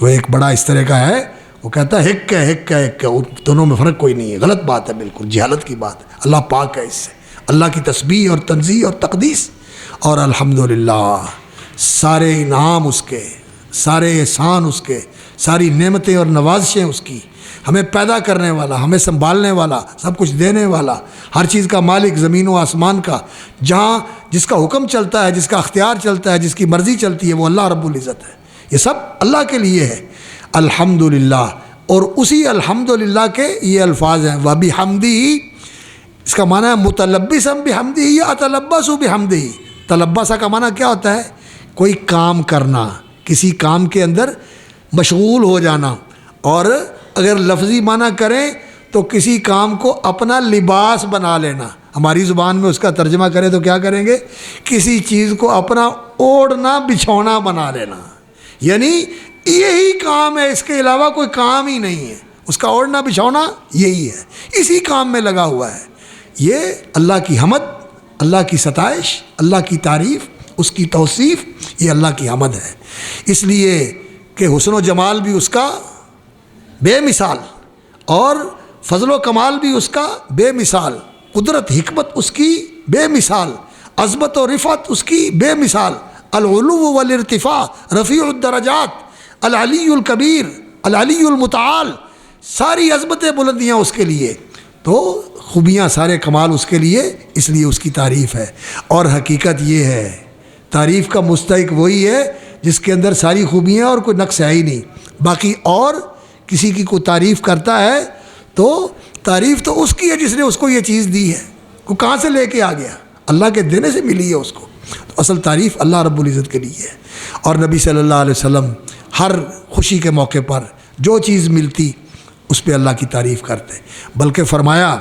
وہ ایک بڑا اس طرح کا ہے، وہ کہتا ہے ہک ہے ہک ہے ہک ہے، دونوں میں فرق کوئی نہیں ہے۔ غلط بات ہے، بالکل جہالت کی بات ہے۔ اللہ پاک ہے اس سے، اللہ کی تسبیح اور تنزیہ اور تقدیس، اور الحمدللہ سارے انعام اس کے، سارے احسان اس کے، ساری نعمتیں اور نوازشیں اس کی، ہمیں پیدا کرنے والا، ہمیں سنبھالنے والا، سب کچھ دینے والا، ہر چیز کا مالک، زمین و آسمان کا، جہاں جس کا حکم چلتا ہے، جس کا اختیار چلتا ہے، جس کی مرضی چلتی ہے، وہ اللہ رب العزت ہے۔ یہ سب اللہ کے لیے ہے، الحمدللہ۔ اور اسی الحمدللہ کے یہ الفاظ ہیں، وَبِحَمْدِهِ، اس کا معنی ہے متلبسا بحمدہ یا اتلبس بحمدہ۔ تلبسا کا معنی کیا ہوتا ہے؟ کوئی کام کرنا، کسی کام کے اندر مشغول ہو جانا، اور اگر لفظی معنی کریں تو کسی کام کو اپنا لباس بنا لینا۔ ہماری زبان میں اس کا ترجمہ کریں تو کیا کریں گے؟ کسی چیز کو اپنا اوڑھنا بچھونا بنا لینا، یعنی یہی کام ہے، اس کے علاوہ کوئی کام ہی نہیں ہے، اس کا اوڑھنا بچھونا یہی ہے، اسی کام میں لگا ہوا ہے۔ یہ اللہ کی حمد، اللہ کی ستائش، اللہ کی تعریف، اس کی توصیف، یہ اللہ کی حمد ہے۔ اس لیے کہ حسن و جمال بھی اس کا بے مثال، اور فضل و کمال بھی اس کا بے مثال، قدرت حکمت اس کی بے مثال، عظمت و رفعت اس کی بے مثال، العلو والارتفاع، رفیع الدرجات، العلی الکبیر، العلی المتعال، ساری عظمتیں بلندیاں اس کے لیے، تو خوبیاں سارے کمال اس کے لیے، اس لیے اس کی تعریف ہے۔ اور حقیقت یہ ہے، تعریف کا مستحق وہی ہے جس کے اندر ساری خوبیاں اور کوئی نقص ہے ہی نہیں۔ باقی اور کسی کی کوئی تعریف کرتا ہے تو تعریف تو اس کی ہے جس نے اس کو یہ چیز دی ہے، وہ کہاں سے لے کے آ گیا؟ اللہ کے دینے سے ملی ہے اس کو۔ تو اصل تعریف اللہ رب العزت کے لیے ہے۔ اور نبی صلی اللہ علیہ وسلم ہر خوشی کے موقع پر جو چیز ملتی اس پہ اللہ کی تعریف کرتے، بلکہ فرمایا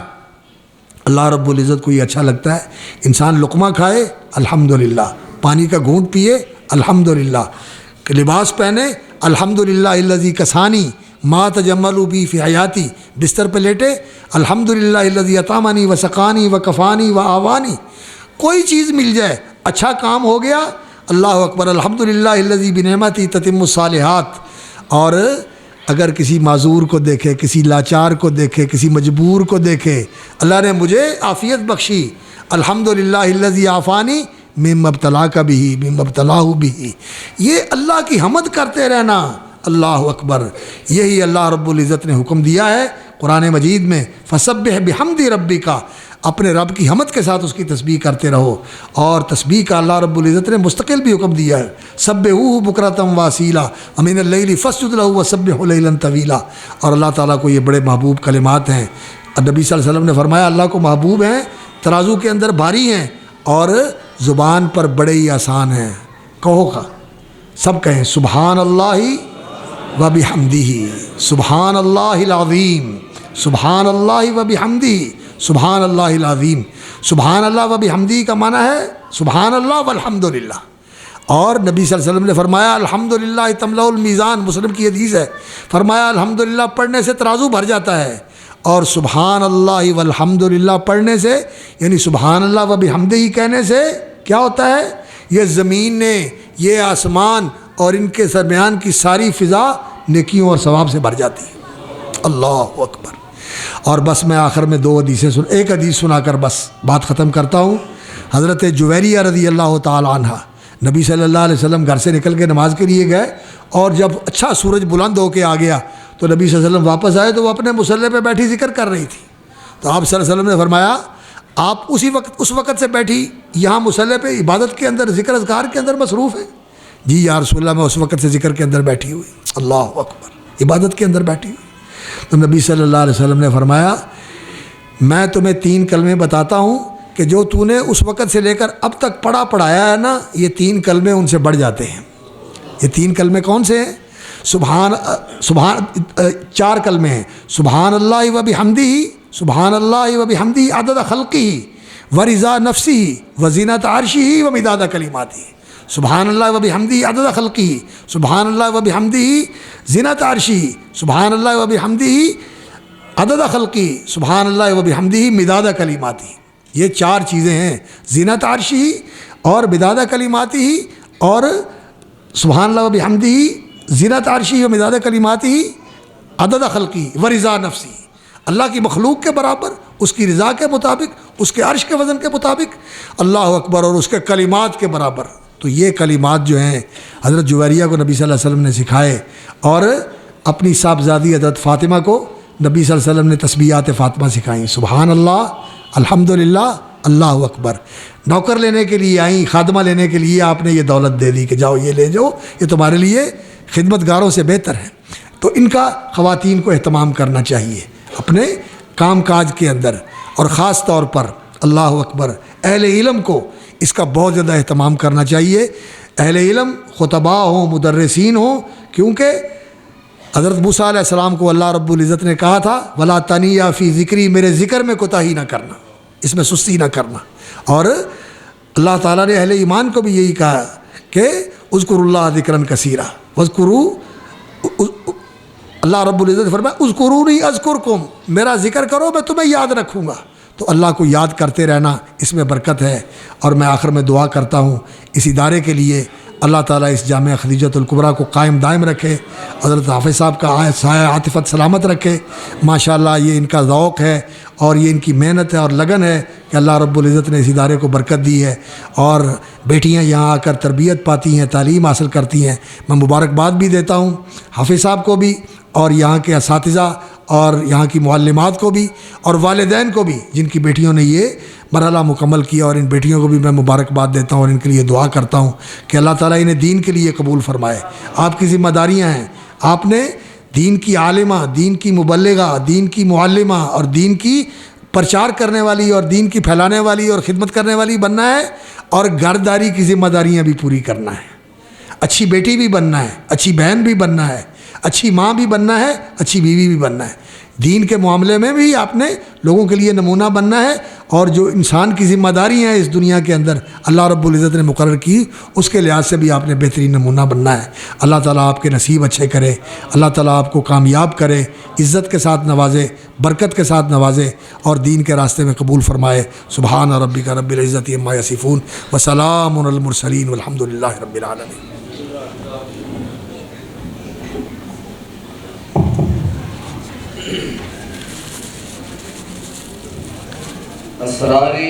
اللہ رب العزت کو یہ اچھا لگتا ہے انسان لقمہ کھائے الحمدللہ، پانی کا گھونٹ پیے الحمدللہ، لباس پہنے الحمدللہ الذی کسانی ما تجملوا بی فی حیاتی، بستر پہ لیٹے الحمدللہ الذی اطعمنی وسقانی وکفانی وآوانی، کوئی چیز مل جائے، اچھا کام ہو گیا اللہ اکبر الحمدللہ الذی بنعمتی تتم الصالحات۔ اور اگر کسی معذور کو دیکھے، کسی لاچار کو دیکھے، کسی مجبور کو دیکھے، اللہ نے مجھے عافیت بخشی، الحمدللہ الذی عافانی مما ابتلاک بہ مما ابتلاہ بہ، یہ اللہ کی حمد کرتے رہنا۔ اللہ اکبر، یہی اللہ رب العزت نے حکم دیا ہے قرآن مجید میں، فسبح بحمد ربک، اپنے رب کی حمد کے ساتھ اس کی تسبیح کرتے رہو۔ اور تسبیح کا اللہ رب العزت نے مستقل بھی حکم دیا ہے، سبحوہ بکرۃ واسیلا ومن اللیل فاسجد لہ وسبحہ لیلا طویلا۔ اور اللہ تعالیٰ کو یہ بڑے محبوب کلمات ہیں۔ نبی صلی اللہ علیہ وسلم نے فرمایا اللہ کو محبوب ہیں، ترازو کے اندر بھاری ہیں، اور زبان پر بڑے ہی آسان ہیں۔ کہو کا سب کہیں سبحان اللہ وبحمدہ، سبحان اللہ العظیم، سبحان اللہ وبحمدہ، سبحان اللہ العظیم۔ سبحان اللہ وبحمدہ کا معنی ہے سبحان اللہ والحمدللہ۔ اور نبی صلی اللہ علیہ وسلم نے فرمایا الحمدللہ تملأ المیزان، مسلم کی حدیث ہے، فرمایا الحمدللہ پڑھنے سے ترازو بھر جاتا ہے، اور سبحان اللہ والحمدللہ پڑھنے سے، یعنی سبحان اللہ وبحمدہ کہنے سے کیا ہوتا ہے؟ یہ زمین نے، یہ آسمان اور ان کے درمیان کی ساری فضا نیکیوں اور ثواب سے بھر جاتی ہے۔ اللہ اکبر۔ اور بس میں آخر میں ایک حدیث سنا کر بس بات ختم کرتا ہوں۔ حضرت جویریہ رضی اللہ تعالی عنہ، نبی صلی اللہ علیہ وسلم گھر سے نکل کے نماز کے لیے گئے، اور جب اچھا سورج بلند ہو کے آ گیا تو نبی صلی اللہ علیہ وسلم واپس آئے تو وہ اپنے مصلی پہ بیٹھی ذکر کر رہی تھی۔ تو آپ صلی اللہ علیہ وسلم نے فرمایا آپ اس وقت سے بیٹھی یہاں مصلی پہ عبادت کے اندر، ذکر اذکار کے اندر مصروف ہے؟ جی یا رسول اللہ، میں اس وقت سے ذکر کے اندر بیٹھی ہوئی، اللہ اکبر، عبادت کے اندر بیٹھی ہوئی۔ تو نبی صلی اللہ علیہ وسلم نے فرمایا میں تمہیں 3 کلمے بتاتا ہوں کہ جو تو نے اس وقت سے لے کر اب تک پڑھایا ہے نا، یہ 3 کلمے ان سے بڑھ جاتے ہیں۔ یہ 3 کلمے کون سے ہیں؟ 4 کلمے ہیں، سبحان اللہ وبحمدہ، سبحان اللہ وبحمدہ عدد خلقہ ورضا نفسہ وزینت عرشہ ومداد کلماتہ۔ سبحان اللہ وبحمدہ عدد خلقہ، سبحان اللہ وبحمدہ زینت عرشہ، سبحان اللہ وبحمدہ عدد خلقہ، سبحان اللہ وبحمدہ مداد کلماتہ۔ یہ 4 چیزیں ہیں، زینت عرشہ اور مداد کلماتہ اور سبحان اللہ وبحمدہ زینت عرشہ و مداد کلماتہ عدد خلقہ ورضا نفسہ، اللہ کی مخلوق کے برابر، اس کی رضا کے مطابق، اس کے عرش کے وزن کے مطابق، اللہ اکبر، اور اس کے کلمات کے برابر۔ تو یہ کلمات جو ہیں حضرت جویریہ کو نبی صلی اللہ علیہ وسلم نے سکھائے، اور اپنی صاحبزادی حضرت فاطمہ کو نبی صلی اللہ علیہ وسلم نے تسبیحات فاطمہ سکھائیں، سبحان اللہ، الحمدللہ، اللہ اکبر۔ نوکر لینے کے لیے آئیں، خادمہ لینے کے لیے آپ نے یہ دولت دے دی کہ جاؤ یہ لے جاؤ، یہ تمہارے لیے خدمت گاروں سے بہتر ہے۔ تو ان کا خواتین کو اہتمام کرنا چاہیے اپنے کام کاج کے اندر، اور خاص طور پر اللہ اکبر اہل علم کو اس کا بہت زیادہ اہتمام کرنا چاہیے۔ اہل علم خطباء ہوں، مدرسین ہوں، کیونکہ حضرت موسیٰ علیہ السلام کو اللہ رب العزت نے کہا تھا وَلَا تَنِيَا فِي ذِكْرِي، میرے ذکر میں کوتاہی نہ کرنا، اس میں سستی نہ کرنا۔ اور اللہ تعالیٰ نے اہل ایمان کو بھی یہی کہا کہ اذکروا اللہ ذکرا کثیرا واذکروا، اللہ رب العزت نے فرمایا اذکرونی اذکرکم، میرا ذکر کرو میں تمہیں یاد رکھوں گا۔ تو اللہ کو یاد کرتے رہنا اس میں برکت ہے۔ اور میں آخر میں دعا کرتا ہوں اس ادارے کے لیے، اللہ تعالیٰ اس جامعہ خدیجۃ الکبریٰ کو قائم دائم رکھے، حضرت حافظ صاحب کا سایہ عاطفت سلامت رکھے۔ ماشاءاللہ یہ ان کا ذوق ہے اور یہ ان کی محنت ہے اور لگن ہے کہ اللہ رب العزت نے اس ادارے کو برکت دی ہے، اور بیٹیاں یہاں آ کر تربیت پاتی ہیں، تعلیم حاصل کرتی ہیں۔ میں مبارکباد بھی دیتا ہوں حافظ صاحب کو بھی، اور یہاں کے اساتذہ اور یہاں کی معلمات کو بھی، اور والدین کو بھی جن کی بیٹیوں نے یہ مرحلہ مکمل کیا، اور ان بیٹیوں کو بھی میں مبارکباد دیتا ہوں اور ان کے لیے دعا کرتا ہوں کہ اللہ تعالیٰ انہیں دین کے لیے قبول فرمائے۔ آپ کی ذمہ داریاں ہیں، آپ نے دین کی عالمہ، دین کی مبلغہ، دین کی معلمہ اور دین کی پرچار کرنے والی اور دین کی پھیلانے والی اور خدمت کرنے والی بننا ہے، اور گھرداری کی ذمہ داریاں بھی پوری کرنا ہے۔ اچھی بیٹی بھی بننا ہے، اچھی بہن بھی بننا ہے، اچھی ماں بھی بننا ہے، اچھی بیوی بھی بننا ہے۔ دین کے معاملے میں بھی آپ نے لوگوں کے لیے نمونہ بننا ہے، اور جو انسان کی ذمہ داری ہیں اس دنیا کے اندر اللہ رب العزت نے مقرر کی، اس کے لحاظ سے بھی آپ نے بہترین نمونہ بننا ہے۔ اللہ تعالیٰ آپ کے نصیب اچھے کرے، اللہ تعالیٰ آپ کو کامیاب کرے، عزت کے ساتھ نوازے، برکت کے ساتھ نوازے، اور دین کے راستے میں قبول فرمائے۔ سبحان ربک رب العزت عما یصفون وسلام علی المرسلین والحمد للہ رب العالمین۔
اسراری